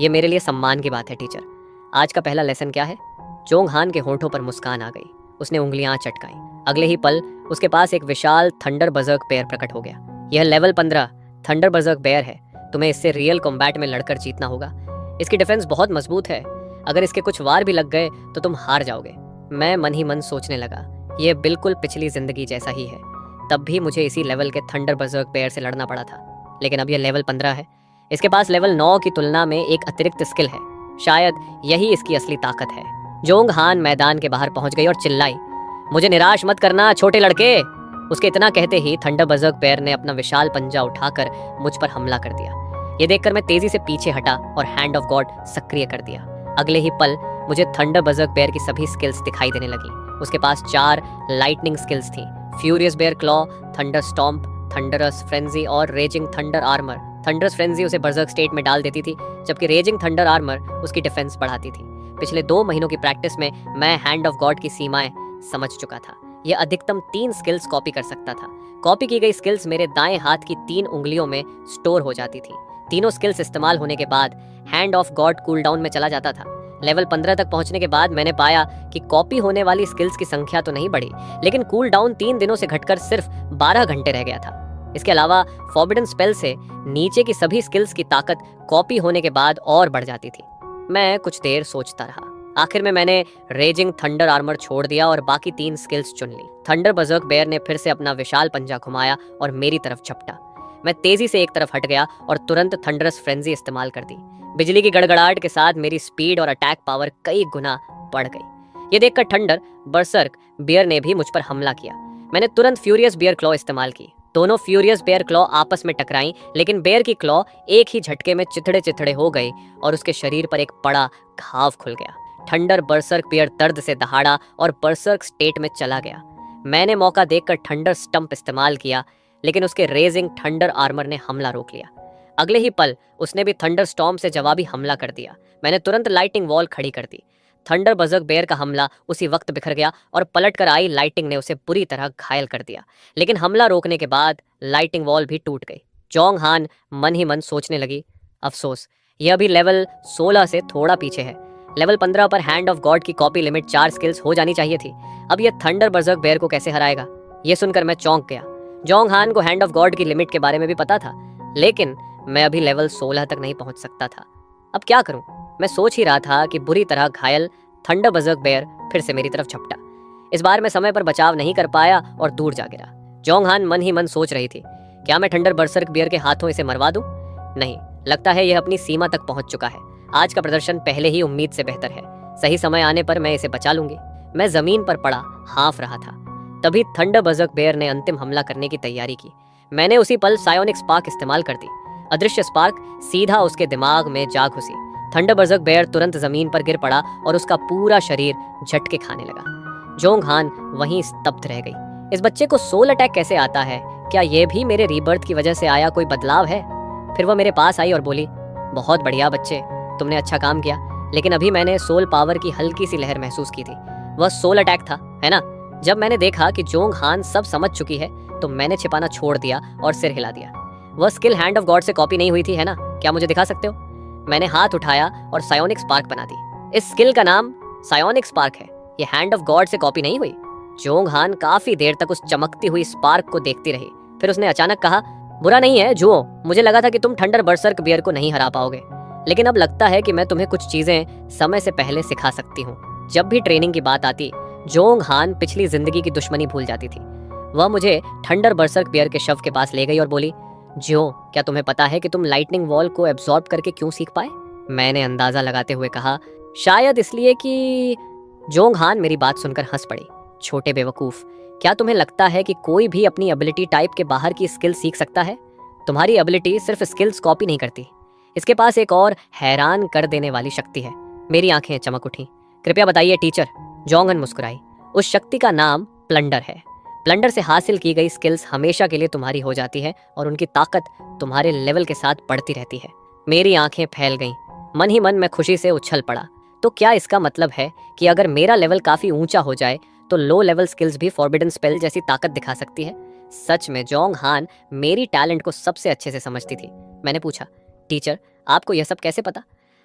यह मेरे लिए सम्मान की बात है टीचर। आज का पहला लेसन क्या है? जोंग हान के होंठों पर मुस्कान आ गई। उसने उंगलियां चटकाई। अगले ही पल उसके पास एक विशाल थंडर बजर्ग बेयर प्रकट हो गया। यह लेवल 15 थंडर बजर्ग बेयर है। तुम्हें इससे रियल कॉम्बैट में लड़कर जीतना होगा। इसकी डिफेंस बहुत मजबूत है। अगर इसके कुछ वार भी लग गए तो तुम हार जाओगे। मैं मन ही मन सोचने लगा, यह बिल्कुल पिछली जिंदगी जैसा ही है। तब भी मुझे इसी लेवल के थंडर बजर्ग बेयर से लड़ना पड़ा था, लेकिन अब यह लेवल 15 है। इसके पास लेवल 9 की तुलना में एक अतिरिक्त स्किल है। शायद यही इसकी असली ताकत है। जोंग हान मैदान के बाहर पहुंच गई और चिल्लाई, मुझे निराश मत करना छोटे लड़के। उसके इतना कहते ही थंडर बजर्ग बेयर ने अपना विशाल पंजा उठाकर मुझ पर हमला कर दिया। यह देखकर मैं तेजी से पीछे हटा और हैंड ऑफ गॉड सक्रिय कर दिया। अगले ही पल मुझे थंडर बजर्ग बेयर की सभी स्किल्स दिखाई देने लगी। उसके पास 4 लाइटनिंग स्किल्स थी, furious bear claw, thunder stomp, thunderous frenzy और raging thunder armour. Thunderous frenzy उसे बर्जर्क स्टेट में डाल देती थी, जबकि रेजिंग थंडर आर्मर उसकी डिफेंस बढ़ाती थी। पिछले 2 महीनों की प्रैक्टिस में मैं हैंड ऑफ गॉड की सीमाएं समझ चुका था। यह अधिकतम 3 स्किल्स कॉपी कर सकता था। कॉपी की गई स्किल्स मेरे दाएं हाथ की 3 उंगलियों में स्टोर हो जाती थी। तीनों स्किल्स इस्तेमाल होने के बाद hand of God cool down में चला जाता था। लेवल 15 तक पहुंचने के बाद मैंने पाया कि कॉपी होने वाली स्किल्स की संख्या तो नहीं बढ़ी, लेकिन कूल डाउन 3 दिनों से घटकर सिर्फ 12 घंटे रह गया था। इसके अलावा फॉरबिडन स्पेल से नीचे की सभी स्किल्स की ताकत कॉपी होने के बाद और बढ़ जाती थी। मैं कुछ देर सोचता रहा। आखिर में मैंने रेजिंग थंडर आर्मर छोड़ दिया और बाकी 3 स्किल्स चुन ली। थंडर बजर्ग बेयर ने फिर से अपना विशाल पंजा घुमाया और मेरी तरफ झपटा। मैं तेजी से एक तरफ हट गया और तुरंत थंडरस फ्रेंजी इस्तेमाल कर दी। बिजली की गड़गड़ाहट के साथ मेरी स्पीड और अटैक पावर कई गुना बढ़ गई। ये देखकर थंडर बर्सर्क बेयर ने भी मुझ पर हमला किया। मैंने तुरंत फ्यूरियस बेयर क्लॉ इस्तेमाल की। दोनों फ्यूरियस बेयर क्लॉ आपस में टकराईं, लेकिन बेयर की क्लॉ एक ही झटके में चिथड़े चिथड़े हो गई और उसके शरीर पर एक बड़ा घाव खुल गया। थंडर बर्सर्क बेयर दर्द से दहाड़ा और बर्सर्क स्टेट में चला गया। मैंने मौका देखकर थंडर स्टंप इस्तेमाल किया, लेकिन उसके रेजिंग थंडर आर्मर ने हमला रोक लिया। अगले ही पल उसने भी थंडर स्टॉर्म से जवाबी हमला कर दिया। मैंने तुरंत लाइटिंग वॉल खड़ी कर दी। थंडर बजर्ग बेयर का हमला उसी वक्त बिखर गया और पलट कर आई लाइटिंग ने उसे बुरी तरह घायल कर दिया, लेकिन हमला रोकने के बाद लाइटिंग वॉल भी टूट गई। जोंग हान मन ही मन सोचने लगी, अफसोस यह अभी लेवल 16 से थोड़ा पीछे है। लेवल 15 पर हैंड ऑफ गॉड की कॉपी लिमिट 4 स्किल्स हो जानी चाहिए थी। अब यह थंडर बजर्ग बेयर को कैसे हराएगा? यह सुनकर मैं चौंक गया। जोंग हान को हैंड ऑफ गॉड की लिमिट के बारे में भी पता था, लेकिन मैं अभी लेवल 16 तक नहीं पहुंच सकता था। अब क्या करूं? मैं सोच ही रहा था कि बुरी तरह घायल थंडर बजर्ग बेयर फिर से मेरी तरफ झपटा। इस बार मैं समय पर बचाव नहीं कर पाया और दूर जा गिरा। जोंग हान मन ही मन सोच रही थी, क्या मैं थंडर बर्सर्क बेयर के हाथों इसे मरवा दूं? नहीं, लगता है यह अपनी सीमा तक पहुंच चुका है। आज का प्रदर्शन पहले ही उम्मीद से बेहतर है। सही समय आने पर मैं इसे बचा लूंगी। मैं जमीन पर पड़ा हाँफ रहा था। तभी थंडर बजर्ग बेयर ने अंतिम हमला करने की तैयारी की। मैंने उसी पल सायोनिक स्पार्क इस्तेमाल कर दी। अदृश्य स्पार्क सीधा उसके दिमाग में जा घुसी। थंडर बजर्ग बेयर तुरंत जमीन पर गिर पड़ा और उसका पूरा शरीर झटके खाने लगा। जोंग हान वहीं स्तब्ध रह गई। इस बच्चे को सोल अटैक कैसे आता है? क्या यह भी मेरे रीबर्थ की वजह से आया कोई बदलाव है? फिर वह मेरे पास आई और बोली, बहुत बढ़िया बच्चे, तुमने अच्छा काम किया, लेकिन अभी मैंने सोल पावर की हल्की सी लहर महसूस की थी। वह सोल अटैक था, है ना? जब मैंने देखा कि जोंग हान सब समझ चुकी है तो मैंने छिपाना छोड़ दिया और सिर हिला दिया। वह स्किल हैंड ऑफ गॉड से कॉपी नहीं हुई थी, है ना? क्या मुझे दिखा सकते हो? मैंने हाथ उठाया और सायोनिक स्पार्क बना दी। इस स्किल का नाम सायोनिक स्पार्क है। ये हैंड ऑफ गॉड से कॉपी नहीं हुई। जोंग हान काफी देर तक उस चमकती हुई स्पार्क को देखती रही। फिर उसने अचानक कहा, बुरा नहीं है जुओ, मुझे लगा था कि तुम थंडर बरसर्क बियर को नहीं हरा पाओगे, लेकिन अब लगता है कि मैं तुम्हें कुछ चीजें समय से पहले सिखा सकती हूँ। जब भी ट्रेनिंग की बात आती, जोंग हान पिछली जिंदगी की दुश्मनी भूल जाती थी। वह मुझे थंडर बरसर्क बियर के शव के पास ले गई और बोली, जो क्या तुम्हें पता है कि तुम लाइटनिंग वॉल को एब्जॉर्ब करके क्यों सीख पाए? मैंने अंदाजा लगाते हुए कहा, शायद इसलिए कि जोंग हान मेरी बात सुनकर हंस पड़ी। छोटे बेवकूफ, क्या तुम्हें लगता है कि कोई भी अपनी एबिलिटी टाइप के बाहर की स्किल सीख सकता है? तुम्हारी एबिलिटी सिर्फ स्किल्स कॉपी नहीं करती, इसके पास एक और हैरान कर देने वाली शक्ति है। मेरी आंखें चमक उठी। कृपया बताइए टीचर। जोंगन मुस्कुराई। उस शक्ति का नाम प्लंडर है। प्लंडर से हासिल की गई स्किल्स हमेशा के लिए तुम्हारी हो जाती है और उनकी ताकत तुम्हारे लेवल के साथ बढ़ती रहती है। मेरी आंखें फैल गईं। मन ही मन मैं खुशी से उछल पड़ा। तो क्या इसका मतलब है कि अगर मेरा लेवल काफी ऊंचा हो जाए तो लो लेवल स्किल्स भी फॉरबिडन स्पेल जैसी ताकत दिखा सकती है? सच में जोंग हान मेरी टैलेंट को सबसे अच्छे से समझती थी। मैंने पूछा, टीचर आपको यह सब कैसे पता?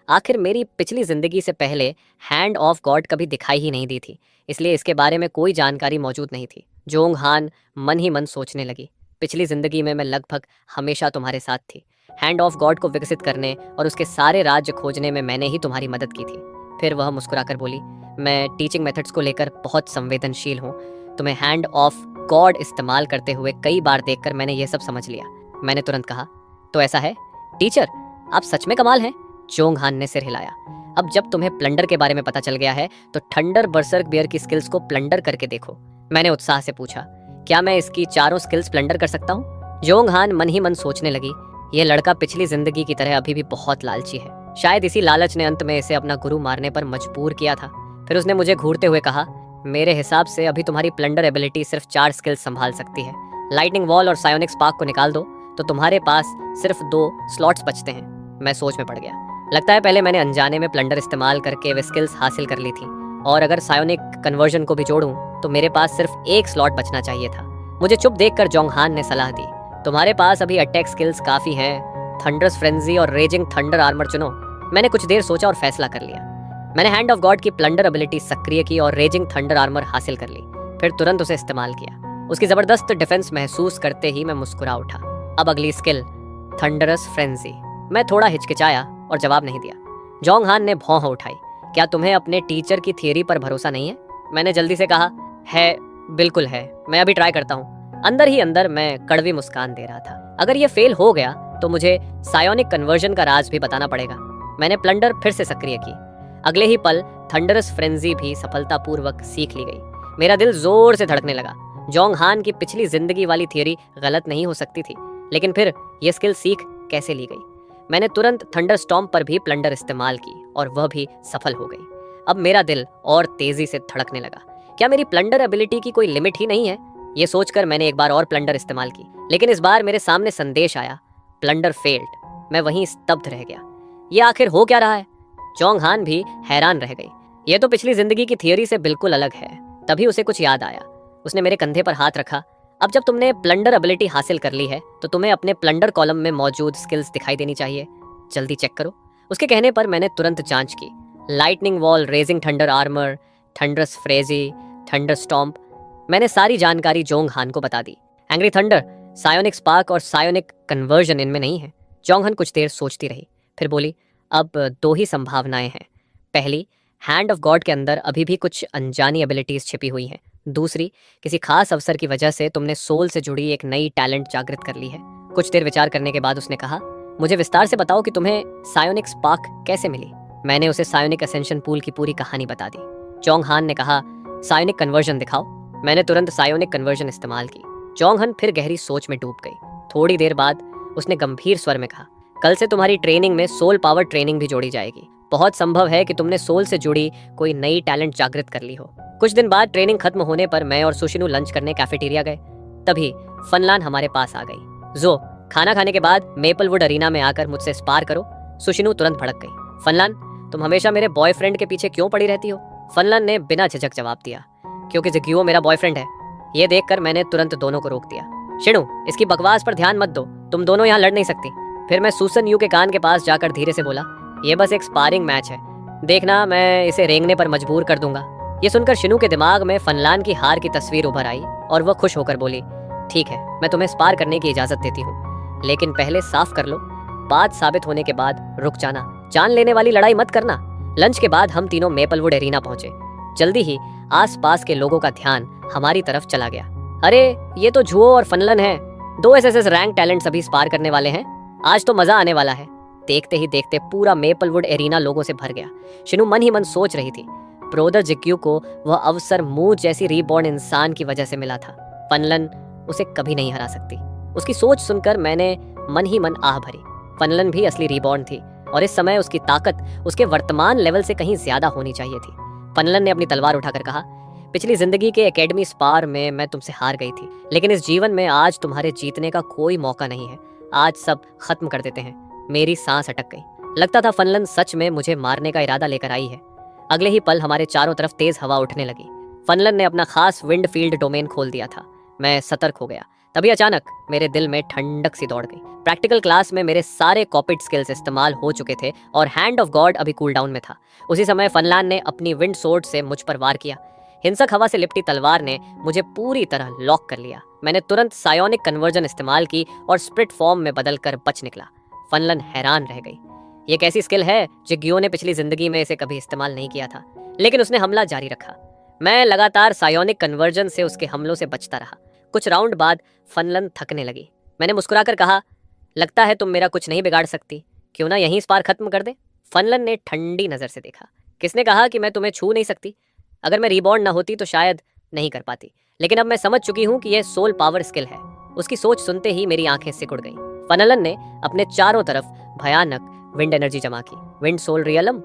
आखिर मेरी पिछली जिंदगी से पहले हैंड ऑफ गॉड कभी दिखाई ही नहीं दी थी, इसलिए इसके बारे में कोई जानकारी मौजूद नहीं थी। जोंग हान मन ही मन सोचने लगी, पिछली जिंदगी में मैं लगभग हमेशा तुम्हारे साथ थी। हैंड ऑफ गॉड को विकसित करने और उसके सारे राज्य खोजने में मैंने ही तुम्हारी मदद की थी। फिर वह मुस्कुराकर बोली, मैं टीचिंग मेथड्स को लेकर बहुत संवेदनशील हूँ। तुम्हें हैंड ऑफ गॉड इस्तेमाल करते हुए कई बार देखकर मैंने यह सब समझ लिया। मैंने तुरंत कहा, तो ऐसा है टीचर, आप सच में कमाल हैं। जोंग हान ने सिर हिलाया। अब जब तुम्हें प्लंडर के बारे में पता चल गया है तो थंडर बरसर्क बियर की स्किल्स को प्लंडर करके देखो। मैंने उत्साह से पूछा, क्या मैं इसकी चारों स्किल्स प्लंडर कर सकता हूँ? जोंग हान मन ही मन सोचने लगी, यह लड़का पिछली जिंदगी की तरह अभी भी बहुत लालची है। शायद इसी लालच ने अंत में इसे अपना गुरु मारने पर मजबूर किया था। फिर उसने मुझे घूरते हुए कहा, मेरे हिसाब से अभी तुम्हारी प्लंडर एबिलिटी सिर्फ 4 स्किल्स संभाल सकती है। लाइटनिंग वॉल और सायोनिक स्पार्क को निकाल दो तो तुम्हारे पास सिर्फ 2 स्लॉट्स बचते हैं। मैं सोच में पड़ गया। लगता है पहले मैंने अनजाने में प्लंडर इस्तेमाल करके वे स्किल्स हासिल कर ली थी, और अगर सायोनिक कन्वर्जन को भी जोड़ूं तो मेरे पास सिर्फ 1 स्लॉट बचना चाहिए था। मुझे चुप देखकर जोंग हान ने सलाह दी, तुम्हारे पास अभी अटैक स्किल्स काफी हैं, थंडरस फ्रेंजी और रेजिंग थंडर आर्मर चुनो। मैंने कुछ देर सोचा और फैसला कर लिया। मैंने हैंड ऑफ गॉड की प्लंडर एबिलिटी सक्रिय की और रेजिंग थंडर आर्मर हासिल कर ली, फिर तुरंत उसे इस्तेमाल किया। उसकी जबरदस्त डिफेंस महसूस करते ही मैं मुस्कुरा उठा। अब अगली स्किल, थंडरस फ्रेंजी। मैं थोड़ा हिचकिचाया और जवाब नहीं दिया। जोंग हान ने भौं उठाई, क्या तुम्हें अपने टीचर की थियरी पर भरोसा नहीं है? मैंने जल्दी से कहा, है, बिल्कुल है, मैं अभी ट्राई करता हूँ। अंदर ही अंदर मैं कड़वी मुस्कान दे रहा था। अगर ये फेल हो गया तो मुझे सायोनिक कन्वर्जन का राज भी बताना पड़ेगा। मैंने प्लंडर फिर से सक्रिय की। अगले ही पल थंडरस फ्रेंजी भी सफलतापूर्वक सीख ली गई। मेरा दिल जोर से धड़कने लगा। जोंग हान की पिछली जिंदगी वाली थियरी गलत नहीं हो सकती थी, लेकिन फिर यह स्किल सीख कैसे ली गई? मैंने तुरंत थंडर स्टॉर्म पर भी प्लंडर इस्तेमाल की और वह भी सफल हो गई। अब मेरा दिल और तेजी से धड़कने लगा। क्या मेरी प्लंडर एबिलिटी की कोई लिमिट ही नहीं है? ये सोचकर मैंने एक बार और प्लंडर इस्तेमाल की, लेकिन इस बार मेरे सामने संदेश आया, प्लंडर फेल्ड। मैं वहीं स्तब्ध रह गया। ये आखिर हो क्या रहा है? जोंग हान भी हैरान रह गई। ये तो पिछली जिंदगी की थियरी से बिल्कुल अलग है। तभी उसे कुछ याद आया। उसने मेरे कंधे पर हाथ रखा। अब जब तुमने प्लंडर एबिलिटी हासिल कर ली है तो तुम्हें अपने प्लंडर कॉलम में मौजूद स्किल्स दिखाई देनी चाहिए। जल्दी चेक करो। उसके कहने पर मैंने तुरंत जांच की। Lightning wall, raging thunder armour, thunderous frenzy, thunder stomp. मैंने सारी जानकारी जोंग हान को बता दी। एंग्री थंडर, सायोनिक स्पार्क और सायोनिक कन्वर्जन इनमें नहीं है। जोंग हान कुछ देर सोचती रही, फिर बोली, अब 2 ही संभावनाएं हैं। पहली, हैंड ऑफ गॉड के अंदर अभी भी कुछ अनजानी एबिलिटीज छिपी हुई हैं। दूसरी, किसी खास अवसर की वजह से तुमने सोल से जुड़ी एक नई टैलेंट जागृत कर ली है। कुछ देर विचार करने के बाद उसने कहा, मुझे विस्तार से बताओ कि तुम्हें सायोनिक स्पार्क कैसे मिली? मैंने उसे सायोनिक असेंशन पूल की पूरी कहानी बता दी। जोंग हान ने कहा, सायोनिक कन्वर्जन दिखाओ। मैंने तुरंत सायोनिक कन्वर्जन इस्तेमाल की। जोंग हान फिर गहरी सोच में डूब गई। थोड़ी देर बाद उसने गंभीर स्वर में कहा, कल से तुम्हारी ट्रेनिंग में सोल पावर ट्रेनिंग भी जोड़ी जाएगी। बहुत संभव है कि तुमने सोल से जुड़ी कोई नई टैलेंट जागृत कर ली हो। कुछ दिन बाद ट्रेनिंग खत्म होने पर मैं और सुशिनु लंच करने कैफेटेरिया गए। तभी फनलान हमारे पास आ गई। जो खाना खाने के बाद मेपलवुड अरीना में आकर मुझसे स्पार करो। सुशिनु तुरंत भड़क गई। फनलान, तुम हमेशा मेरे बॉयफ्रेंड के पीछे क्यों पड़ी रहती हो? फनलान ने बिना झिझक जवाब दिया, क्योंकि जिग्यो मेरा बॉयफ्रेंड है। ये देखकर मैंने तुरंत दोनों को रोक दिया। शिनु, इसकी बकवास पर ध्यान मत दो, तुम दोनों यहाँ लड़ नहीं सकती। फिर मैं सूसन यू के कान के पास जाकर धीरे से बोला, ये बस एक स्पारिंग मैच है, देखना मैं इसे रेंगने पर मजबूर कर दूंगा। ये सुनकर शिनु के दिमाग में फनलान की हार की तस्वीर उभर आई और वह खुश होकर बोली, ठीक है, मैं तुम्हें स्पार करने की इजाजत देती हूँ। लेकिन पहले साफ कर लो, बात साबित होने के बाद रुक जाना, जान लेने वाली लड़ाई मत करना। लंच के बाद हम तीनों मेपलवुड एरिना पहुंचे। जल्दी ही आसपास के लोगों का ध्यान हमारी तरफ चला गया। अरे ये तो जुओ और फनलन है, 2 एसएसएस रैंक टैलेंट्स अभी स्पार करने वाले हैं, आज तो मजा आने वाला है। देखते ही देखते पूरा मेपलवुड एरिना लोगों से भर गया। शिनु मन ही मन सोच रही थी, ब्रोदर जिग्यू को वह अवसर मुझ जैसी रीबॉर्न इंसान की वजह से मिला था। फनलन उसे कभी नहीं हरा सकती। उसकी सोच सुनकर मैंने मन ही मन आह भरी। फनलन भी असली रीबॉर्न थी और इस समय उसकी ताकत उसके वर्तमान लेवल से कहीं ज्यादा होनी चाहिए थी। फनलन ने अपनी तलवार उठाकर कहा, पिछली जिंदगी के एकेडमी स्पार में मैं तुमसे हार गई थी, लेकिन इस जीवन में आज तुम्हारे जीतने का कोई मौका नहीं है। आज सब खत्म कर देते हैं। मेरी सांस अटक गई। लगता था फनलन सच में मुझे मारने का इरादा लेकर आई है। अगले ही पल हमारे चारों तरफ तेज हवा उठने लगी। फनलन ने अपना खास विंड फील्ड डोमेन खोल दिया था। मैं सतर्क हो गया। तभी अचानक मेरे दिल में ठंडक सी दौड़ गई। प्रैक्टिकल क्लास में मेरे सारे कॉपिड स्किल्स इस्तेमाल हो चुके थे और हैंड ऑफ गॉड अभी कूल डाउन में था। उसी समय फनलान ने अपनी विंड सोर्ड से मुझ पर वार किया। हिंसक हवा से लिपटी तलवार ने मुझे पूरी तरह लॉक कर लिया। मैंने तुरंत सायोनिक कन्वर्जन इस्तेमाल की और स्प्लिट फॉर्म में बदलकर बच निकला। फनलन हैरान रह गई। ये कैसी स्किल है, जिग्यो ने पिछली जिंदगी में इसे कभी इस्तेमाल नहीं किया था, लेकिन उसने हमला जारी रखा। मैं लगातार सायोनिक कन्वर्जन से उसके हमलों से बचता रहा। कुछ राउंड बाद फनलन थकने लगी। मैंने मुस्कुराकर कहा, लगता है तुम मेरा कुछ नहीं बिगाड़ सकती, क्यों ना यहीं स्पार खत्म कर दे। फनलन ने ठंडी नजर से देखा। किसने कहा कि मैं तुम्हें छू नहीं सकती? अगर मैं रीबॉर्न ना होती तो शायद नहीं कर पाती, लेकिन अब मैं समझ चुकी हूँ कि यह सोल पावर स्किल है। उसकी सोच सुनते ही मेरी आंखें सिकुड़ गईं। फनलन ने अपने चारों तरफ भयानक विंड एनर्जी जमा की। Wind soul realm.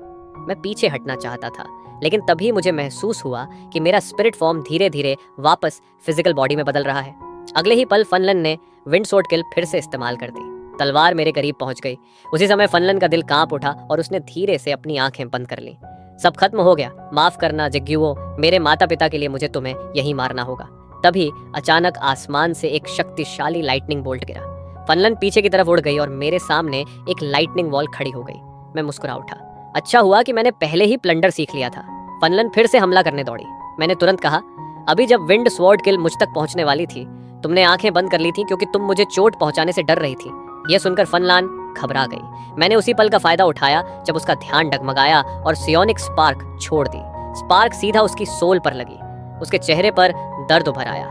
मैं पीछे हटना चाहता था, लेकिन तभी मुझे महसूस हुआ कि मेरा स्पिरिट फॉर्म धीरे धीरे वापस फिजिकल बॉडी में बदल रहा है। अगले ही पल फनलन ने विंड सोर्ड किल फिर से इस्तेमाल कर दी। तलवार मेरे करीब पहुंच गई। उसी समय फनलन का दिल कांप उठा और उसने धीरे से अपनी आंखें बंद कर लीं। सब खत्म हो गया। माफ करना जिग्युओ, मेरे माता पिता के लिए मुझे तुम्हें यहीं मारना होगा। तभी अचानक आसमान से एक शक्तिशाली लाइटनिंग बोल्ट गिरा। फनलन पीछे की तरफ उड़ गई और मेरे सामने एक लाइटनिंग वॉल खड़ी हो गई। मैं मुस्कुरा उठा। अच्छा हुआ कि मैंने पहले ही प्लंडर सीख लिया था। फनलन फिर से हमला करने दौड़ी। मैंने तुरंत कहा, अभी जब विंड स्वॉर्ड किल मुझ तक पहुंचने वाली थी, तुमने आंखें बंद कर ली थी क्योंकि तुम मुझे चोट पहुंचाने से डर रही थी। यह सुनकर फनलान घबरा गई। मैंने उसी पल का फायदा उठाया जब उसका ध्यान डगमगाया और सियोनिक स्पार्क छोड़ दी। स्पार्क सीधा उसकी सोल पर लगी। उसके चेहरे पर दर्द उभर आया।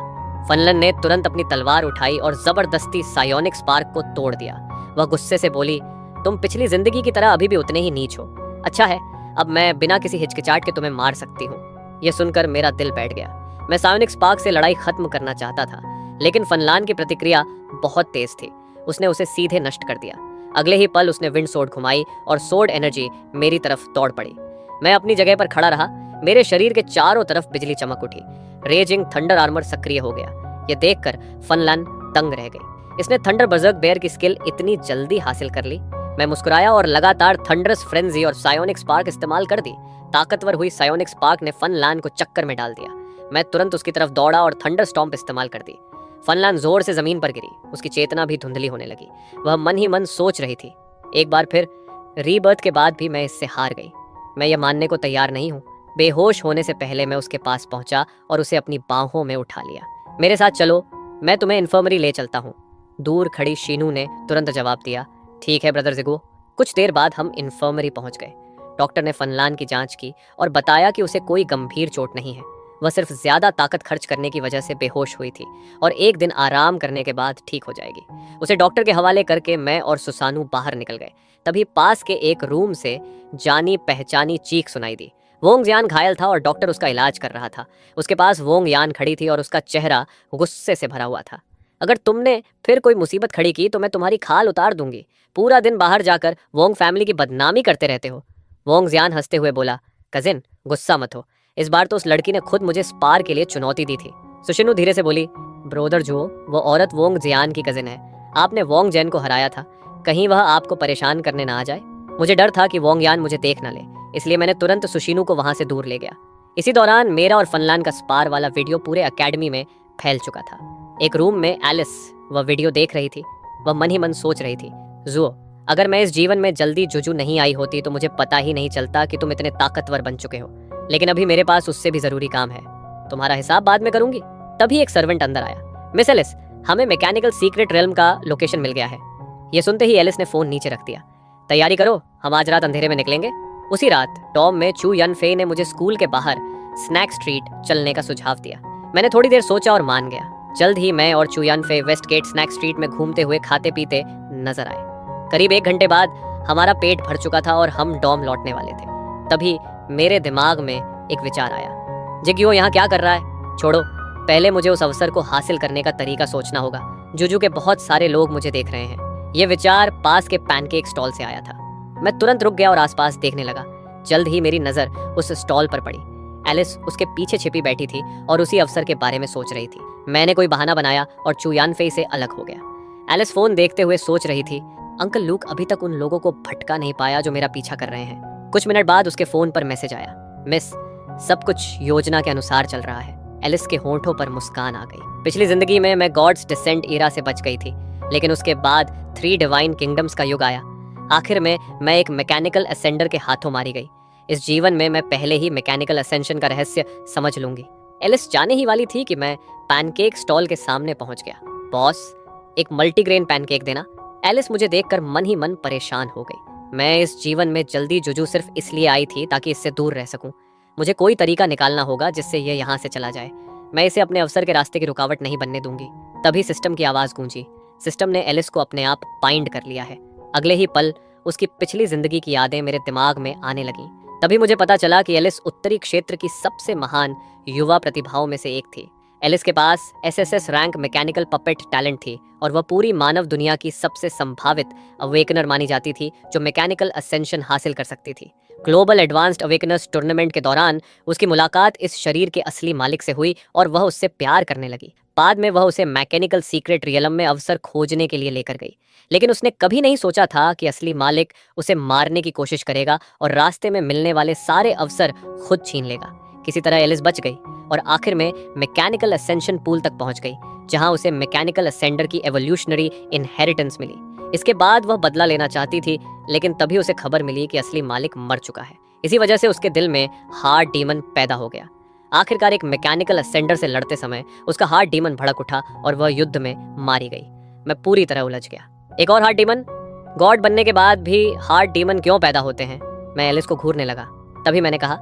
फनलन ने तुरंत अपनी तलवार उठाई और जबरदस्ती सायोनिक स्पार्क को तोड़ दिया। वह गुस्से से बोली, तुम पिछली जिंदगी की तरह अभी भी उतने ही नीच हो। अच्छा है, अब मैं बिना किसी हिचकिचाहट के तुम्हें मार सकती हूँ। यह सुनकर मेरा दिल बैठ गया। मैं सायोनिक स्पार्क से लड़ाई खत्म करना चाहता था, लेकिन फनलान की प्रतिक्रिया बहुत तेज थी। उसने उसे सीधे नष्ट कर दिया। अगले ही पल उसने विंड सोर्ड घुमाई और सोर्ड एनर्जी मेरी तरफ दौड़ पड़ी। मैं अपनी जगह पर खड़ा रहा। मेरे शरीर के चारों तरफ बिजली चमक उठी। रेजिंग थंडर आर्मर सक्रिय हो गया। यह देखकर फनलान दंग रह गई। इसने थंडर बर्जर्क बेयर की स्किल इतनी जल्दी हासिल कर ली। मैं मुस्कुराया और लगातार थंडरस फ्रेंजी और सायोनिक स्पार्क इस्तेमाल कर दी। ताकतवर हुई सायोनिक स्पार्क ने फनलान को चक्कर में डाल दिया। मैं तुरंत उसकी तरफ दौड़ा और थंडर स्टॉम्प इस्तेमाल कर दी। फनलान जोर से जमीन पर गिरी। उसकी चेतना भी धुंधली होने लगी। वह मन ही मन सोच रही थी, एक बार फिर रीबर्थ के बाद भी मैं इससे हार गई। मैं यह मानने को तैयार नहीं हूँ। बेहोश होने से पहले मैं उसके पास पहुंचा और उसे अपनी बाहों में उठा लिया। मेरे साथ चलो, मैं तुम्हें इन्फर्मरी ले चलता हूँ। दूर खड़ी शीनू ने तुरंत जवाब दिया, ठीक है ब्रदर जिगो। कुछ देर बाद हम इन्फर्मरी पहुंच गए। डॉक्टर ने फनलान की जांच की और बताया कि उसे कोई गंभीर चोट नहीं है। वह सिर्फ ज्यादा ताकत खर्च करने की वजह से बेहोश हुई थी और एक दिन आराम करने के बाद ठीक हो जाएगी। उसे डॉक्टर के हवाले करके मैं और सुसानू बाहर निकल गए। तभी पास के एक रूम से जानी पहचानी चीख सुनाई दी। वोंग जियान घायल था और डॉक्टर उसका इलाज कर रहा था। उसके पास वोंग यान खड़ी थी और उसका चेहरा गुस्से से भरा हुआ था। अगर तुमने फिर कोई मुसीबत खड़ी की तो मैं तुम्हारी खाल उतार दूंगी। पूरा दिन बाहर जाकर वोंग फैमिली की बदनामी करते रहते हो। वोंग जियान हंसते हुए बोला, कजिन गुस्सा मत हो, इस बार तो उस लड़की ने खुद मुझे स्पार के लिए चुनौती दी थी। सुशिनु धीरे से बोली, ब्रोदर जो वो औरत वोंग जियान की कजिन है। आपने वोंग जैन को हराया था, कहीं वह आपको परेशान करने ना आ जाए। मुझे डर था कि वोंग यान मुझे देख ना ले, इसलिए मैंने तुरंत सुशिनु को वहां से दूर ले गया। इसी दौरान मेरा और फनलान का स्पार वाला वीडियो पूरे अकेडमी में फैल चुका था। एक रूम में एलिस वह वीडियो देख रही थी। वह मन ही मन सोच रही थी, जुओ, अगर मैं इस जीवन में जल्दी जुजू नहीं आई होती तो मुझे पता ही नहीं चलता कि तुम इतने ताकतवर बन चुके हो। लेकिन अभी मेरे पास उससे भी जरूरी काम है। तुम्हारा हिसाब बाद में करूंगी। तभी एक सर्वेंट अंदर आया, मिस एलिस, हमें मैकेनिकल सीक्रेट रेल्म का लोकेशन मिल गया है। ये सुनते ही एलिस ने फोन नीचे रख दिया। तैयारी करो, हम आज रात अंधेरे में निकलेंगे। उसी रात टॉम में चू यन फे ने मुझे स्कूल के बाहर स्नैक स्ट्रीट चलने का सुझाव दिया। मैंने थोड़ी देर सोचा और मान गया। जल्द ही मैं और चू यन फे वेस्ट गेट स्नैक स्ट्रीट में घूमते हुए खाते पीते नजर आए। करीब 1 घंटे बाद हमारा पेट भर चुका था और हम डॉम लौटने वाले थे। तभी मेरे दिमाग में एक विचार आया। जिग्यो यहाँ क्या कर रहा है? छोड़ो, पहले मुझे उस अवसर को हासिल करने का तरीका सोचना होगा। जुजू के बहुत सारे लोग मुझे देख रहे हैं। ये विचार पास के पैनकेक स्टॉल से आया था। मैं तुरंत रुक गया और आसपास देखने लगा। जल्द ही मेरी नजर उस स्टॉल पर पड़ी। एलिस उसके पीछे छिपी बैठी थी और उसी अवसर के बारे में सोच रही थी। मैंने कोई बहाना बनाया और चू यान फे से अलग हो गया। एलिस फोन देखते हुए सोच रही थी, अंकल लूक अभी तक उन लोगों को भटका नहीं पाया जो मेरा पीछा कर रहे हैं। कुछ मिनट बाद उसके फोन पर मैसेज आया, मिस, सब कुछ योजना के अनुसार चल रहा है। एलिस के होंठों पर मुस्कान आ गई। पिछली जिंदगी में मैं गॉड्स डिसेंट ईरा से बच गई थी, लेकिन उसके बाद 3 डिवाइन किंगडम्स का युग आया। आखिर में मैं एक मैकेनिकल असेंडर के हाथों मारी गई। इस जीवन में मैं पहले ही मैकेनिकल असेंशन का रहस्य समझ लूंगी। एलिस जाने ही वाली थी कि मैं पैनकेक स्टॉल के सामने पहुंच गया। बॉस, एक मल्टीग्रेन पैनकेक देना। एलिस मुझे देखकर मन ही मन परेशान हो गई। मैं इस जीवन में जल्दी जुजू सिर्फ इसलिए आई थी ताकि इससे दूर रह सकूं। मुझे कोई तरीका निकालना होगा जिससे ये यहाँ से चला जाए। मैं इसे अपने अवसर के रास्ते की रुकावट नहीं बनने दूंगी। तभी सिस्टम की आवाज गूंजी। सिस्टम ने एलिस को अपने आप बाइंड कर लिया है। अगले ही पल उसकी पिछली जिंदगी की यादें मेरे दिमाग में आने लगीं। तभी मुझे पता चला कि एलिस उत्तरी क्षेत्र की सबसे महान युवा प्रतिभाओं में से एक थी। एलिस के पास SSS rank mechanical puppet talent थी और वह पूरी मानव दुनिया की सबसे संभावित अवेकनर मानी जाती थी जो मैकेनिकल असेंशन हासिल कर सकती थी। ग्लोबल एडवांस्ड अवेकनर्स टूर्नामेंट के दौरान उसकी मुलाकात इस शरीर के असली मालिक से हुई और वह उससे प्यार करने लगी। बाद में वह उसे मैकेनिकल सीक्रेट रियलम में अवसर खोजने के लिए लेकर गई, लेकिन उसने कभी नहीं सोचा था कि असली मालिक उसे मारने की कोशिश करेगा और रास्ते में मिलने वाले सारे अवसर खुद छीन लेगा। किसी तरह एलिस बच गई और आखिर में मैकेनिकल असेंशन पूल तक पहुंच गई, जहां उसे मैकेनिकल असेंडर की एवोल्यूशनरी इनहेरिटेंस मिली। इसके बाद वह बदला लेना चाहती थी, लेकिन तभी उसे खबर मिली कि असली मालिक मर चुका है। इसी वजह से उसके दिल में हार्ट डीमन पैदा हो गया। आखिरकार एक मैकेनिकल असेंडर से लड़ते समय उसका हार्ट डीमन भड़क उठा और वह युद्ध में मारी गई। मैं पूरी तरह उलझ गया। एक और हार्ट डीमन? गॉड बनने के बाद भी हार्ट डीमन क्यों पैदा होते हैं? मैं एलिस को घूरने लगा। तभी मैंने कहा,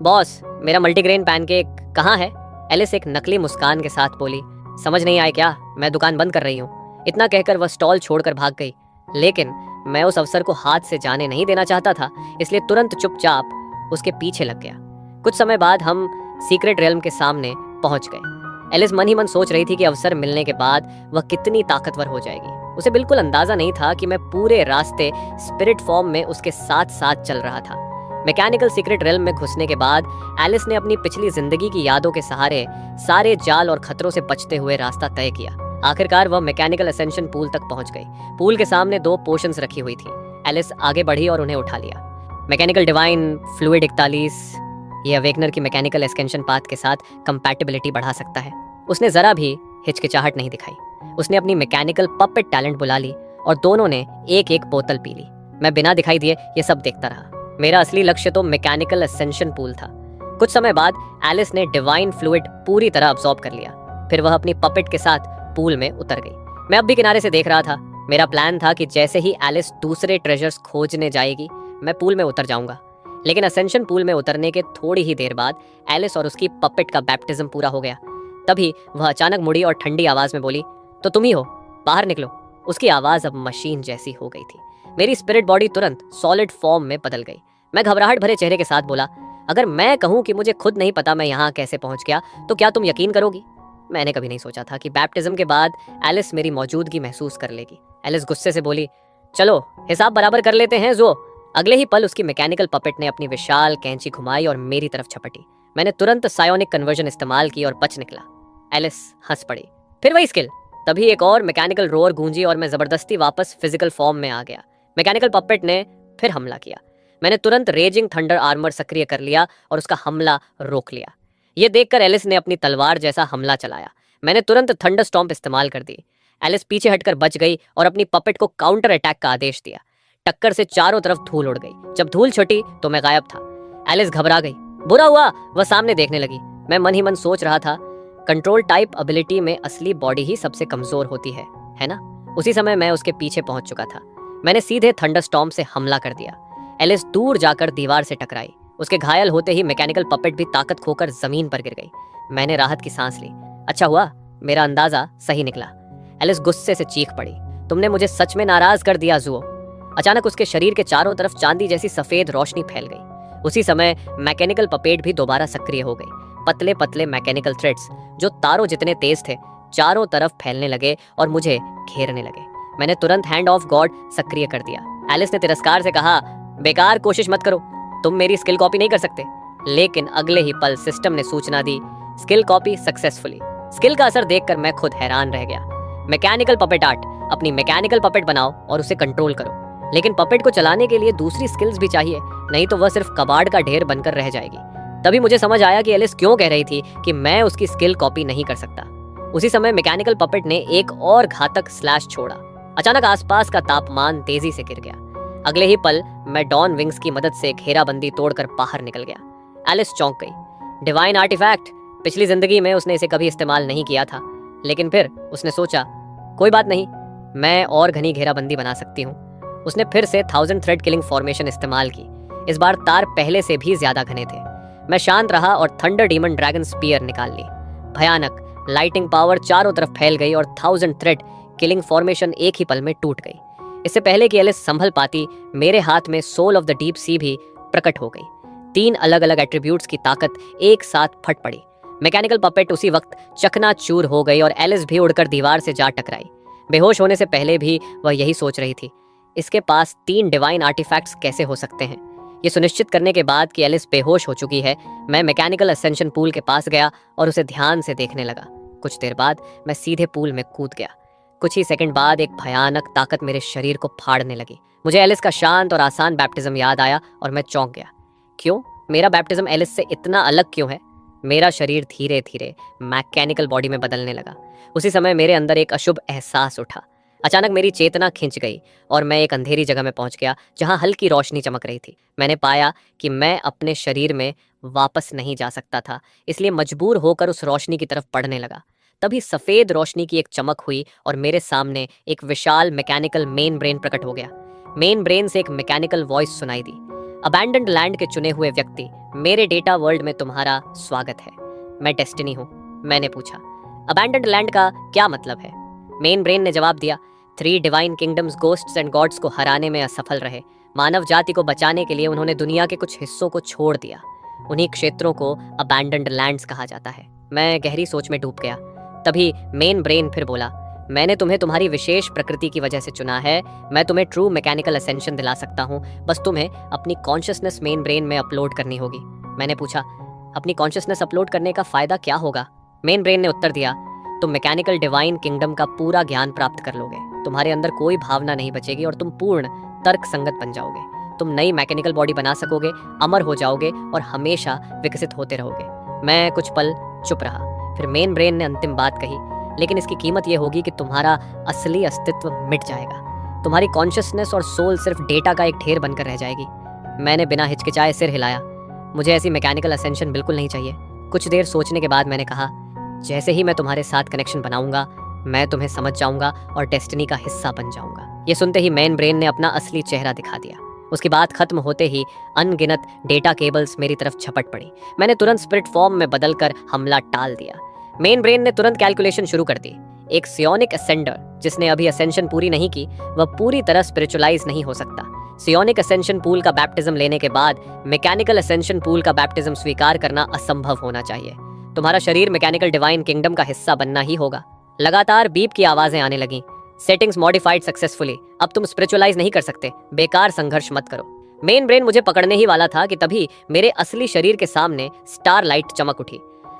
बॉस, मेरा मल्टीग्रेन पैनकेक कहाँ है? एलिस एक नकली मुस्कान के साथ बोली, समझ नहीं आए क्या? मैं दुकान बंद कर रही हूँ। इतना कहकर वह स्टॉल छोड़कर भाग गई, लेकिन मैं उस अवसर को हाथ से जाने नहीं देना चाहता था, इसलिए तुरंत चुपचाप उसके पीछे लग गया। कुछ समय बाद हम सीक्रेट रेल्म के सामने पहुंच गए। एलिस मन ही मन सोच रही थी कि अवसर मिलने के बाद वह कितनी ताकतवर हो जाएगी। उसे बिल्कुल अंदाजा नहीं था कि मैं पूरे रास्ते स्पिरिट फॉर्म में उसके साथ साथ चल रहा था। मैकेनिकल सीक्रेट रेल्म में घुसने के बाद एलिस ने अपनी पिछली जिंदगी की यादों के सहारे सारे जाल और खतरों से बचते हुए रास्ता तय किया। आखिरकार वह मैकेनिकल असेंशन पूल तक पहुंच गई। पूल के सामने 2 पोशंस रखी हुई थी। एलिस आगे बढ़ी और उन्हें उठा लिया। मैकेनिकल डिवाइन फ्लूइड 41, ये अवेकनर की मैकेनिकल एस्केंशन पाथ के साथ कंपैटिबिलिटी बढ़ा सकता है। उसने जरा भी हिचकिचाहट नहीं दिखाई। उसने अपनी मैकेनिकल पपेट टैलेंट बुला ली और दोनों ने एक एक बोतल पी ली। मैं बिना दिखाई दिए ये सब देखता रहा। मेरा असली लक्ष्य तो मैकेनिकल असेंशन पूल था। कुछ समय बाद एलिस ने डिवाइन फ्लूइड पूरी तरह अब्सॉर्ब कर लिया। फिर वह अपनी पपेट के साथ पूल में उतर गई। मैं अब भी किनारे से देख रहा था। मेरा प्लान था कि जैसे ही एलिस दूसरे ट्रेजर्स खोजने जाएगी, मैं पूल में उतर जाऊंगा। लेकिन असेंशन पूल में उतरने के थोड़ी ही देर बाद एलिस और उसकी पपेट का बैप्टिज्म पूरा हो गया। तभी वह अचानक मुड़ी और ठंडी आवाज में बोली, तो तुम ही हो, बाहर निकलो। उसकी आवाज अब मशीन जैसी हो गई थी। मेरी स्पिरिट बॉडी तुरंत सॉलिड फॉर्म में बदल गई। मैं घबराहट भरे चेहरे के साथ बोला, अगर मैं कहूं कि मुझे खुद नहीं पता मैं यहाँ कैसे पहुंच गया, तो क्या तुम यकीन करोगी? मैंने कभी नहीं सोचा था कि बैप्टिज्म के बाद एलिस मेरी मौजूदगी महसूस कर लेगी। एलिस गुस्से से बोली, चलो हिसाब बराबर कर लेते हैं जो। अगले ही पल उसकी मैकेनिकल पपेट ने अपनी विशाल कैंची घुमाई और मेरी तरफ झपटी। मैंने तुरंत सायोनिक कन्वर्जन इस्तेमाल की और बच निकला। एलिस हंस पड़ी। फिर वही स्किल। तभी एक और मैकेनिकल रोर गूंजी और मैं जबरदस्ती वापस फिजिकल फॉर्म में आ गया। मैकेनिकल पपेट ने फिर हमला किया। मैंने तुरंत रेजिंग थंडर आर्मर सक्रिय कर लिया और उसका हमला रोक लिया। यह देखकर एलिस ने अपनी तलवार जैसा हमला चलाया। मैंने तुरंत थंडर स्टॉम्प इस्तेमाल कर दी। एलिस पीछे हटकर बच गई और अपनी पपेट को काउंटर अटैक का आदेश दिया। टक्कर से चारों तरफ धूल उड़ गई। जब धूल छटी तो मैं गायब था। एलिस घबरा गई। बुरा हुआ, वह सामने देखने लगी। मैं मन ही मन सोच रहा था, कंट्रोल टाइप एबिलिटी में असली बॉडी ही सबसे कमजोर होती है ना? उसी समय मैं उसके पीछे पहुंच चुका था। मैंने सीधे थंडरस्टॉर्म से हमला कर दिया। एलिस दूर जाकर दीवार से टकराई। उसके घायल होते ही मैकेनिकल पपेट भी ताकत खोकर जमीन पर गिर गई। मैंने राहत की सांस ली। अच्छा हुआ मेरा अंदाजा सही निकला। एलिस गुस्से से चीख पड़ी, तुमने मुझे सच में नाराज कर दिया जुओ। अचानक उसके शरीर के चारों तरफ चांदी जैसी सफेद रोशनी फैल गई। उसी समय मैकेनिकल पपेट भी दोबारा सक्रिय हो गई। पतले पतले मैकेनिकल थ्रेड्स जो तारों जितने तेज थे चारों तरफ फैलने लगे और मुझे घेरने लगे। मैंने तुरंत हैंड ऑफ गॉड सक्रिय कर दिया। एलिस ने तिरस्कार से कहा, बेकार कोशिश मत करो, तुम मेरी स्किल कॉपी नहीं कर सकते। लेकिन अगले ही पल सिस्टम ने सूचना दी, स्किल कॉपी सक्सेसफुली। स्किल का असर देखकर मैं खुद हैरान रह गया। मैकेनिकल पपेट आर्ट, अपनी मैकेनिकल पपेट बनाओ और उसे कंट्रोल करो। लेकिन पपेट को चलाने के लिए दूसरी स्किल्स भी चाहिए, नहीं तो वह सिर्फ कबाड़ का ढेर बनकर रह जाएगी। तभी मुझे समझ आया कि एलिस क्यों कह रही थी कि मैं उसकी स्किल कॉपी नहीं कर सकता। उसी समय मैकेनिकल पपेट ने एक और घातक स्लैश छोड़ा। अचानक आसपास का तापमान तेजी से गिर गया। अगले ही पल मैं डॉन विंग्स की मदद से घेराबंदी तोड़कर बाहर निकल गया। एलिस चौंक गई। डिवाइन आर्टिफैक्ट, पिछली जिंदगी में उसने इसे कभी इस्तेमाल नहीं किया था, लेकिन फिर उसने सोचा, कोई बात नहीं, मैं और घनी घेराबंदी बना सकती हूँ। उसने फिर से 1000 थ्रेड किलिंग फॉर्मेशन इस्तेमाल की। इस बार तार पहले से भी ज्यादा घने थे। मैं शांत रहा और थंडर डीमन ड्रैगन स्पीयर निकाल ली। भयानक लाइटिंग पावर चारों तरफ फैल गई और 1000 थ्रेड किलिंग फॉर्मेशन एक ही पल में टूट गई। इससे पहले कि एलिस संभल पाती, मेरे हाथ में soul of the deep sea भी प्रकट हो गई। 3 अलग अलग एट्रीब्यूट्स की ताकत एक साथ फट पड़ी। मैकेनिकल पपेट उसी वक्त चकनाचूर हो गई और एलिस भी उड़कर दीवार से जा टकराई। बेहोश होने से पहले भी वह यही सोच रही थी, इसके पास 3 डिवाइन आर्टिफैक्ट्स कैसे हो सकते हैं। ये सुनिश्चित करने के बाद कि एलिस बेहोश हो चुकी है, मैं मैकेनिकल असेंशन पूल के पास गया और उसे ध्यान से देखने लगा। कुछ देर बाद मैं सीधे पूल में कूद गया। कुछ ही सेकंड बाद एक भयानक ताकत मेरे शरीर को फाड़ने लगी। मुझे एलिस का शांत और आसान बैप्टिज्म याद आया और मैं चौंक गया। क्यों? मेरा बैप्टिज्म एलिस से इतना अलग क्यों है? मेरा शरीर धीरे धीरे मैकेनिकल बॉडी में बदलने लगा। उसी समय मेरे अंदर एक अशुभ एहसास उठा। अचानक मेरी चेतना खिंच गई और मैं एक अंधेरी जगह में पहुंच गया जहां हल्की रोशनी चमक रही थी। मैंने पाया कि मैं अपने शरीर में वापस नहीं जा सकता था, इसलिए मजबूर होकर उस रोशनी की तरफ बढ़ने लगा। तभी सफेद रोशनी की एक चमक हुई और मेरे सामने एक विशाल मैकेनिकल मेन ब्रेन प्रकट हो गया। मेन ब्रेन से एक मैकेनिकल वॉइस सुनाई दी, अबैंडन्ड लैंड के चुने हुए व्यक्ति, मेरे डेटा वर्ल्ड में तुम्हारा स्वागत है। मैं डेस्टिनी हूँ। मैंने पूछा, अबैंडन्ड लैंड का क्या मतलब है? मेन ब्रेन ने जवाब दिया, 3 divine kingdoms ghosts and gods को हराने में असफल रहे। मानव जाति को बचाने के लिए उन्होंने दुनिया के कुछ हिस्सों को छोड़ दिया। उन्हीं क्षेत्रों को अबैंडन्ड लैंड्स कहा जाता है। मैं गहरी सोच में डूब गया। तभी मेन ब्रेन फिर बोला, मैंने तुम्हें तुम्हारी विशेष प्रकृति की वजह से चुना है। मैं तुम्हें ट्रू मैकेनिकल असेंशन दिला सकता हूँ, बस तुम्हें अपनी कॉन्शियसनेस मेन ब्रेन में अपलोड करनी होगी। मैंने पूछा, अपनी कॉन्शियसनेस अपलोड करने का फायदा क्या होगा? मेन ब्रेन ने उत्तर दिया, तुम मैकेनिकल डिवाइन किंगडम का पूरा ज्ञान प्राप्त कर लोगे। तुम्हारे अंदर कोई भावना नहीं बचेगी और तुम पूर्ण तर्क संगत बन जाओगे। तुम नई मैकेनिकल बॉडी बना सकोगे, अमर हो जाओगे और हमेशा विकसित होते रहोगे। मैं कुछ पल चुप रहा। फिर मेन ब्रेन ने अंतिम बात कही, लेकिन इसकी कीमत यह होगी कि तुम्हारा असली अस्तित्व मिट जाएगा। तुम्हारी कॉन्शियसनेस और सोल सिर्फ डेटा का एक ढेर बनकर रह जाएगी। मैंने बिना हिचकिचाए सिर हिलाया। मुझे ऐसी मैकेनिकल असेंशन बिल्कुल नहीं चाहिए। कुछ देर सोचने के बाद मैंने कहा, जैसे ही मैं तुम्हारे साथ कनेक्शन बनाऊंगा, मैं तुम्हें समझ जाऊंगा और डेस्टिनी का हिस्सा बन जाऊंगा। ये सुनते ही मेन ब्रेन ने अपना असली चेहरा दिखा दिया। उसकी बात खत्म होते ही अनगिनत डेटा केबल्स मेरी तरफ झपट पड़ी। मैंने तुरंत स्पिरिट फॉर्म में बदलकर हमला टाल दिया। मेन ब्रेन ने तुरंत कैलकुलेशन शुरू कर दी। एक सियोनिक असेंडर जिसने अभी असेंशन पूरी नहीं की, वह पूरी तरह स्पिरिचुअलाइज नहीं हो सकता। सियोनिक असेंशन पूल का बैप्टिज्म लेने के बाद मैकेनिकल असेंशन पूल का बैप्टिज्म स्वीकार करना असंभव होना चाहिए। तुम्हारा शरीर मैकेनिकल डिवाइन किंगडम का हिस्सा बनना ही होगा। लगातार बीप की आवाजें आने लगी। Settings modified successfully. अब तुम स्पिरिचुअलाइज नहीं कर सकते। बेकार संघर्ष मत करो। मेन ब्रेन मुझे पकड़ने ही वाला था कि तभी मेरे असली शरीर के सामने स्टार लाइट चमक उठी।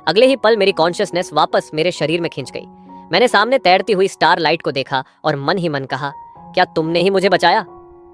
अगले ही पल मेरी कॉन्शियसनेस वापस मेरे शरीर में खिंच गई। मैंने सामने तैरती हुई स्टार लाइट को देखा और मन ही मन कहा, क्या तुमने ही मुझे बचाया?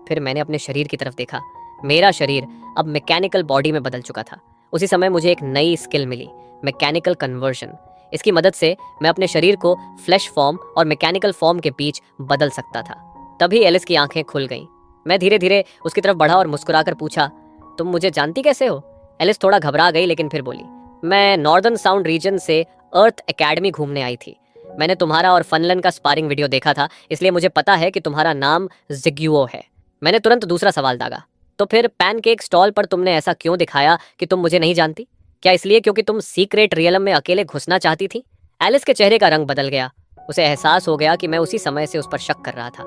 फिर मैंने अपने शरीर की तरफ देखा। मेरा शरीर अब मैकेनिकल बॉडी में बदल चुका था। उसी समय मुझे एक नई स्किल मिली, मैकेनिकल कन्वर्जन। इसकी मदद से मैं अपने शरीर को फ्लैश फॉर्म और मैकेनिकल फॉर्म के बीच बदल सकता था। तभी एलिस की आंखें खुल गईं। मैं धीरे धीरे उसकी तरफ बढ़ा और मुस्कुराकर पूछा, तुम मुझे जानती कैसे हो? एलिस थोड़ा घबरा गई, लेकिन फिर बोली, मैं नॉर्दर्न साउंड रीजन से अर्थ एकेडमी घूमने आई थी। मैंने तुम्हारा और फनलन का स्पारिंग वीडियो देखा था, इसलिए मुझे पता है कि तुम्हारा नाम जिग्युओ है। मैंने तुरंत दूसरा सवाल दागा, तो फिर पैनकेक स्टॉल पर तुमने ऐसा क्यों दिखाया कि तुम मुझे नहीं जानती? क्या इसलिए क्योंकि तुम सीक्रेट रियलम में अकेले घुसना चाहती थी? एलिस के चेहरे का रंग बदल गया। उसे एहसास हो गया कि मैं उसी समय से उस पर शक कर रहा था।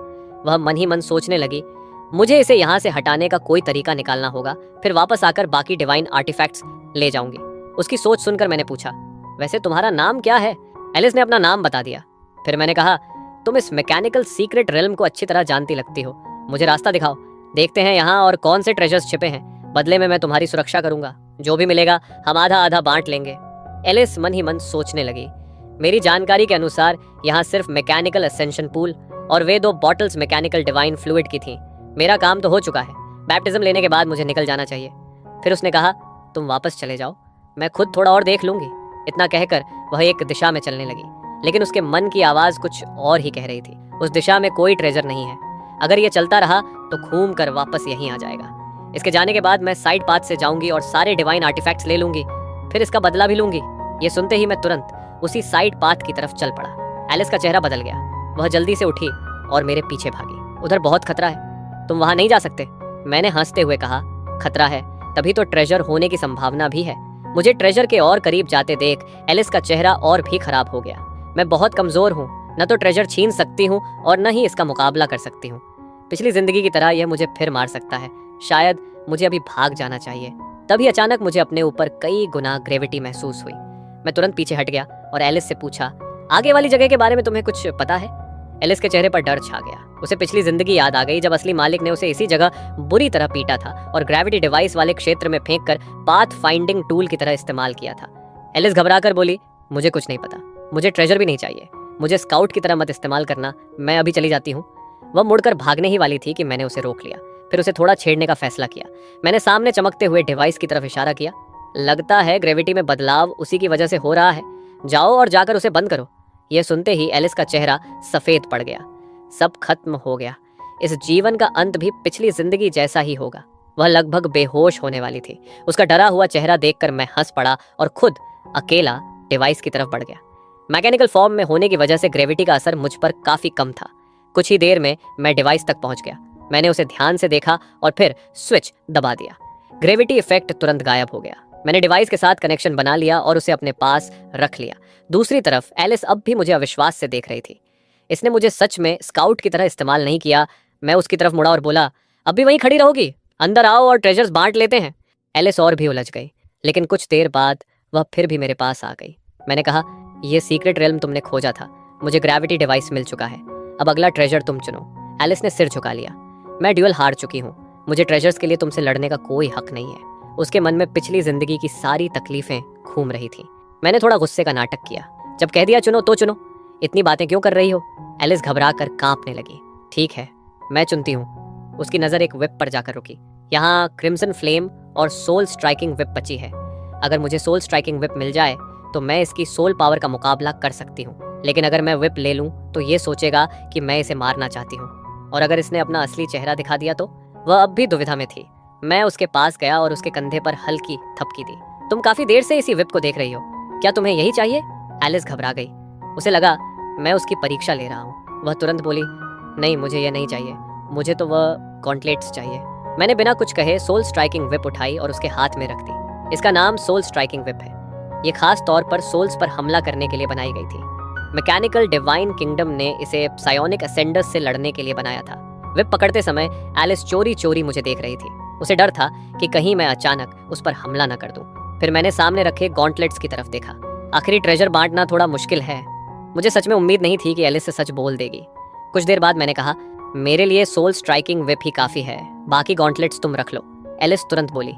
वह मन ही मन सोचने लगी, मुझे इसे यहाँ से हटाने का कोई तरीका निकालना होगा, फिर वापस आकर बाकी डिवाइन आर्टिफैक्ट्स ले जाऊंगी। उसकी सोच सुनकर मैंने पूछा, वैसे तुम्हारा नाम क्या है? एलिस ने अपना नाम बता दिया। फिर मैंने कहा, तुम इस मैकेनिकल सीक्रेट रेल्म को अच्छी तरह जानती लगती हो। मुझे रास्ता दिखाओ, देखते हैं यहाँ और कौन से ट्रेजर्स छिपे हैं। बदले में मैं तुम्हारी सुरक्षा करूंगा। जो भी मिलेगा हम आधा आधा बांट लेंगे। एलिस मन ही मन सोचने लगी, मेरी जानकारी के अनुसार यहाँ सिर्फ मैकेनिकल असेंशन पूल और वे 2 बॉटल्स मैकेनिकल डिवाइन फ्लूइड की थी। मेरा काम तो हो चुका है, बैप्टिज्म लेने के बाद मुझे निकल जाना चाहिए। फिर उसने कहा, तुम वापस चले जाओ, मैं खुद थोड़ा और देख लूंगी। इतना कहकर वह एक दिशा में चलने लगी, लेकिन उसके मन की आवाज कुछ और ही कह रही थी। उस दिशा में कोई ट्रेजर नहीं है। अगर ये चलता रहा तो घूम कर वापस यहीं आ जाएगा। इसके जाने के बाद मैं साइड पाथ से जाऊंगी और सारे डिवाइन आर्टिफैक्ट्स ले लूंगी, फिर इसका बदला भी लूंगी। ये सुनते ही मैं तुरंत उसी साइड पाथ की तरफ चल पड़ा। एलिस का चेहरा बदल गया। वह जल्दी से उठी और मेरे पीछे भागी। उधर बहुत खतरा है, तुम वहां नहीं जा सकते। मैंने हंसते हुए कहा, खतरा है तभी तो ट्रेजर होने की संभावना भी है। मुझे ट्रेजर के और करीब जाते देख एलिस का चेहरा और भी खराब हो गया। मैं बहुत कमजोर हूँ, न तो ट्रेजर छीन सकती हूँ और न ही इसका मुकाबला कर सकती हूँ। पिछली जिंदगी की तरह यह मुझे फिर मार सकता है। शायद मुझे अभी भाग जाना चाहिए। तभी अचानक मुझे अपने ऊपर कई गुना ग्रेविटी महसूस हुई। मैं तुरंत पीछे हट गया और एलिस से पूछा, आगे वाली जगह के बारे में तुम्हें कुछ पता है? एलिस के चेहरे पर डर छा गया। उसे पिछली जिंदगी याद आ गई जब असली मालिक ने उसे इसी जगह बुरी तरह पीटा था और ग्रेविटी डिवाइस वाले क्षेत्र में फेंककर पाथ फाइंडिंग टूल की तरह इस्तेमाल किया था। एलिस घबराकर बोली, मुझे कुछ नहीं पता, मुझे ट्रेजर भी नहीं चाहिए, मुझे स्काउट की तरह मत इस्तेमाल करना, मैं अभी चली जाती हूँ। वह मुड़कर भागने ही वाली थी कि मैंने उसे रोक लिया, फिर उसे थोड़ा छेड़ने का फैसला किया। मैंने सामने चमकते हुए डिवाइस की तरफ इशारा किया, लगता है ग्रेविटी में बदलाव उसी की वजह से हो रहा है, जाओ और जाकर उसे बंद करो। यह सुनते ही एलिस का चेहरा सफेद पड़ गया। सब खत्म हो गया। इस जीवन का अंत भी पिछली जिंदगी जैसा ही होगा। वह लगभग बेहोश होने वाली थी। उसका डरा हुआ चेहरा देखकर मैं हंस पड़ा और खुद अकेला डिवाइस की तरफ बढ़ गया। मैकेनिकल फॉर्म में होने की वजह से ग्रेविटी का असर मुझ पर काफी कम था। कुछ ही देर में मैं डिवाइस तक पहुंच गया। मैंने उसे ध्यान से देखा और फिर स्विच दबा दिया। ग्रेविटी इफेक्ट तुरंत गायब हो गया। मैंने डिवाइस के साथ कनेक्शन बना लिया और उसे अपने पास रख लिया। दूसरी तरफ एलिस अब भी मुझे अविश्वास से देख रही थी। इसने मुझे सच में स्काउट की तरह इस्तेमाल नहीं किया। मैं उसकी तरफ मुड़ा और बोला, अब भी वहीं खड़ी रहोगी? अंदर आओ और ट्रेजर्स बांट लेते हैं। एलिस और भी उलझ गई, लेकिन कुछ देर बाद वह फिर भी मेरे पास आ गई। मैंने कहा, यह सीक्रेट रेल्म तुमने खोजा था, मुझे ग्रेविटी डिवाइस मिल चुका है, अब अगला ट्रेजर तुम चुनो। एलिस ने सिर झुका लिया। मैं ड्यूल हार चुकी हूँ, मुझे ट्रेजर्स के लिए तुमसे लड़ने का कोई हक नहीं है। उसके मन में पिछली जिंदगी की सारी तकलीफें घूम रही थी। मैंने थोड़ा गुस्से का नाटक किया, जब कह दिया चुनो तो चुनो, इतनी बातें क्यों कर रही हो? एलिस घबरा कर कांपने लगी। ठीक है, मैं चुनती हूँ। उसकी नजर एक विप पर जाकर रुकी। यहाँ क्रिम्सन फ्लेम और सोल स्ट्राइकिंग विप बची है। अगर मुझे सोल स्ट्राइकिंग विप मिल जाए तो मैं इसकी सोल पावर का मुकाबला कर सकती हूँ, लेकिन अगर मैं विप ले लूँ तो ये सोचेगा कि मैं इसे मारना चाहती हूँ, और अगर इसने अपना असली चेहरा दिखा दिया तो। वह अब भी दुविधा में थी। मैं उसके पास गया और उसके कंधे पर हल्की थपकी दी। तुम काफी देर से इसी विप को देख रही हो, क्या तुम्हें यही चाहिए? एलिस घबरा गई। उसे लगा मैं उसकी परीक्षा ले रहा हूँ। वह तुरंत बोली, नहीं, मुझे यह नहीं चाहिए, मुझे तो वह गॉन्टलेट्स चाहिए। मैंने बिना कुछ कहे सोल स्ट्राइकिंग विप उठाई और उसके हाथ में रख दी। इसका नाम सोल स्ट्राइकिंग विप है। ये खास तौर पर सोल्स पर हमला करने के लिए बनाई गई थी। मैकेनिकल डिवाइन किंगडम ने इसे सायोनिक असेंडर्स से लड़ने के लिए बनाया था। विप पकड़ते समय एलिस चोरी चोरी मुझे देख रही थी। उसे डर था कि कहीं मैं अचानक उस पर हमला न कर दूं। फिर मैंने सामने रखे गॉन्टलेट्स की तरफ देखा। आखिरी ट्रेजर बांटना थोड़ा मुश्किल है। मुझे सच में उम्मीद नहीं थी कि एलिस से सच बोल देगी। कुछ देर बाद मैंने कहा, मेरे लिए सोल स्ट्राइकिंग विप ही काफी है, बाकी गॉन्टलेट्स तुम रख लो। एलिस तुरंत बोली,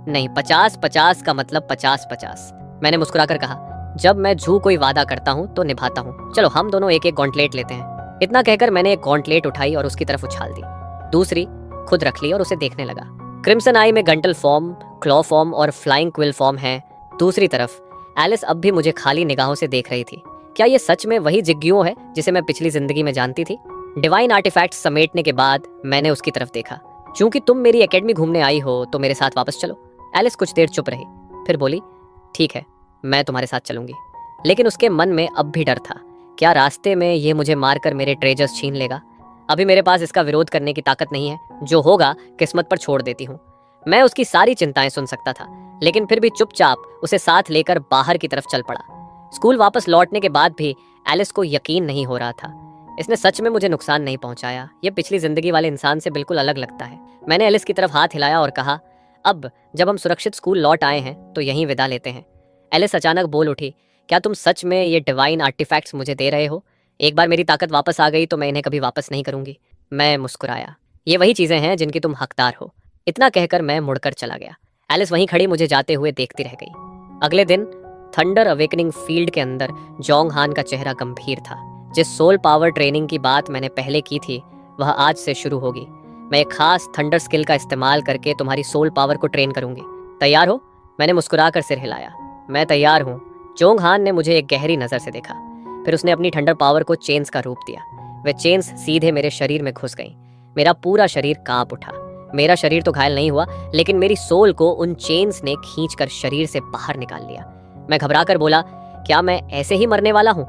नहीं, 50-50 का मतलब 50-50। मैंने मुस्कुराकर कहा, जब मैं झू कोई वादा करता हूँ तो निभाता हूँ, चलो हम दोनों एक एक गॉन्टलेट लेते हैं। इतना कहकर मैंने एक गॉन्टलेट उठाई और उसकी तरफ उछाल दी। दूसरी खुद रख ली और उसे देखने लगा। क्रिम्सन आई में गंटल फॉर्म, क्लॉ फॉर्म और फ्लाइंग क्विल फॉर्म है। दूसरी तरफ एलिस अब भी मुझे खाली निगाहों से देख रही थी। क्या ये सच में वही जिग्गियो है जिसे मैं पिछली जिंदगी में जानती थी? डिवाइन आर्टिफैक्ट्स समेटने के बाद मैंने उसकी तरफ देखा। चूंकि तुम मेरी एकेडमी घूमने आई हो तो मेरे साथ वापस चलो। एलिस कुछ देर चुप रही, फिर बोली, ठीक है, मैं तुम्हारे साथ चलूंगी। लेकिन उसके मन में अब भी डर था। क्या रास्ते में ये मुझे मारकर मेरे ट्रेजर्स छीन लेगा? अभी मेरे पास इसका विरोध करने की ताकत नहीं है, जो होगा किस्मत पर छोड़ देती हूँ। मैं उसकी सारी चिंताएं सुन सकता था, लेकिन फिर भी चुपचाप उसे साथ लेकर बाहर की तरफ चल पड़ा। स्कूल वापस लौटने के बाद भी एलिस को यकीन नहीं हो रहा था। इसने सच में मुझे नुकसान नहीं पहुंचाया। ये पिछली जिंदगी वाले इंसान से बिल्कुल अलग लगता है। मैंने एलिस की तरफ हाथ हिलाया और कहा, अब जब हम सुरक्षित स्कूल लौट आए हैं तो यहीं विदा लेते हैं। एलिस अचानक बोल उठी, क्या तुम सच में ये डिवाइन आर्टिफैक्ट्स मुझे दे रहे हो? एक बार मेरी ताकत वापस आ गई तो मैं इन्हें कभी वापस नहीं करूंगी। मैं मुस्कुराया। ये वही चीजें हैं जिनकी तुम हकदार हो। इतना कहकर मैं मुड़कर चला गया। एलिस वहीं खड़ी मुझे जाते हुए देखती रह गई। अगले दिन थंडर अवेकनिंग फील्ड के अंदर जोंग हान का चेहरा गंभीर था। जिस सोल पावर ट्रेनिंग की बात मैंने पहले की थी वह आज से शुरू होगी। मैं एक खास थंडर स्किल का इस्तेमाल करके तुम्हारी सोल पावर को ट्रेन करूंगी। तैयार हो? मैंने मुस्कुराकर सिर हिलाया। मैं तैयार हूँ। जोंग हान ने मुझे एक गहरी नजर से देखा, फिर उसने अपनी थंडर पावर को चेन्स का रूप दिया। वे चेन्स सीधे मेरे शरीर में घुस गईं। मेरा पूरा शरीर कांप उठा। मेरा शरीर तो घायल नहीं हुआ, लेकिन मेरी सोल को उन चेन्स ने खींचकर शरीर से बाहर निकाल लिया। मैं घबराकर बोला, क्या मैं ऐसे ही मरने वाला हूँ?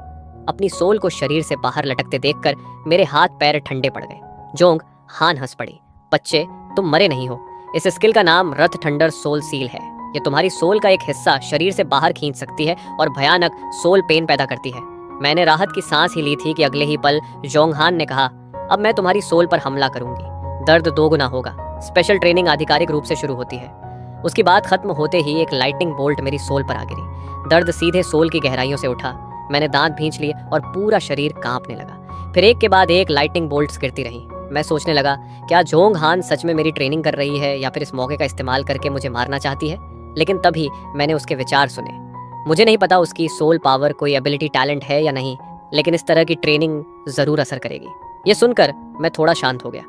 अपनी सोल को शरीर से बाहर लटकते देखकर मेरे हाथ पैर ठंडे पड़ गए। जोंग हान हंस पड़ी। बच्चे, तुम मरे नहीं हो। इस स्किल का नाम रथ थंडर सोल सील है। ये तुम्हारी सोल का एक हिस्सा शरीर से बाहर खींच सकती है और भयानक सोल पेन पैदा करती है। मैंने राहत की सांस ही ली थी कि अगले ही पल जोंग हान ने कहा, अब मैं तुम्हारी सोल पर हमला करूंगी। दर्द दोगुना होगा। स्पेशल ट्रेनिंग आधिकारिक रूप से शुरू होती है। उसकी बात खत्म होते ही एक लाइटनिंग बोल्ट मेरी सोल पर आ गिरी। दर्द सीधे सोल की गहराइयों से उठा। मैंने दांत भींच लिए और पूरा शरीर कांपने लगा। फिर एक के बाद एक लाइटनिंग बोल्ट्स गिरती रही। मैं सोचने लगा, क्या जोंग हान सच में मेरी ट्रेनिंग कर रही है या फिर इस मौके का इस्तेमाल करके मुझे मारना चाहती है? लेकिन तभी मैंने उसके विचार सुने। मुझे नहीं पता उसकी सोल पावर कोई एबिलिटी टैलेंट है या नहीं, लेकिन इस तरह की ट्रेनिंग जरूर असर करेगी। ये सुनकर मैं थोड़ा शांत हो गया।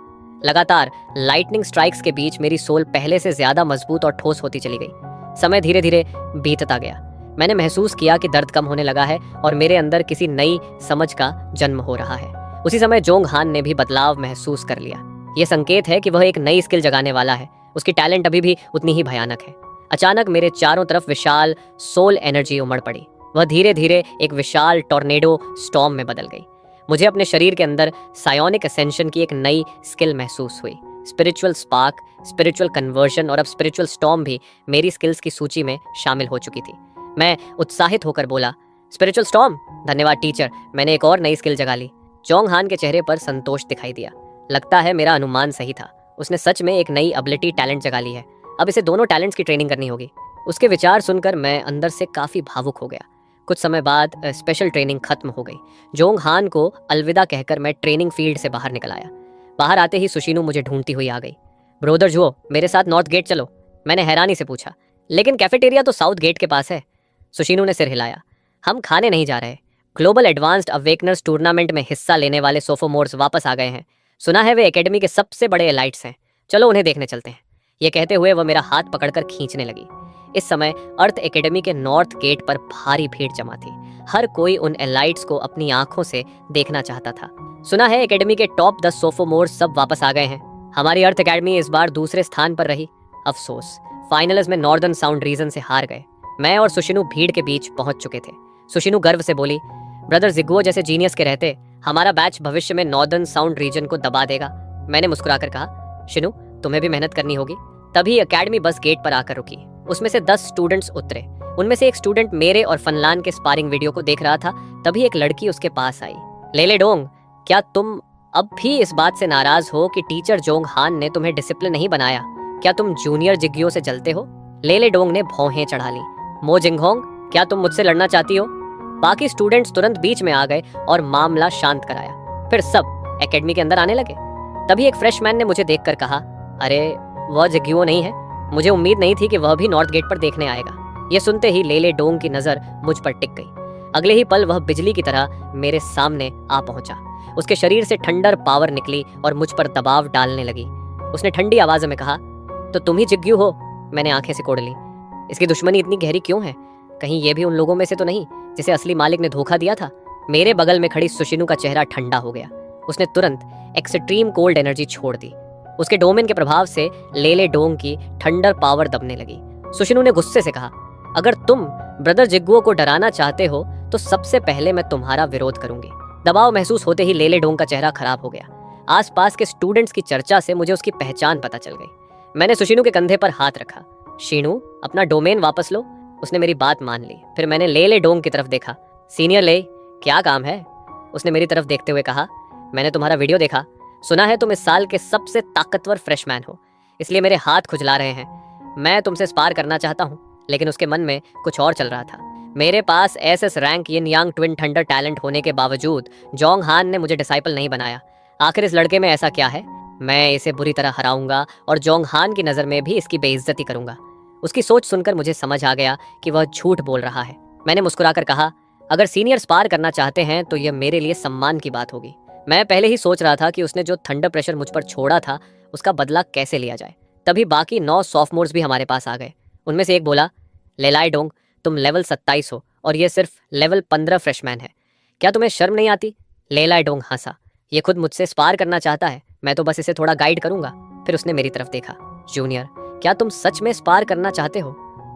लगातार लाइटनिंग स्ट्राइक्स के बीच मेरी सोल पहले से ज्यादा मजबूत और ठोस होती चली गई। समय धीरे धीरे बीतता गया। मैंने महसूस किया कि दर्द कम होने लगा है और मेरे अंदर किसी नई समझ का जन्म हो रहा है। उसी समय जोंग हान ने भी बदलाव महसूस कर लिया। यह संकेत है कि वह एक नई स्किल जगाने वाला है। उसकी टैलेंट अभी भी उतनी ही भयानक है। अचानक मेरे चारों तरफ विशाल सोल एनर्जी उमड़ पड़ी। वह धीरे धीरे एक विशाल टॉर्नेडो स्टॉर्म में बदल गई। मुझे अपने शरीर के अंदर सायोनिक असेंशन की एक नई स्किल महसूस हुई। स्पिरिचुअल स्पार्क, स्पिरिचुअल कन्वर्जन और अब स्पिरिचुअल स्टॉर्म भी मेरी स्किल्स की सूची में शामिल हो चुकी थी। मैं उत्साहित होकर बोला, स्पिरिचुअल स्टॉर्म? धन्यवाद टीचर, मैंने एक और नई स्किल जगा ली। जोंग हान के चेहरे पर संतोष दिखाई दिया। लगता है मेरा अनुमान सही था। उसने सच में एक नई एबिलिटी टैलेंट जगा ली है। अब इसे दोनों टैलेंट्स की ट्रेनिंग करनी होगी। उसके विचार सुनकर मैं अंदर से काफी भावुक हो गया। कुछ समय बाद स्पेशल ट्रेनिंग खत्म हो गई। जोंग हान को अलविदा कहकर मैं ट्रेनिंग फील्ड से बाहर निकल आया। बाहर आते ही सुशीनु मुझे ढूंढती हुई आ गई। ब्रोदर जुओ, मेरे साथ नॉर्थ गेट चलो। मैंने हैरानी से पूछा, लेकिन कैफेटेरिया तो साउथ गेट के पास है। सुशीनु ने सिर हिलाया। हम खाने नहीं जा रहे। ग्लोबल एडवांस्ड अवेकनर्स टूर्नामेंट में हिस्सा लेने वाले सोफोमोर्स वापस आ गए हैं। सुना है वे एकेडमी के सबसे बड़े एलाइट्स हैं। चलो उन्हें देखने चलते हैं। ये कहते हुए वह मेरा हाथ पकड़कर खींचने लगी। इस समय अर्थ एकेडमी के नॉर्थ गेट पर भारी भीड़ जमा थी। हर कोई उन एलाइट्स को अपनी आंखों से देखना चाहता था। सुना है एकेडमी के टॉप 10 सोफोमोर्स सब वापस आ गए हैं। हमारी अर्थ एकेडमी इस बार दूसरे स्थान पर रही। अफसोस, फाइनल्स में नॉर्दर्न साउंड रीजन से हार गए। मैं और सुशिनु भीड़ के बीच पहुंच चुके थे। सुशिनु गर्व से बोली, ब्रदर जिगुओ जैसे जीनियस के रहते हमारा बैच भविष्य में नॉर्दर्न साउंड रीजन को दबा देगा। मैंने मुस्कुराकर कहा, शिनु तुम्हें भी मेहनत करनी होगी। तभी एकेडमी बस गेट पर आकर रुकी। उसमें से 10 स्टूडेंट्स उतरे। उनमें से एक स्टूडेंट मेरे और फनलान के स्पारिंग वीडियो को देख रहा था। तभी एक लड़की उसके पास आई। लेले डोंग, क्या तुम अब भी इस बात से नाराज हो कि टीचर जोंग हान ने तुम्हें डिसिप्लिन नहीं बनाया? क्या तुम जूनियर जिग्गियों से जलते हो? लेले डोंग ने भौहें चढ़ा ली। मो जिंगहोंग, क्या तुम मुझसे लड़ना चाहती हो? बाकी स्टूडेंट्स तुरंत बीच में आ गए और मामला शांत कराया। फिर सब एकेडमी के अंदर आने लगे। तभी एक फ्रेशमैन ने मुझे देखकर कहा, अरे वह जिग्गियो नहीं है। मुझे उम्मीद नहीं थी कि वह भी नॉर्थ गेट पर देखने आएगा। यह सुनते ही लेले डोंग की नजर मुझ पर टिक गई। अगले ही पल वह बिजली की तरह मेरे सामने आ पहुंचा। उसके शरीर से ठंडर पावर निकली और मुझ पर दबाव डालने लगी। उसने ठंडी आवाज में कहा, तो तुम ही जिग्गियो हो? मैंने आंखें सिकोड़ ली। इसकी दुश्मनी इतनी गहरी क्यों है? कहीं ये भी उन लोगों में से तो नहीं जिसे असली मालिक ने धोखा दिया था? मेरे बगल में खड़ी सुशिनु का चेहरा ठंडा हो गया। उसने तुरंत एक्सट्रीम कोल्ड एनर्जी छोड़ दी। उसके डोमेन के प्रभाव से लेले डोंग की ठंडर पावर दबने लगी। सुशिनु ने गुस्से से कहा, अगर तुम ब्रदर जिग्गुओ को डराना चाहते हो तो सबसे पहले मैं तुम्हारा विरोध करूंगी। दबाव महसूस होते ही लेले डोंग का चेहरा खराब हो गया। आसपास के स्टूडेंट्स की चर्चा से मुझे उसकी पहचान पता चल गई। मैंने सुशीनु के कंधे पर हाथ रखा। शीनू, अपना डोमेन वापस लो। उसने मेरी बात मान ली। फिर मैंने लेले डोंग की तरफ देखा। सीनियर ले, क्या काम है? उसने मेरी तरफ देखते हुए कहा। मैंने तुम्हारा वीडियो देखा, सुना है तुम इस साल के सबसे ताकतवर फ्रेशमैन हो, इसलिए मेरे हाथ खुजला रहे हैं। मैं तुमसे स्पार करना चाहता हूँ। लेकिन उसके मन में कुछ और चल रहा था। मेरे पास एसएस रैंक यिन यांग ट्विन थंडर टैलेंट होने के बावजूद जोंग हान ने मुझे डिसाइपल नहीं बनाया। आखिर इस लड़के में ऐसा क्या है? मैं इसे बुरी तरह हराऊंगा और जोंग हान की नज़र में भी इसकी बेइज्जती करूंगा। उसकी सोच सुनकर मुझे समझ आ गया कि वह झूठ बोल रहा है। मैंने मुस्कुराकर कहा, अगर सीनियर स्पार करना चाहते हैं तो यह मेरे लिए सम्मान की बात होगी। मैं पहले ही सोच रहा था कि उसने जो थंडर प्रेशर मुझ पर छोड़ा था उसका बदला कैसे लिया जाए। तभी बाकी 9 सॉफ्टमोर्स भी हमारे पास आ गए। उनमें से एक बोला, लेलाई डोंग, तुम लेवल 27 हो और ये सिर्फ लेवल 15 फ्रेशमैन है, क्या तुम्हें शर्म नहीं आती? लेलाई डोंग हंसा। ये खुद मुझसे स्पार करना चाहता है, मैं तो बस इसे थोड़ा गाइड करूंगा। फिर उसने मेरी तरफ देखा। जूनियर, क्या तुम सच में स्पार करना चाहते हो?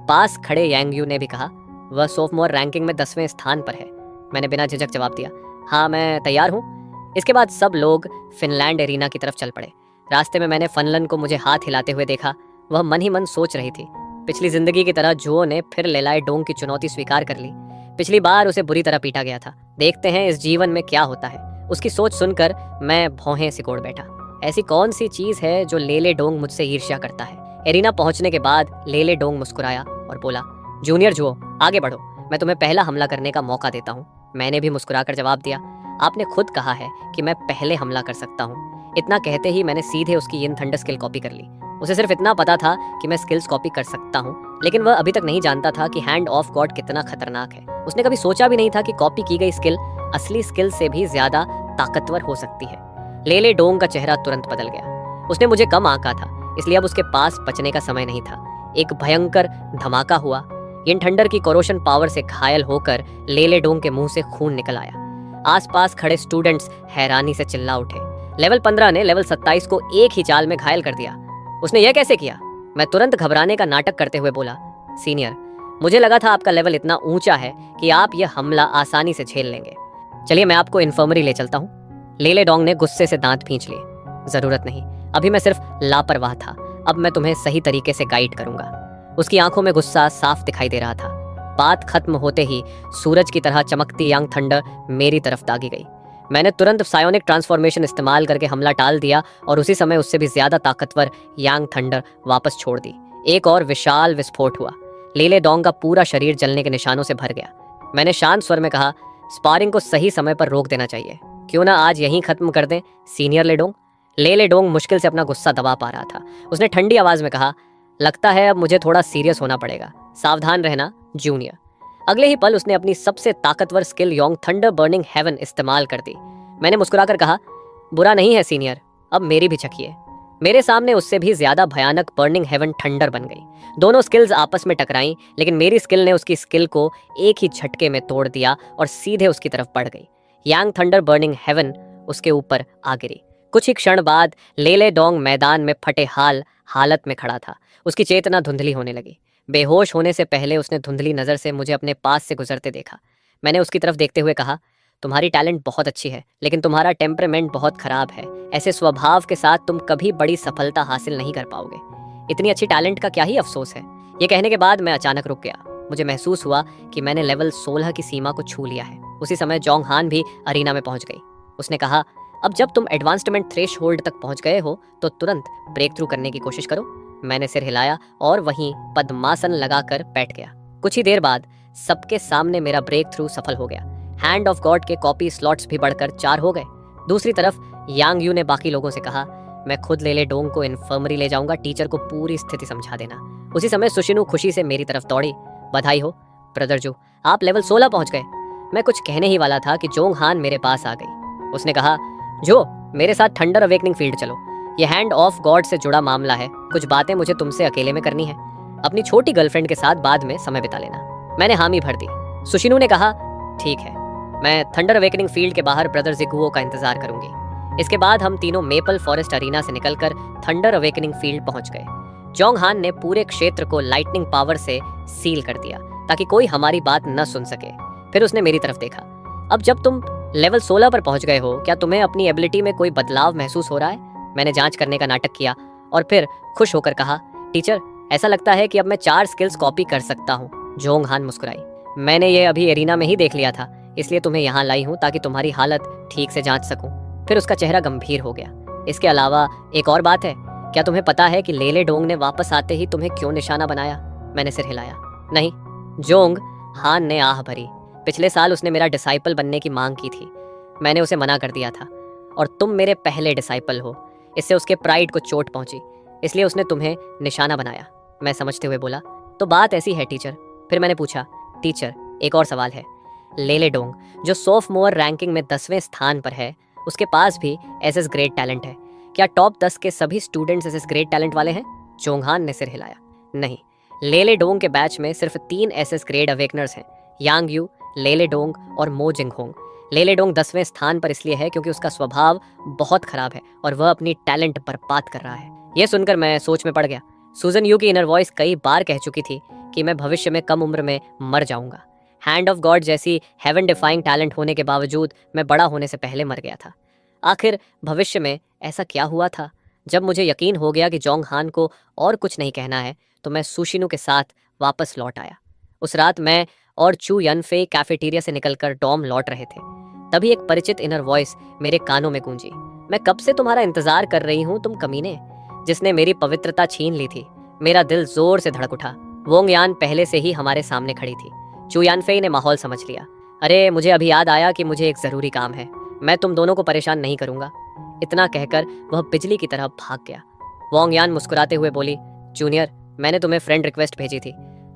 पास खड़े यांग यू ने भी कहा। वह सोफमोर रैंकिंग में 10वें स्थान पर है। मैंने बिना झिझक जवाब दिया, हाँ मैं तैयार हूँ। इसके बाद सब लोग फिनलैंड एरिना की तरफ चल पड़े। रास्ते में मैंने फनलन को मुझे हाथ हिलाते हुए देखा। वह मन ही मन सोच रही थी। पिछली जिंदगी की तरह जुओ ने फिर लेलाई डोंग की चुनौती स्वीकार कर ली। पिछली बार उसे बुरी तरह पीटा गया था। देखते हैं इस जीवन में क्या होता है। उसकी सोच सुनकर मैं भौहें सिकोड़ बैठा। ऐसी कौन सी चीज है जो लेले डोंग मुझसे ईर्ष्या करता है? एरिना पहुंचने के बाद लेले डोंग मुस्कुराया और बोला, जूनियर जुओ, आगे बढ़ो, मैं तुम्हें पहला हमला करने का मौका देता हूँ। मैंने भी मुस्कुराकर जवाब दिया, आपने खुद कहा है कि मैं पहले हमला कर सकता हूँ। इतना कहते ही मैंने सीधे उसकी यिन थंडर स्किल कॉपी कर ली। उसे सिर्फ इतना पता था कि मैं स्किल्स कॉपी कर सकता हूँ, लेकिन वह अभी तक नहीं जानता था कि हैंड ऑफ गॉड कितना खतरनाक है। उसने कभी सोचा भी नहीं था कि कॉपी की गई स्किल असली स्किल से भी ज्यादा ताकतवर हो सकती है। लेले डोंग का चेहरा तुरंत बदल गया। उसने मुझे कम आंका था, इसलिए अब उसके पास बचने का समय नहीं था। एक भयंकर धमाका हुआ। यिन थंडर की कोरोशन पावर से घायल होकर लेले डोंग के मुंह से खून निकल आया। आसपास खड़े स्टूडेंट्स हैरानी से चिल्ला उठे। लेवल 15 ने लेवल 27 को एक ही चाल में घायल कर दिया। उसने यह कैसे किया? मैं तुरंत घबराने का नाटक करते हुए बोला, सीनियर, मुझे लगा था आपका लेवल इतना ऊंचा है कि आप यह हमला आसानी से झेल लेंगे। चलिए मैं आपको इन्फर्मरी ले चलता हूँ। लेले डोंग ने गुस्से से दांत खींच लिए। जरूरत नहीं, अभी मैं सिर्फ लापरवाह था। अब मैं तुम्हें सही तरीके से गाइड करूंगा। उसकी आंखों में गुस्सा साफ दिखाई दे रहा था। बात खत्म होते ही सूरज की तरह चमकती यांग थंडर मेरी तरफ दागी गई। मैंने तुरंत सायोनिक ट्रांसफॉर्मेशन इस्तेमाल करके हमला टाल दिया और उसी समय उससे भी ज्यादा ताकतवर यांग थंडर वापस छोड़ दी। एक और विशाल विस्फोट हुआ। लेले डोंग का पूरा शरीर जलने के निशानों से भर गया। मैंने शांत स्वर में कहा, स्पारिंग को सही समय पर रोक देना चाहिए। क्यों ना आज यहीं खत्म कर दें, सीनियर लेडोंग। लेले डोंग मुश्किल से अपना गुस्सा दबा पा रहा था। उसने ठंडी आवाज में कहा, लगता है अब मुझे थोड़ा सीरियस होना पड़ेगा। सावधान रहना जूनियर। अगले ही पल उसने अपनी सबसे ताकतवर skill Yong thunder burning heaven इस्तेमाल कर दी। मैंने मुस्कुराकर कहा, बुरा नहीं है सीनियर, अब मेरी भी चखिए। मेरे सामने उससे भी ज्यादा भयानक बर्निंग हेवन थंडर बन गई। दोनों स्किल्स आपस में टकराईं, लेकिन मेरी स्किल ने उसकी स्किल को एक ही झटके में तोड़ दिया और सीधे उसकी तरफ बढ़ गई। यांग थंडर बर्निंग हेवन उसके ऊपर आ गिरी। कुछ ही क्षण बाद लेले डोंग मैदान में फटे हालत में खड़ा था। उसकी चेतना धुंधली होने लगी। बेहोश होने से पहले उसने धुंधली नजर से मुझे अपने पास से गुजरते देखा। मैंने उसकी तरफ देखते हुए कहा, तुम्हारी टैलेंट बहुत अच्छी है, लेकिन तुम्हारा टेम्परामेंट बहुत खराब है। ऐसे स्वभाव के साथ तुम कभी बड़ी सफलता हासिल नहीं कर पाओगे। इतनी अच्छी टैलेंट का क्या ही अफसोस है। ये कहने के बाद मैं अचानक रुक गया। मुझे महसूस हुआ कि मैंने लेवल 16 की सीमा को छू लिया है। उसी समय जोंग हान भी अरीना में पहुंच गई। उसने कहा, अब जब तुम एडवांसमेंट थ्रेशहोल्ड तक पहुंच गए हो तो तुरंत ब्रेक थ्रू करने की कोशिश करो। मैंने सिर हिलाया और वहीं पद्मासन लगाकर बैठ गया। कुछ ही देर बाद सबके सामने मेरा ब्रेक थ्रू सफल हो गया। हैंड ऑफ गॉड के कॉपी स्लॉट्स भी बढ़कर 4 हो गए। दूसरी तरफ यांग यू ने बाकी लोगों से कहा, मैं खुद लेले डोंग को इन्फर्मरी ले जाऊंगा, टीचर को पूरी स्थिति समझा देना। उसी समय सुशिनु खुशी से मेरी तरफ दौड़ी। बधाई हो ब्रदर जू, आप लेवल 16 पहुंच गए। मैं कुछ कहने ही वाला था कि जोंग हान मेरे पास आ गई। उसने कहा, जो मेरे साथ थंडर अवेकनिंग फील्ड चलो, ये हैंड ऑफ गॉड से जुड़ा मामला है। कुछ बातें मुझे तुमसे अकेले में करनी है। अपनी छोटी गर्लफ्रेंड के साथ बाद में समय बिता लेना। मैंने हामी भर दी। सुशिनु ने कहा, ठीक है, मैं थंडर अवेकनिंग फील्ड के बाहर ब्रदर जिगुओ का इंतजार करूंगी। इसके बाद हम तीनों मेपल फॉरेस्ट अरीना से निकलकर थंडर अवेकनिंग फील्ड पहुंच गए। जोंग हान ने पूरे क्षेत्र को लाइटनिंग पावर से सील कर दिया ताकि कोई हमारी बात न सुन सके। फिर उसने मेरी तरफ देखा। अब जब तुम लेवल 16 पर पहुंच गए हो, क्या तुम्हें अपनी एबिलिटी में कोई बदलाव महसूस हो रहा है? मैंने जांच करने का नाटक किया और फिर खुश होकर कहा, टीचर, ऐसा लगता है कि अब मैं 4 स्किल्स कॉपी कर सकता हूँ। जोंग हान मुस्कुराई। मैंने ये अभी एरिना में ही देख लिया था, इसलिए तुम्हें यहाँ लाई हूँ ताकि तुम्हारी हालत ठीक से जांच सकूं। फिर उसका चेहरा गंभीर हो गया। इसके अलावा एक और बात है, क्या तुम्हें पता है कि लेले डोंग ने वापस आते ही तुम्हें क्यों निशाना बनाया? मैंने सिर हिलाया। नहीं। जोंग हान ने आह भरी। पिछले साल उसने मेरा डिसाइपल बनने की मांग की थी। मैंने उसे मना कर दिया था और तुम मेरे पहले डिसाइपल हो। इससे उसके प्राइड को चोट पहुंची, इसलिए उसने तुम्हें निशाना बनाया। मैं समझते हुए बोला, तो बात ऐसी है टीचर। फिर मैंने पूछा, टीचर, एक और सवाल है। लेले डोंग जो सोफमोर रैंकिंग में 10वें स्थान पर है, उसके पास भी एसएस ग्रेड टैलेंट है। क्या टॉप 10 के सभी स्टूडेंट्स एसएस ग्रेड टैलेंट वाले हैं? जोंगहान ने सिर हिलाया। नहीं, लेले डोंग के बैच में सिर्फ 3 एसएस ग्रेड अवेकनर्स हैं, यांग यू, लेले डोंग और मो जिंगहोंग। लेले डोंग 10वें स्थान पर इसलिए है क्योंकि उसका स्वभाव बहुत खराब है और वह अपनी टैलेंट बर्बाद कर रहा है। यह सुनकर मैं सोच में पड़ गया। सूजन यू की इनर वॉइस कई बार कह चुकी थी कि मैं भविष्य में कम उम्र में मर जाऊंगा। हैंड ऑफ गॉड जैसी हेवन डिफाइंग टैलेंट होने के बावजूद मैं बड़ा होने से पहले मर गया था। आखिर भविष्य में ऐसा क्या हुआ था? जब मुझे यकीन हो गया कि जोंग हान को और कुछ नहीं कहना है, तो मैं सुशिनु के साथ वापस लौट आया। उस रात मैं और चू यनफे कैफेटेरिया से निकलकर डॉम लौट रहे थे। तभी एक परिचित इनर वॉइस मेरे कानों में गूंजी। मैं कब से तुम्हारा इंतजार कर रही हूँ, तुम कमीने, जिसने मेरी पवित्रता छीन ली थी। मेरा दिल जोर से धड़क उठा। वोंग यान पहले से ही हमारे सामने खड़ी थी। चू यानफे ने माहौल समझ लिया। अरे, मुझे अभी याद आया कि मुझे एक जरूरी काम है। मैं तुम दोनों को परेशान नहीं करूंगा। इतना कहकर वह बिजली की तरह भाग गया। वोंग यान मुस्कुराते हुए बोली, जूनियर, मैंने तुम्हें फ्रेंड रिक्वेस्ट भेजी थी,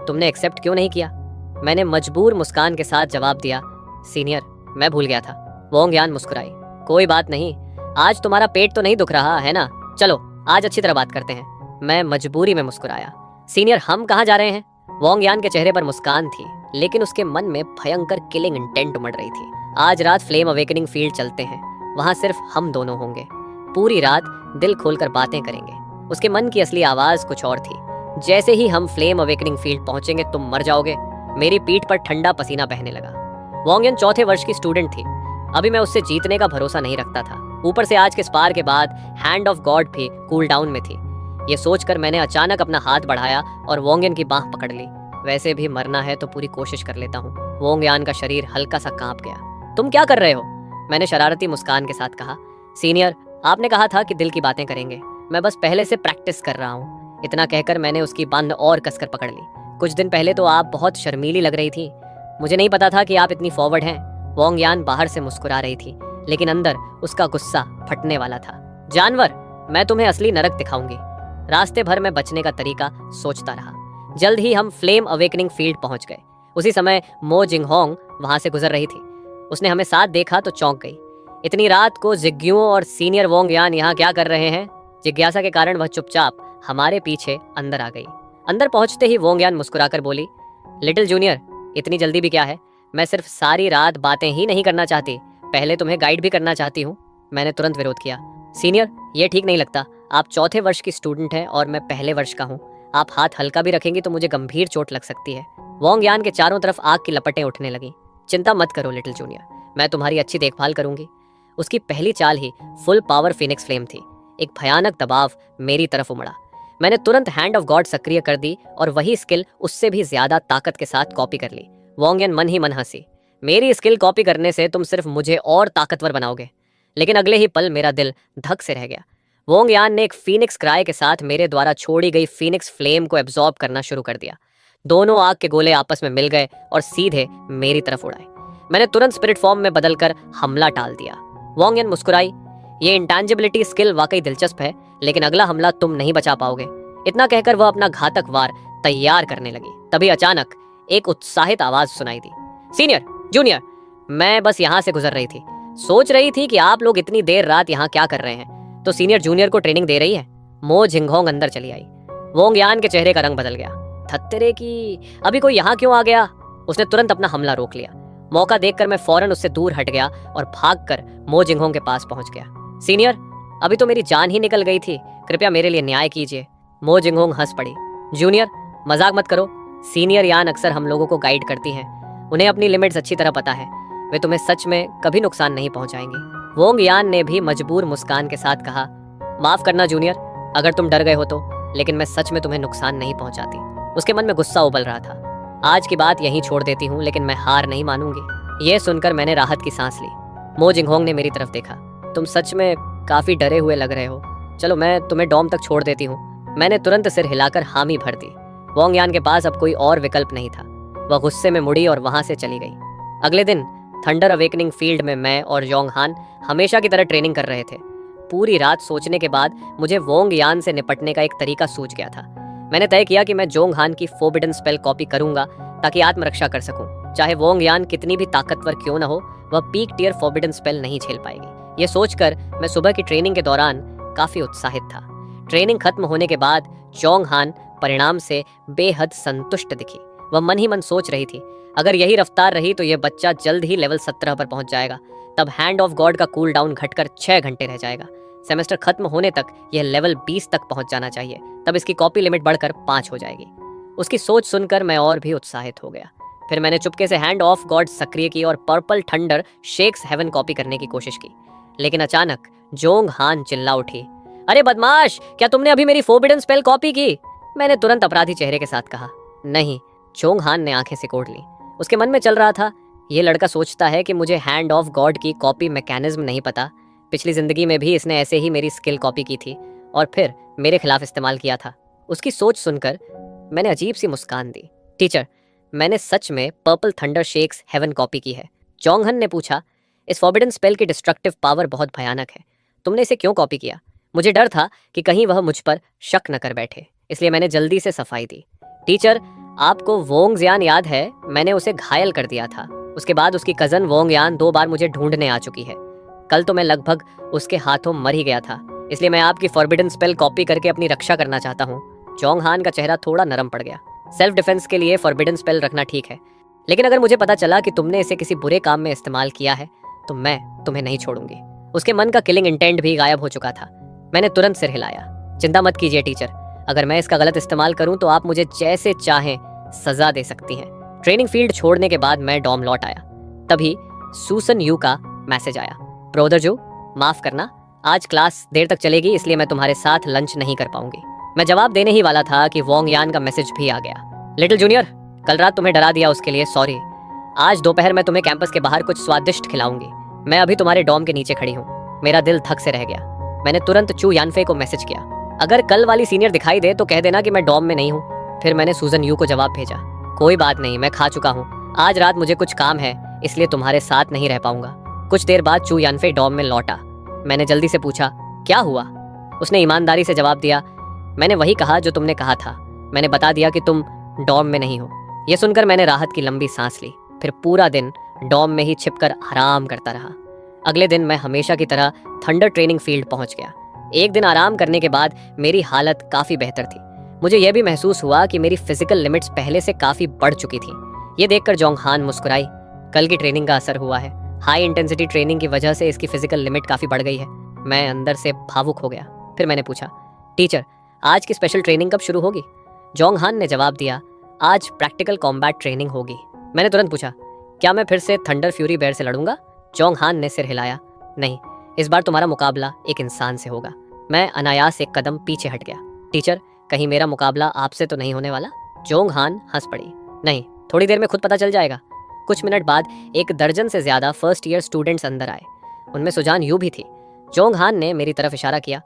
तुमने एक्सेप्ट क्यों नहीं किया? मैंने मजबूर मुस्कान के साथ जवाब दिया, सीनियर, मैं भूल गया था। वोंग यान मुस्कुराई। कोई बात नहीं, आज तुम्हारा पेट तो नहीं दुख रहा है ना? चलो आज अच्छी तरह बात करते हैं। मैं मजबूरी में मुस्कुराया। सीनियर, हम कहाँ जा रहे हैं? वोंग यान के चेहरे पर मुस्कान थी, लेकिन उसके मन में भयंकर किलिंग इंटेंट उमड़ रही थी। आज रात फ्लेम अवेकनिंग फील्ड चलते हैं। वहां सिर्फ हम दोनों होंगे। पूरी रात दिल खोलकर बातें करेंगे। उसके मन की असली आवाज कुछ और थी। जैसे ही हम फ्लेम अवेकनिंग फील्ड पहुंचेंगे, तुम मर जाओगे। मेरी पीठ पर ठंडा पसीना बहने लगा। वोंग यान 4थे वर्ष की स्टूडेंट थी। अभी मैं उससे जीतने का भरोसा नहीं रखता था। ऊपर से आज के स्पार के बाद हैंड ऑफ गॉड भी कूल डाउन में थी। ये सोचकर मैंने अचानक अपना हाथ बढ़ाया और वोंग यान की बाह पकड़ ली। वैसे भी मरना है तो पूरी कोशिश कर लेता हूँ। वोंग यान का शरीर हल्का सा कांप गया। तुम क्या कर रहे हो? मैंने शरारती मुस्कान के साथ कहा। सीनियर, आपने कहा था कि दिल की बातें करेंगे, मैं बस पहले से प्रैक्टिस कर रहा हूँ। इतना कहकर मैंने उसकी बांध और कसकर पकड़ ली। कुछ दिन पहले तो आप बहुत शर्मीली लग रही थी। मुझे नहीं पता था कि आप इतनी फॉरवर्ड हैं। वोंग यान बाहर से मुस्कुरा रही थी, लेकिन अंदर उसका गुस्सा फटने वाला था। जानवर, मैं तुम्हें असली नरक दिखाऊंगी। रास्ते भर में बचने का तरीका सोचता रहा। जल्द ही हम फ्लेम अवेकनिंग फील्ड पहुंच गए। उसी समय मो जिंगहोंग वहां से गुजर रही थी। उसने हमें साथ देखा तो चौंक गई। इतनी रात को जिग्युओं और सीनियर वोंग यान यहाँ क्या कर रहे हैं? जिज्ञासा के कारण वह चुपचाप हमारे पीछे अंदर आ गई। अंदर पहुंचते ही वोंग यान मुस्कुराकर बोली, लिटिल जूनियर, इतनी जल्दी भी क्या है? मैं सिर्फ सारी रात बातें ही नहीं करना चाहती, पहले तुम्हें गाइड भी करना चाहती हूँ। मैंने तुरंत विरोध किया। सीनियर, ये ठीक नहीं लगता। आप 4थे वर्ष की स्टूडेंट हैं और मैं पहले वर्ष का हूँ। आप हाथ हल्का भी रखेंगी तो मुझे गंभीर चोट लग सकती है। वोंग यान के चारों तरफ आग की लपटें उठने लगी। चिंता मत करो लिटिल जूनियर, मैं तुम्हारी अच्छी देखभाल करूंगी। उसकी पहली चाल ही फुल पावर फिनिक्स फ्लेम थी। एक भयानक दबाव मेरी तरफ उमड़ा। मैंने तुरंत हैंड ऑफ गॉड सक्रिय कर दी और वही स्किल उससे भी ज्यादा ताकत के साथ कॉपी कर ली। वोंग यान मन ही मन हंसी। मेरी स्किल कॉपी करने से तुम सिर्फ मुझे और ताकतवर बनाओगे। लेकिन अगले ही पल मेरा दिल धक से रह गया। वोंग यान ने एक फीनिक्स क्राई के साथ मेरे द्वारा छोड़ी गई फीनिक्स फ्लेम को एब्जॉर्ब करना शुरू कर दिया। दोनों आग के गोले आपस में मिल गए और सीधे मेरी तरफ उड़ाए। मैंने तुरंत स्पिरिट फॉर्म में बदलकर हमला टाल दिया। वोंग यान मुस्कुराई। ये इंटेंजिबिलिटी स्किल वाकई दिलचस्प है, लेकिन अगला हमला तुम नहीं बचा पाओगे। इतना कहकर वह अपना घातक वार तैयार करने लगी। तभी अचानक एक उत्साहित आवाज सुनाई दी, सीनियर, जूनियर। मैं बस यहाँ से गुजर रही थी, सोच रही थी कि आप लोग इतनी देर रात यहाँ क्या कर रहे हैं, तो सीनियर जूनियर को ट्रेनिंग दे रही है। मो जिंगहोंग अंदर चली आई। वोंग यान के चेहरे का रंग बदल गया। थत्तेरे की, अभी कोई यहाँ क्यों आ गया? उसने तुरंत अपना हमला रोक लिया। मौका देखकर मैं फौरन उससे दूर हट गया और भागकर मो जिंगहोंग के पास पहुंच गया। सीनियर, अभी तो मेरी जान ही निकल गई थी, कृपया मेरे लिए न्याय कीजिए। मो जिंगहोंग हंस पड़ी। जूनियर, मजाक मत करो। सीनियर यान अक्सर हम लोगों को गाइड करती हैं। उन्हें अपनी लिमिट्स अच्छी तरह पता है, वे तुम्हें सच में कभी नुकसान नहीं पहुंचाएंगे। वोंग यान ने भी मजबूर मुस्कान के साथ कहा, माफ करना जूनियर, अगर तुम डर गए हो तो, लेकिन मैं सच में तुम्हें नुकसान नहीं पहुंचाती। उसके मन में गुस्सा उबल रहा था। आज की बात यहीं छोड़ देती हूँ, लेकिन मैं हार नहीं मानूंगी। यह सुनकर मैंने राहत की सांस ली। मो जिंगहोंग ने मेरी तरफ देखा। तुम सच में काफी डरे हुए लग रहे हो। चलो मैं तुम्हें डॉम तक छोड़ देती हूँ। मैंने तुरंत सिर हिलाकर हामी भर दी। वोंग यान के पास अब कोई और विकल्प नहीं था। वह गुस्से में मुड़ी और वहां से चली गई। अगले दिन थंडर अवेकनिंग फील्ड में मैं और जोंग हान हमेशा की तरह ट्रेनिंग कर रहे थे। पूरी रात सोचने के बाद मुझे वोंग यान से निपटने का एक तरीका सूझ गया था। मैंने तय किया कि मैं जोंग हान की फोरबिडन स्पेल कॉपी करूंगा ताकि आत्मरक्षा कर सकूं। चाहे वोंग यान कितनी भी ताकतवर क्यों न हो, वह पीक टियर फोरबिडन स्पेल नहीं झेल पाएगी। यह सोचकर मैं सुबह की ट्रेनिंग के दौरान काफी उत्साहित था। ट्रेनिंग खत्म होने के बाद जोंग हान परिणाम से बेहद संतुष्ट दिखी। वह मन ही मन सोच रही थी, अगर यही रफ्तार रही तो यह बच्चा जल्द ही लेवल 17 पर पहुंच जाएगा। तब हैंड ऑफ गॉड का कूल डाउन घटकर 6 घंटे रह जाएगा। सेमेस्टर खत्म होने तक यह लेवल 20 तक पहुंच जाना चाहिए। तब इसकी कॉपी लिमिट बढ़कर 5 हो जाएगी। उसकी सोच सुनकर मैं और भी उत्साहित हो गया। फिर मैंने चुपके से हैंड ऑफ गॉड सक्रिय की और purple thunder shakes heaven copy करने की कोशिश की। लेकिन अचानक जोंग हान चिल्ला उठी, अरे बदमाश, क्या तुमने अभी मेरी फोरबिडन स्पेल कॉपी की? मैंने तुरंत अपराधी चेहरे के साथ कहा, नहीं। जोंग हान ने आंखें सिकोड़ ली। उसके मन में चल रहा था, ये लड़का सोचता है कि मुझे हैंड ऑफ गॉड की कॉपी मैकेनिज्म नहीं पता। पिछली जिंदगी में भी इसने ऐसे ही मेरी स्किल कॉपी की थी और फिर मेरे खिलाफ इस्तेमाल किया था। उसकी सोच सुनकर मैंने अजीब सी मुस्कान दी। टीचर, मैंने सच में purple thunder shakes heaven copy की है। जोंग हान ने पूछा, इस फॉरबिडन स्पेल की डिस्ट्रक्टिव पावर बहुत भयानक है। तुमने इसे क्यों कॉपी किया? मुझे डर था कि कहीं वह मुझ पर शक न कर बैठे, इसलिए मैंने जल्दी से सफाई दी। टीचर, आपको वोंग जियान याद है? मैंने उसे घायल कर दिया था। उसके बाद उसकी कजन वोंग यान 2 बार मुझे ढूंढने आ चुकी है। कल तो मैं लगभग उसके हाथों मर ही गया था, इसलिए मैं आपकी फॉरबिडन स्पेल कॉपी करके अपनी रक्षा करना चाहता हूँ। जोंग हान का चेहरा थोड़ा नरम पड़ गया। सेल्फ डिफेंस के लिए फॉरबिडन स्पेल रखना ठीक है, लेकिन अगर मुझे पता चला कि तुमने इसे किसी बुरे काम में इस्तेमाल किया है तो मैं तुम्हें नहीं छोड़ूंगी। उसके मन का किलिंग इंटेंट भी गायब हो चुका था। मैंने तुरंत सिर हिलाया। चिंता मत कीजिए टीचर, अगर मैं इसका गलत इस्तेमाल करूं तो आप मुझे जैसे चाहें सजा दे सकती हैं। ट्रेनिंग फील्ड छोड़ने के बाद मैं डॉम लौट आया। तभी सूसन यू का मैसेज आया, ब्रोदर जो, माफ करना, आज क्लास देर तक चलेगी इसलिए मैं तुम्हारे साथ लंच नहीं कर पाऊंगी। मैं जवाब देने ही वाला था कि वोंग यान का मैसेज भी आ गया। लिटिल जूनियर, कल रात तुम्हें डरा दिया उसके लिए सॉरी। आज दोपहर मैं तुम्हें कैंपस के बाहर कुछ स्वादिष्ट खिलाऊंगी। मैं अभी तुम्हारे डॉम के नीचे खड़ी हूँ। मेरा दिल धक से रह गया। मैंने तुरंत चू यानफे को मैसेज किया, अगर कल वाली सीनियर दिखाई दे तो कह देना कि मैं डॉम में नहीं हूँ। फिर मैंने सूजन यू को जवाब भेजा, कोई बात नहीं, मैं खा चुका हूँ। आज रात मुझे कुछ काम है इसलिए तुम्हारे साथ नहीं रह पाऊंगा। कुछ देर बाद चू यानफे डॉम में लौटा। मैंने जल्दी से पूछा, क्या हुआ? उसने ईमानदारी से जवाब दिया, मैंने वही कहा जो तुमने कहा था। मैंने बता दिया कि तुम डॉम में नहीं हो। यह सुनकर मैंने राहत की लंबी सांस ली। फिर पूरा दिन डॉम में ही छिपकर आराम करता रहा। अगले दिन मैं हमेशा की तरह थंडर ट्रेनिंग फील्ड पहुंच गया। एक दिन आराम करने के बाद मेरी हालत काफी बेहतर थी। मुझे यह भी महसूस हुआ कि मेरी फिजिकल लिमिट्स पहले से काफी बढ़ चुकी थी। ये देखकर जोंग हान मुस्कुराई। कल की ट्रेनिंग का असर हुआ है। हाई इंटेंसिटी ट्रेनिंग की वजह से इसकी फिजिकल लिमिट काफी बढ़ गई है। मैं अंदर से भावुक हो गया। फिर मैंने पूछा, टीचर, आज की स्पेशल ट्रेनिंग कब शुरू होगी? जोंग हान ने जवाब दिया, आज प्रैक्टिकल कॉम्बैट ट्रेनिंग होगी। मैंने तुरंत पूछा, क्या मैं फिर से थंडर फ्यूरी बेयर से लड़ूंगा? जोंग हान ने सिर हिलाया, नहीं, इस बार तुम्हारा मुकाबला एक इंसान से होगा। मैं अनायास एक कदम पीछे हट गया। टीचर, कहीं मेरा मुकाबला आपसे तो नहीं होने वाला? जोंग हान हंस पड़ी, नहीं, थोड़ी देर में खुद पता चल जाएगा। कुछ मिनट बाद 1 दर्जन से ज्यादा फर्स्ट ईयर स्टूडेंट्स अंदर आए। उनमें सुजान यू भी थी। जोंग हान ने मेरी तरफ इशारा किया,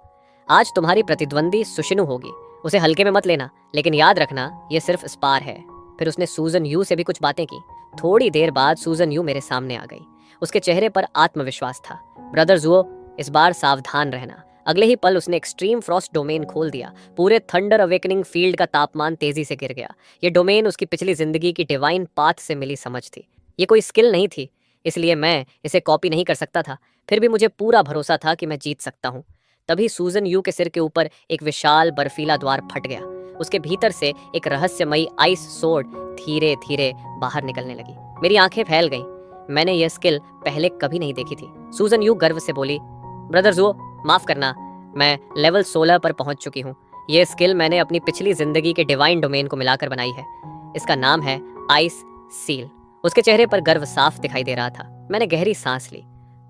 आज तुम्हारी प्रतिद्वंदी सुशिनु होगी। उसे हल्के में मत लेना, लेकिन याद रखना ये सिर्फ स्पार है। फिर उसने सूजन यू से भी कुछ बातें की। थोड़ी देर बाद सूजन यू मेरे सामने आ गई। उसके चेहरे पर आत्मविश्वास था। ब्रदर जुओ, इस बार सावधान रहना। अगले ही पल उसने एक्सट्रीम फ्रॉस्ट डोमेन खोल दिया। पूरे थंडर अवेकनिंग फील्ड का तापमान तेजी से गिर गया। ये डोमेन उसकी पिछली जिंदगी की डिवाइन पाथ से मिली समझ थी। ये कोई स्किल नहीं थी, इसलिए मैं इसे कॉपी नहीं कर सकता था। फिर भी मुझे पूरा भरोसा था कि मैं जीत सकता हूँ। तभी सूजन यू के सिर के ऊपर एक विशाल बर्फीला द्वार फट गया। उसके भीतर से एक रहस्यमयी आइस सोर्ड धीरे धीरे बाहर निकलने लगी। मेरी आंखें फैल गईं। मैंने यह स्किल पहले कभी नहीं देखी थी। सूजन यू गर्व से बोली, ब्रदर जुओ, माफ करना, मैं लेवल 16 पर पहुंच चुकी हूँ। यह स्किल मैंने अपनी पिछली जिंदगी के डिवाइन डोमेन को मिलाकर बनाई है। इसका नाम है आइस सील। उसके चेहरे पर गर्व साफ दिखाई दे रहा था। मैंने गहरी सांस ली।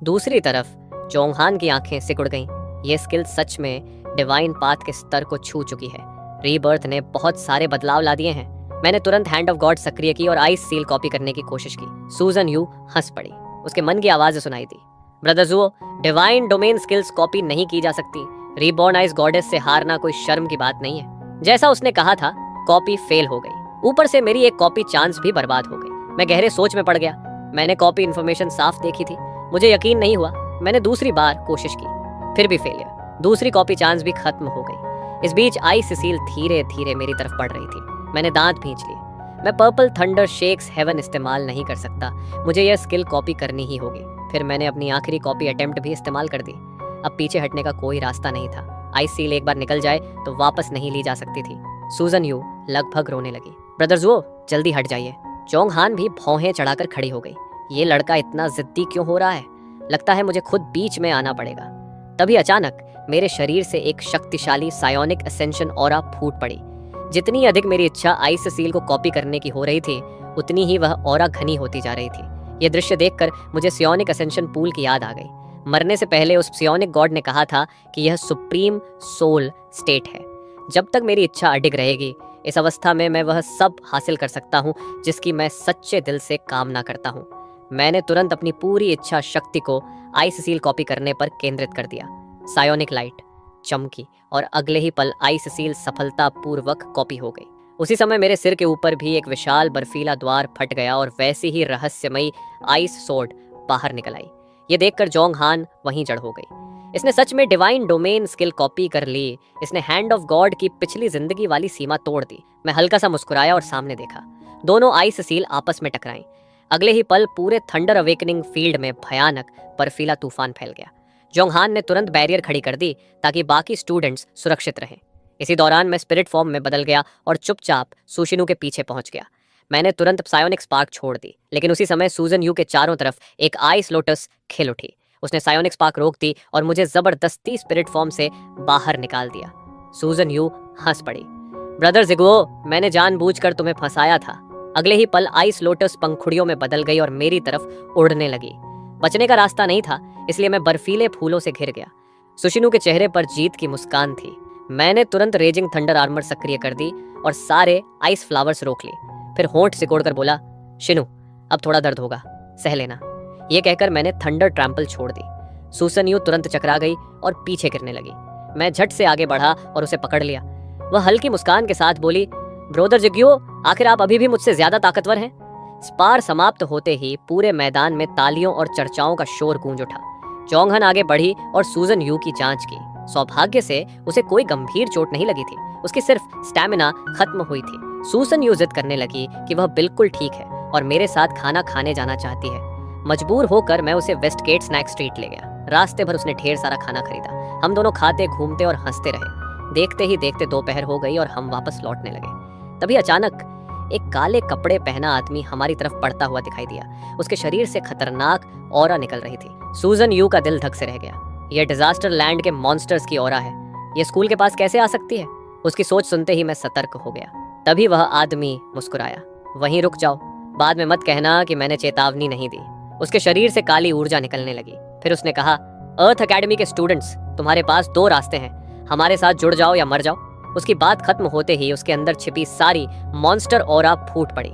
दूसरी तरफ जोंगहान की आंखें सिकुड़ गईं। ये स्किल सच में डिवाइन पाथ के स्तर को छू चुकी है। रीबर्थ ने बहुत सारे बदलाव ला दिए हैं। मैंने तुरंत हैंड ऑफ गॉड सक्रिय की और आइस सील कॉपी करने की कोशिश की। सूजन यू हंस पड़ी। उसके मन की आवाज सुनाई दी। Brother Zhuo, divine domain skills copy नहीं की जा सकती। रीबॉर्न आइस गॉडेस से हारना कोई शर्म की बात नहीं है। जैसा उसने कहा था, कॉपी फेल हो गई। ऊपर से मेरी एक कॉपी चांस भी बर्बाद हो गई। मैं गहरे सोच में पड़ गया। मैंने कॉपी इन्फॉर्मेशन साफ देखी थी। मुझे यकीन नहीं हुआ। मैंने दूसरी बार कोशिश की, फिर भी फेलियर। दूसरी कॉपी चांस भी खत्म हो गई। इस बीच आई सिसील धीरे धीरे मेरी तरफ बढ़ रही थी। मैंने दांत भींच लिए। मैं पर्पल थंडर शेक्स हेवन इस्तेमाल नहीं कर सकता। मुझे यह स्किल कॉपी करनी ही होगी। फिर मैंने अपनी आखिरी कॉपी अटेम्प्ट भी इस्तेमाल कर दी। अब पीछे हटने का कोई रास्ता नहीं था। आइस सील एक बार निकल जाए तो वापस नहीं ली जा सकती थी। सूजन यू लगभग रोने लगी। ब्रदर जुओ, जल्दी हट जाइए। जोंगहान भी भौहें चढ़ाकर खड़ी हो गई। ये लड़का इतना जिद्दी क्यों हो रहा है? लगता है मुझे खुद बीच में आना पड़ेगा। तभी अचानक मेरे शरीर से एक शक्तिशाली सायोनिक असेंशन ऑरा फूट पड़ी। जितनी अधिक मेरी इच्छा आइस सील को कॉपी करने की हो रही थी, उतनी ही वह ऑरा घनी होती जा रही थी। यह दृश्य देखकर मुझे सियोनिक असेंशन पूल की याद आ गई। मरने से पहले उस सियोनिक गॉड ने कहा था कि यह सुप्रीम सोल स्टेट है। जब तक मेरी इच्छा अडिग रहेगी, इस अवस्था में मैं वह सब हासिल कर सकता हूँ जिसकी मैं सच्चे दिल से कामना करता हूँ। मैंने तुरंत अपनी पूरी इच्छा शक्ति को आइस सील कॉपी करने पर केंद्रित कर दिया। सायोनिक लाइट चमकी और अगले ही पल आइस सील सफलतापूर्वक कॉपी हो गई। उसी समय मेरे सिर के ऊपर भी एक विशाल बर्फीला द्वार फट गया और वैसी ही रहस्यमयी आइस सोर्ड बाहर निकल आई। ये देखकर जोंगहान वहीं जड़ हो गई। इसने सच में डिवाइन डोमेन स्किल कॉपी कर ली। इसने हैंड ऑफ गॉड की पिछली जिंदगी वाली सीमा तोड़ दी। मैं हल्का सा मुस्कुराया और सामने देखा। दोनों आइस सील आपस में टकराई। अगले ही पल पूरे थंडर अवेकनिंग फील्ड में भयानक बर्फीला तूफान फैल गया। जोंगहान ने तुरंत बैरियर खड़ी कर दी ताकि बाकी स्टूडेंट्स सुरक्षित रहें। इसी दौरान मैं स्पिरिट फॉर्म में बदल गया और चुपचाप सुशिनु के पीछे पहुंच गया। मैंने तुरंत सायोनिक स्पार्क छोड़ दी, लेकिन उसी समय सूजन यू के चारों तरफ एक आइस लोटस खिल उठी। उसने सायोनिक स्पार्क रोक दी और मुझे जबरदस्ती स्पिरिट फॉर्म से बाहर निकाल दिया। सूजन यू हंस पड़ी। ब्रदर जिगुओ, मैंने जानबूझकर तुम्हें फंसाया था। अगले ही पल आइस लोटस पंखुड़ियों में बदल गई और मेरी तरफ उड़ने लगी। बचने का रास्ता नहीं था, इसलिए मैं बर्फीले फूलों से घिर गया। सुशिनु के चेहरे पर जीत की मुस्कान थी। मैंने तुरंत रेजिंग थंडर आर्मर सक्रिय कर दी और सारे आइस फ्लावर्स रोक लिए। फिर होंठ सिकोड़कर बोला, शिनु, अब थोड़ा दर्द होगा, सह लेना। यह कहकर मैंने थंडर ट्रैम्पल छोड़ दी। सूसन यू तुरंत चकरा गई और पीछे गिरने लगी। मैं झट से आगे बढ़ा और उसे पकड़ लिया। वह हल्की मुस्कान के साथ बोली, ब्रोदर जिग्यो, आखिर आप अभी भी मुझसे ज्यादा ताकतवर हैं। स्पार समाप्त होते ही पूरे मैदान में तालियों और चर्चाओं का शोर गूंज उठा। जोंगहन आगे बढ़ी और सूजन यू की जांच की। सौभाग्य से उसे कोई गंभीर चोट नहीं लगी थी। उसकी सिर्फ स्टैमिना खत्म हुई थी। सूसन यू जिद करने लगी कि वह बिल्कुल ठीक है और मेरे साथ खाना खाने जाना चाहती है। मजबूर होकर मैं उसे वेस्टगेट स्नैक स्ट्रीट ले गया। रास्ते भर उसने ढेर सारा खाना खरीदा। हम दोनों खाते, घूमते और हंसते रहे। देखते ही देखते दोपहर हो गई और हम वापस लौटने लगे। तभी अचानक एक काले कपड़े पहना आदमी हमारी तरफ बढ़ता हुआ दिखाई दिया। उसके शरीर से खतरनाक ऑरा निकल रही थी। सूजन यू का दिल धक से रह गया। यह डिजास्टर लैंड के मॉन्स्टर्स की ऑरा है। यह स्कूल के पास कैसे आ सकती है? उसकी सोच सुनते ही मैं सतर्क हो गया। तभी वह आदमी मुस्कुराया। वहीं रुक जाओ, बाद में मत कहना कि मैंने चेतावनी नहीं दी। उसके शरीर से काली ऊर्जा निकलने लगी। फिर उसने कहा, अर्थ एकेडमी के स्टूडेंट्स, तुम्हारे पास दो रास्ते हैं, हमारे साथ जुड़ जाओ या मर जाओ। उसकी बात खत्म होते ही उसके अंदर छिपी सारी मॉन्स्टर ऑरा फूट पड़ी।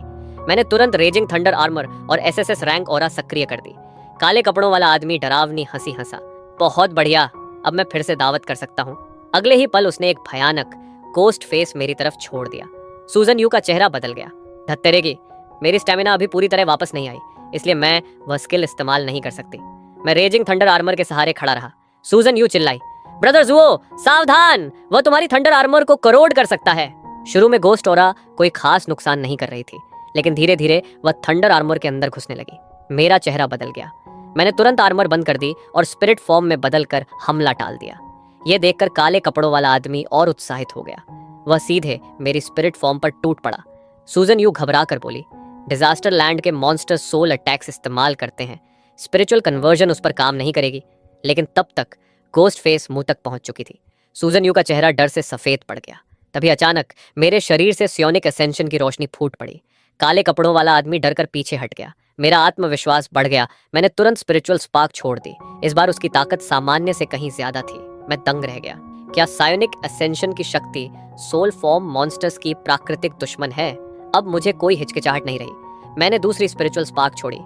मैंने तुरंत रेजिंग थंडर आर्मर और एसएसएस रैंक ऑरा सक्रिय कर दी। काले कपड़ों वाला आदमी डरावनी हंसी हंसा। बहुत बढ़िया, अब मैं फिर से दावत कर सकता हूँ। अगले ही पल उसने एक भयानक गोस्ट फेस मेरी तरफ छोड़ दिया। सूजन यू का चेहरा बदल गया। धत्तेरेगी, मेरी स्टेमिना अभी पूरी तरह वापस नहीं आई, इसलिए मैं वह स्किल इस्तेमाल नहीं कर सकती। मैं रेजिंग थंडर आर्मर के सहारे खड़ा रहा। सूजन यू चिल्लाई, ब्रदर जुओ, सावधान, वह तुम्हारी थंडर आर्मर को करोड़ कर सकता है। शुरू में गोस्ट ऑरा कोई खास नुकसान नहीं कर रही थी, लेकिन धीरे धीरे वह थंडर आर्मर के अंदर घुसने लगी। मेरा चेहरा बदल गया। मैंने तुरंत आर्मर बंद कर दी और स्पिरिट फॉर्म में बदलकर हमला टाल दिया। यह देखकर काले कपड़ों वाला आदमी और उत्साहित हो गया। वह सीधे मेरी स्पिरिट फॉर्म पर टूट पड़ा। सूजन यू घबरा कर बोली, डिजास्टर लैंड के मॉन्स्टर सोल अटैक्स इस्तेमाल करते हैं, स्पिरिचुअल कन्वर्जन उस पर काम नहीं करेगी। लेकिन तब तक गोस्ट फेस मुंह तक पहुंच चुकी थी। सूजन यू का चेहरा डर से सफेद पड़ गया। तभी अचानक मेरे शरीर से सियोनिक असेंशन की रोशनी फूट पड़ी। काले कपड़ों वाला आदमी डरकर पीछे हट गया। मेरा आत्मविश्वास बढ़ गया। मैंने तुरंत स्पिरिचुअल स्पार्क छोड़ दी। इस बार उसकी ताकत सामान्य से कहीं ज्यादा थी। मैं दंग रह गया। क्या सायोनिक असेंशन की शक्ति सोल फॉर्म मॉन्स्टर्स की प्राकृतिक दुश्मन है? अब मुझे कोई हिचकिचाहट नहीं रही। मैंने दूसरी स्पिरिचुअल स्पार्क छोड़ी।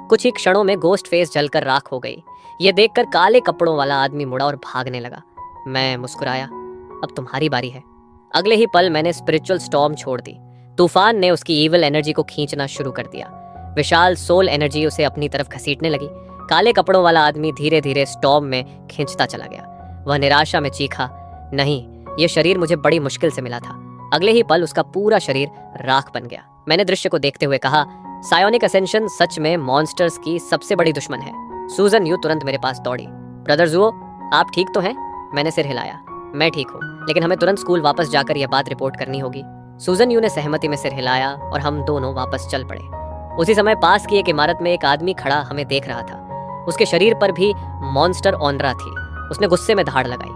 कुछ ही क्षणों में गोस्ट फेस जलकर राख हो गई। ये देखकर काले कपड़ों वाला आदमी मुड़ा और भागने लगा। मैं मुस्कुराया। अब तुम्हारी बारी है। अगले ही पल मैंने स्पिरिचुअल स्टॉर्म छोड़ दी। तूफान ने उसकी ईविल एनर्जी को खींचना शुरू कर दिया। विशाल सोल एनर्जी उसे अपनी तरफ घसीटने लगी। काले कपड़ों वाला आदमी धीरे धीरे स्टॉर्म में खींचता चला गया। वह निराशा में चीखा, नहीं, यह शरीर मुझे बड़ी मुश्किल से मिला था। अगले ही पल उसका पूरा शरीर राख बन गया। मैंने दृश्य को देखते हुए कहा, सायोनिक असेंशन सच में मॉन्स्टर्स की सबसे बड़ी दुश्मन है। सूजन यू तुरंत मेरे पास दौड़ी। ब्रदर जुओ, आप ठीक तो हैं? मैंने सिर हिलाया। मैं ठीक हूँ, लेकिन हमें तुरंत स्कूल वापस जाकर यह बात रिपोर्ट करनी होगी। सूजन यू ने सहमति में सिर हिलाया और हम दोनों वापस चल पड़े। उसी समय पास की एक इमारत में एक आदमी खड़ा हमें देख रहा था। उसके शरीर पर भी मॉन्स्टर ऑनरा थी। उसने गुस्से में धाड़ लगाई।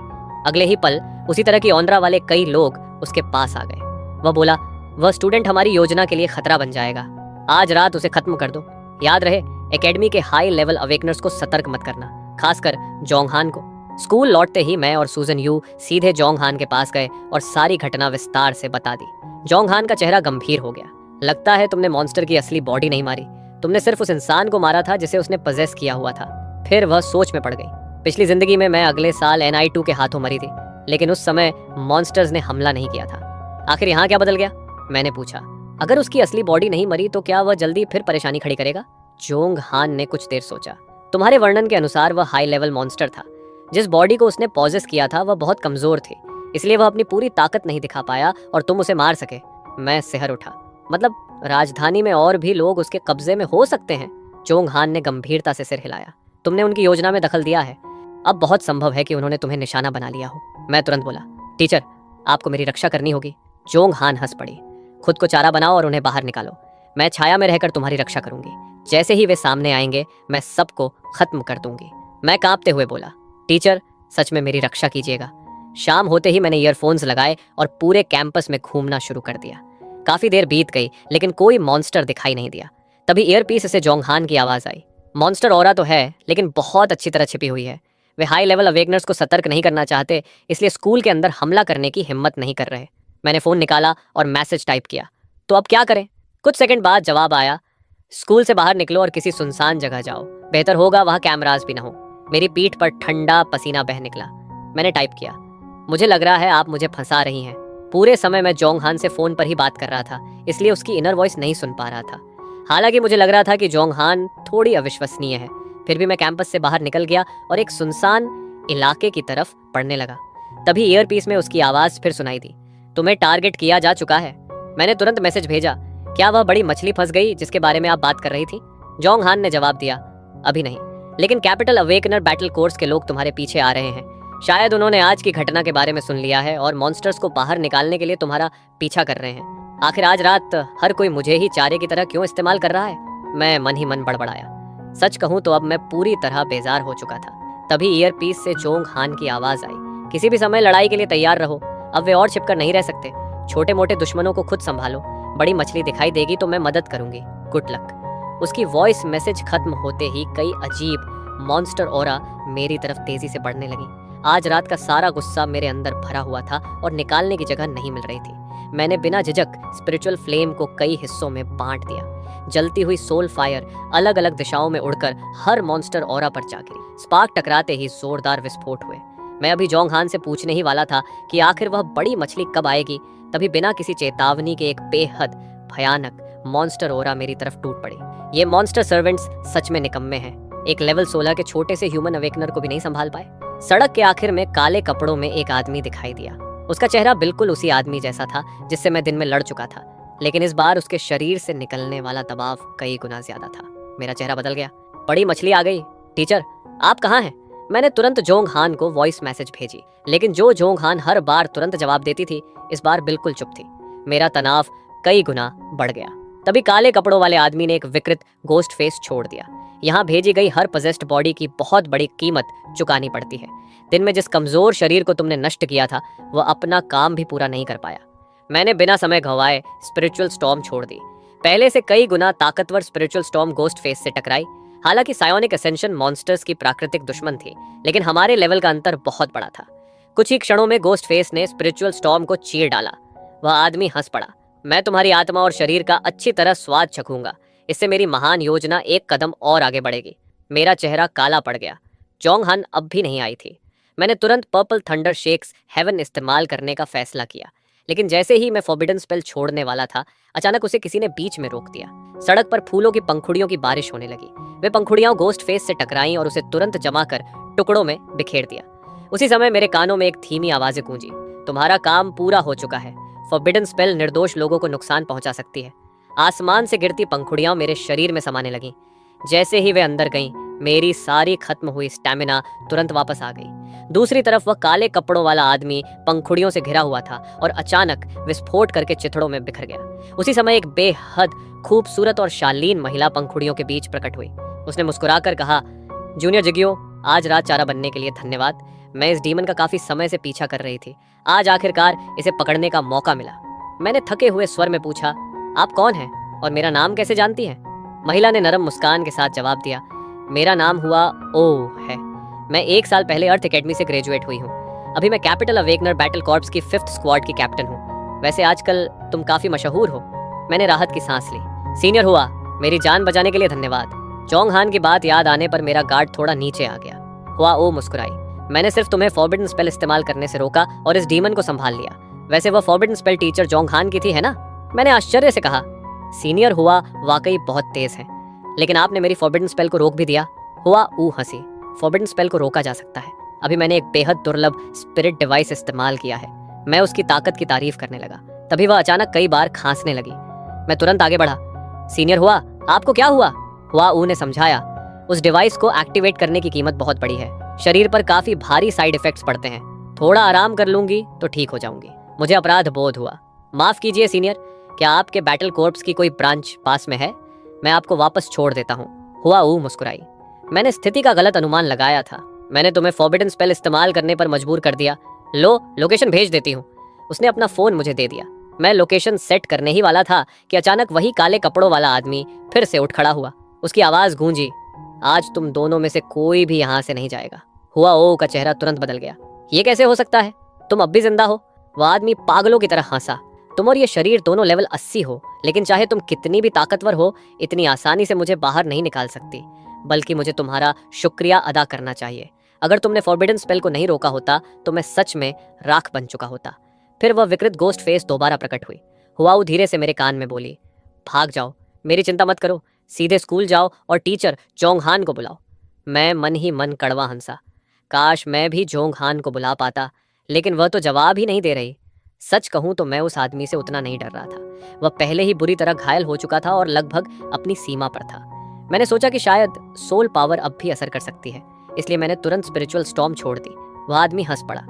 अगले ही पल उसी तरह की ऑनरा वाले कई लोग उसके पास आ गए। वह बोला, वह स्टूडेंट हमारी योजना के लिए खतरा बन जाएगा। आज रात उसे खत्म कर दो। याद रहे, एकेडमी के हाई लेवल अवेकनर्स को सतर्क मत करना, खासकर जोंगहान को। स्कूल लौटते ही मैं और सूजन यू सीधे जोंगहान के पास गए और सारी घटना विस्तार से बता दी। जोंगहान का चेहरा गंभीर हो गया। लगता है तुमने मॉन्स्टर की असली बॉडी नहीं मारी, तुमने सिर्फ उस इंसान को मारा था जिसे उसने पजेस किया हुआ था। फिर वह सोच में पड़ गई। पिछली जिंदगी में मैं अगले साल NI2 के हाथों मरी थी, लेकिन उस समय मॉन्स्टर्स ने हमला नहीं किया था। आखिर यहाँ क्या बदल गया? मैंने पूछा। अगर उसकी असली बॉडी नहीं मरी तो क्या वह जल्दी फिर परेशानी खड़ी करेगा? जोंगहान ने कुछ देर सोचा। तुम्हारे वर्णन के अनुसार वह हाई लेवल मॉन्स्टर था। जिस बॉडी को उसने पॉजेस किया था वह बहुत कमजोर थी, इसलिए वह अपनी पूरी ताकत नहीं दिखा पाया और तुम उसे मार सके। मैं सिहर उठा। मतलब राजधानी में और भी लोग उसके कब्जे में हो सकते हैं? जोंगहान ने गंभीरता से सिर हिलाया। तुमने उनकी योजना में दखल दिया है। अब बहुत संभव है कि उन्होंने तुम्हें निशाना बना लिया हो। मैं तुरंत बोला, टीचर, आपको मेरी रक्षा करनी होगी। जोंगहान हंस पड़ी। खुद को चारा बनाओ और उन्हें बाहर निकालो। मैं छाया में रहकर तुम्हारी रक्षा करूंगी। जैसे ही वे सामने आएंगे मैं सबको खत्म कर दूंगी। मैं कांपते हुए बोला, टीचर, सच में मेरी रक्षा कीजिएगा। शाम होते ही मैंने ईयरफोन्स लगाए और पूरे कैंपस में घूमना शुरू कर दिया। काफी देर बीत गई, लेकिन कोई मॉन्स्टर दिखाई नहीं दिया। तभी ईयरपीस से जोंगहान की आवाज आई। मॉन्स्टर ऑरा तो है, लेकिन बहुत अच्छी तरह छिपी हुई है। वे हाई लेवल अवेकनर्स को सतर्क नहीं करना चाहते, इसलिए स्कूल के अंदर हमला करने की हिम्मत नहीं कर रहे। मैंने फोन निकाला और मैसेज टाइप किया। तो अब क्या करें? कुछ सेकंड बाद जवाब आया, स्कूल से बाहर निकलो और किसी सुनसान जगह जाओ। बेहतर होगा वहां कैमरास भी ना हो। मेरी पीठ पर ठंडा पसीना बह निकला। मैंने टाइप किया, मुझे लग रहा है आप मुझे फंसा रही हैं। पूरे समय मैं जोंगहान से फोन पर ही बात कर रहा था, इसलिए उसकी इनर वॉइस नहीं सुन पा रहा था। हालांकि मुझे लग रहा था कि जोंगहान थोड़ी अविश्वसनीय है। फिर भी मैं कैंपस से बाहर निकल गया और एक सुनसान इलाके की तरफ पढ़ने लगा। तभी ईयरपीस में उसकी आवाज फिर सुनाई दी, तुम्हें टारगेट किया जा चुका है। मैंने तुरंत मैसेज भेजा, क्या वह बड़ी मछली फंस गई जिसके बारे में आप बात कर रही थी? जोंगहान ने जवाब दिया, अभी नहीं, लेकिन कैपिटल अवेकनर बैटल कोर्स के लोग तुम्हारे पीछे आ रहे हैं। शायद उन्होंने आज की घटना के बारे में सुन लिया है और मॉन्स्टर्स को बाहर निकालने के लिए तुम्हारा पीछा कर रहे हैं। आखिर आज रात हर कोई मुझे ही चारे की तरह क्यों इस्तेमाल कर रहा है? मैं मन ही मन बड़बड़ाया। सच कहूं तो अब मैं पूरी तरह बेजार हो चुका था। तभी ईयरपीस से जोंगहान की आवाज आई, किसी भी समय लड़ाई के लिए तैयार रहो। अब वे और छिपकर नहीं रह सकते। छोटे मोटे दुश्मनों को खुद संभालो। बड़ी मछली दिखाई देगी तो मैं मदद करूंगी। Good luck. उसकी वॉइस मैसेज खत्म होते ही कई अजीब मॉन्स्टर ऑरा मेरी तरफ तेजी से बढ़ने लगी। आज रात का सारा गुस्सा मेरे अंदर भरा हुआ था और निकालने की जगह नहीं मिल रही थी। मैंने बिना झिझक स्पिरिचुअल फ्लेम को कई हिस्सों में बांट दिया। जलती हुई सोल फायर अलग अलग दिशाओं में उड़कर हर मॉन्स्टर ऑरा पर जा गिरी। स्पार्क टकराते ही जोरदार विस्फोट हुए। मैं अभी जोंगहान से पूछने ही वाला था कि आखिर वह बड़ी मछली कब आएगी, तभी बिना किसी चेतावनी के एक बेहद भयानक मॉन्स्टर ऑरा मेरी तरफ टूट पड़ी। ये मॉन्स्टर सर्वेंट्स सच में निकम्मे हैं। एक लेवल 16 के छोटे से ह्यूमन अवेकनर को भी नहीं संभाल पाए। सड़क के आखिर में काले कपड़ों में एक आदमी दिखाई दिया। उसका चेहरा बिल्कुल उसी आदमी जैसा था जिससे मैं दिन में लड़ चुका था, लेकिन इस बार उसके शरीर से निकलने वाला दबाव कई गुना ज्यादा था। मेरा चेहरा बदल गया। बड़ी मछली आ गई। टीचर, आप कहाँ हैं? मैंने तुरंत जोंगहान को वॉइस मैसेज भेजी, लेकिन जो जोंगहान हर बार तुरंत जवाब देती थी, इस बार बिल्कुल चुप थी। मेरा तनाव कई गुना बढ़ गया। तभी काले कपड़ों वाले आदमी ने एक विकृत गोस्ट फेस छोड़ दिया। यहाँ भेजी गई हर पजेस्ड बॉडी की बहुत बड़ी कीमत चुकानी पड़ती है। दिन में जिस कमजोर शरीर को तुमने नष्ट किया था, वह अपना काम भी पूरा नहीं कर पाया। मैंने बिना समय गंवाए स्पिरिचुअल स्टॉर्म छोड़ दी। पहले से कई गुना ताकतवर स्पिरिचुअल स्टॉर्म गोस्ट फेस से टकराई। हालांकि सायोनिक असेंशन मॉन्स्टर्स की प्राकृतिक दुश्मन थी, लेकिन हमारे लेवल का अंतर बहुत बड़ा था। कुछ ही क्षणों में गोस्ट फेस ने स्पिरिचुअल स्टॉर्म को चीर डाला। वह आदमी हंस पड़ा। मैं तुम्हारी आत्मा और शरीर का अच्छी तरह स्वाद चखूंगा। इससे मेरी महान योजना एक कदम और आगे बढ़ेगी। मेरा चेहरा काला पड़ गया। जोंग हान अब भी नहीं आई थी। मैंने तुरंत पर्पल थंडर शेक्स हेवन इस्तेमाल करने का फैसला किया, लेकिन जैसे ही मैं फॉरबिडन स्पेल छोड़ने वाला था, अचानक उसे किसी ने बीच में रोक दिया। सड़क पर फूलों की पंखुड़ियों की बारिश होने लगी। वे पंखुड़ियां गोस्ट फेस से टकराईं और उसे तुरंत जमा कर टुकड़ों में बिखेर दिया। उसी समय मेरे कानों में एक धीमी आवाज़ गूंजी, तुम्हारा काम पूरा हो चुका है। फॉरबिडन स्पेल निर्दोष लोगों को नुकसान पहुंचा सकती है। आसमान से गिरती पंखुड़ियां मेरे शरीर में समाने लगीं। जैसे ही वे अंदर गईं, मेरी सारी खत्म हुई स्टैमिना तुरंत वापस आ गई। दूसरी तरफ वह काले कपड़ों वाला आदमी पंखुड़ियों से घिरा हुआ था और अचानक विस्फोट करके चिथड़ों में बिखर गया। उसी समय एक बेहद खूबसूरत और शालीन महिला पंखुड़ियों के बीच प्रकट हुई। उसने मुस्कुराकर कहा, जूनियर जिगियो, आज रात चारा बनने के लिए धन्यवाद। मैं इस डीमन का काफी समय से पीछा कर रही थी। आज आखिरकार इसे पकड़ने का मौका मिला। मैंने थके हुए स्वर में पूछा, आप कौन हैं और मेरा नाम कैसे जानती हैं? महिला ने नरम मुस्कान के साथ जवाब दिया, मेरा नाम हुआ ओ है। मैं 1 साल पहले अर्थ एकेडमी से ग्रेजुएट हुई हूँ। अभी मैं कैपिटल अवेकनर बैटल कॉर्प्स की 5th स्क्वाड की कैप्टन हूँ। वैसे आजकल तुम काफी मशहूर हो। मैंने राहत की सांस ली। सीनियर हुआ, मेरी जान बचाने के लिए धन्यवाद। जोंग हान की बात याद आने पर मेरा गार्ड थोड़ा नीचे आ गया। हुआ ओ मुस्कुराई, मैंने सिर्फ तुम्हें फॉरबिडन स्पेल इस्तेमाल करने से रोका और इस डीमन को संभाल लिया। वैसे वह फॉरबिडन स्पेल टीचर जोंग हान की थी, है ना? मैंने आश्चर्य से कहा। सीनियर हुआ वाकई बहुत तेज है, लेकिन आपने मेरी फॉरबिडन स्पेल को रोक भी दिया। हुआ ऊ हंसी। फॉरबिडन स्पेल को रोका जा सकता है। अभी मैंने एक बेहद दुर्लभ स्पिरिट डिवाइस इस्तेमाल किया है। मैं उसकी ताकत की तारीफ करने लगा। तभी वह अचानक कई बार खांसने लगी। मैं तुरंत आगे बढ़ा। सीनियर हुआ, आपको क्या हुआ? हुआ ऊ ने समझाया, उस डिवाइस को एक्टिवेट करने की कीमत बहुत बड़ी है। शरीर पर काफी भारी साइड इफेक्ट्स पड़ते हैं। थोड़ा आराम कर लूंगी तो ठीक हो जाऊंगी। मुझे अपराध बोध हुआ। माफ कीजिए सीनियर, क्या आपके बैटल कॉर्प्स की कोई ब्रांच पास में है? मैं आपको वापस छोड़ देता हूँ। हुआ ऊ मुस्कुराई। मैंने स्थिति का गलत अनुमान लगाया था। मैंने तुम्हें फॉरबिडन स्पेल इस्तेमाल करने पर मजबूर कर दिया। लो, लोकेशन भेज देती हूँ। उसने अपना फोन मुझे दे दिया। मैं लोकेशन सेट करने ही वाला था कि अचानक वही काले कपड़ों वाला आदमी फिर से उठ खड़ा हुआ। उसकी आवाज गूंजी, आज तुम दोनों में से कोई भी यहाँ से नहीं जाएगा। हुआ ओ का चेहरा तुरंत बदल गया। ये कैसे हो सकता है? तुम अब भी जिंदा हो? वह आदमी पागलों की तरह हंसा। तुम और ये शरीर दोनों लेवल 80 हो, लेकिन चाहे तुम कितनी भी ताकतवर हो, इतनी आसानी से मुझे बाहर नहीं निकाल सकती। बल्कि मुझे तुम्हारा शुक्रिया अदा करना चाहिए। अगर तुमने फॉरबिडन स्पेल को नहीं रोका होता तो मैं सच में राख बन चुका होता। फिर वह विकृत गोस्ट फेस दोबारा प्रकट हुई। हुआऊ धीरे से मेरे कान में बोली, भाग जाओ, मेरी चिंता मत करो, सीधे स्कूल जाओ और टीचर जोंग हान को बुलाओ। मैं मन ही मन कड़वा हंसा। काश मैं भी जोंग हान को बुला पाता, लेकिन वह तो जवाब ही नहीं दे रही। सच कहूं तो मैं उस आदमी से उतना नहीं डर रहा था। वह पहले ही बुरी तरह घायल हो चुका था और लगभग अपनी सीमा पर था। मैंने सोचा कि शायद सोल पावर अब भी असर कर सकती है, इसलिए मैंने तुरंत स्पिरिचुअल स्टॉर्म छोड़ दी। वह आदमी हंस पड़ा।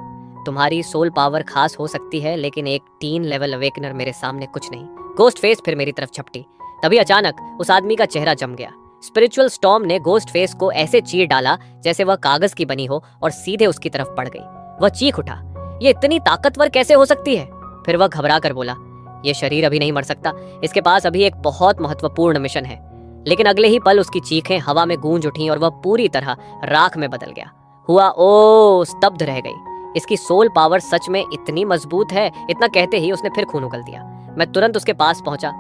तुम्हारी सोल पावर खास हो सकती है, लेकिन एक 3 लेवल अवेकनर मेरे सामने कुछ नहीं। गोस्ट फेस फिर मेरी तरफ झपटी। तभी अचानक उस आदमी का चेहरा जम गया। स्पिरिचुअल स्टॉर्म ने गोस्ट फेस को ऐसे चीर डाला जैसे वह कागज की बनी हो और सीधे उसकी तरफ पड़ गई। वह चीख उठा, ये इतनी ताकतवर कैसे हो सकती है? फिर वह घबरा कर बोला, ये शरीर अभी नहीं मर सकता, इसके पास अभी एक बहुत महत्वपूर्ण मिशन है। लेकिन अगले ही पल उसकी चीखें हवा में गूंज उठी और वह पूरी तरह राख में बदल गया। हुआ ओ स्तब्ध रह गई। इसकी सोल पावर सच में इतनी मजबूत है? इतना कहते ही उसने फिर खून उगल दिया। मैं तुरंत उसके पास पहुंचा।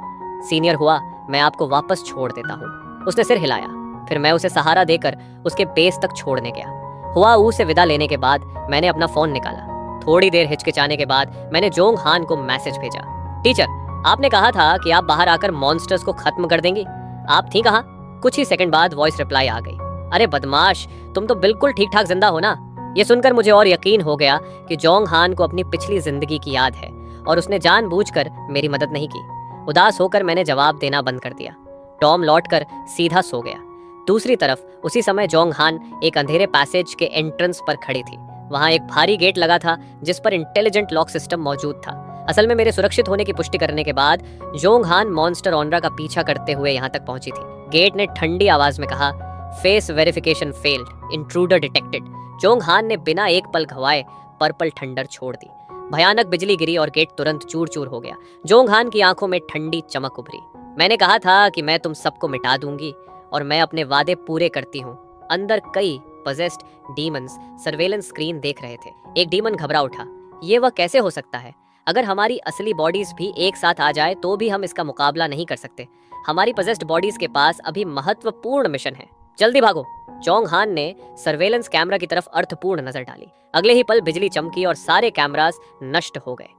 सीनियर हुआ, मैं आपको वापस छोड़ देता हूँ। उसने सिर हिलाया। फिर मैं उसे सहारा देकर उसके बेस तक छोड़ने गया। हुआ ऊ से विदा लेने के बाद मैंने अपना फोन निकाला। थोड़ी देर हिचकिचाने के बाद मैंने जोंग हान को मैसेज भेजा, टीचर, आपने कहा था कि आप बाहर आकर मॉन्स्टर्स को खत्म कर देंगी। आप थी कहाँ? कुछ ही सेकंड बाद वॉइस रिप्लाई आ गई, अरे बदमाश, तुम तो बिल्कुल ठीक ठाक जिंदा हो ना। ये सुनकर मुझे और यकीन हो गया कि जोंग हान को अपनी पिछली जिंदगी की याद है और उसने जानबूझकर मेरी मदद नहीं की। उदास होकर मैंने जवाब देना बंद कर दिया। टॉम लौटकर सीधा सो गया। दूसरी तरफ उसी समय जोंग हान एक अंधेरे पैसेज के एंट्रेंस पर खड़ी थी। वहां एक भारी गेट लगा था जिस पर इंटेलिजेंट लॉक सिस्टम मौजूद था। असल में मेरे सुरक्षित होने की पुष्टि करने के बाद जोंग हान मॉन्स्टर ऑनरा का पीछा करते हुए यहाँ तक पहुंची थी। गेट ने ठंडी आवाज में कहा, face verification failed, intruder detected. Jong Han ने बिना एक पल गवाए पर्पल थंडर छोड़ दी। भयानक बिजली गिरी और गेट तुरंत चूर चूर हो गया। जोंग हान की आंखों में ठंडी चमक उभरी। मैंने कहा था कि मैं तुम सबको मिटा दूंगी और मैं अपने वादे पूरे करती हूँ। अंदर कई पजेस्ड डीमंस सर्वेलेंस स्क्रीन देख रहे थे। एक डीमन घबरा उठा। ये वह कैसे हो सकता है? अगर हमारी असली बॉडीज भी एक साथ आ जाए तो भी हम इसका मुकाबला नहीं कर सकते। हमारी पजेस्ड बॉडीज के पास अभी महत्वपूर्ण मिशन है। जल्दी भागो। जोंग हान ने सर्वेलेंस कैमरा की तरफ अर्थपूर्ण नजर डाली। अगले ही पल बिजली चमकी और सारे कैमरास नष्ट हो गए।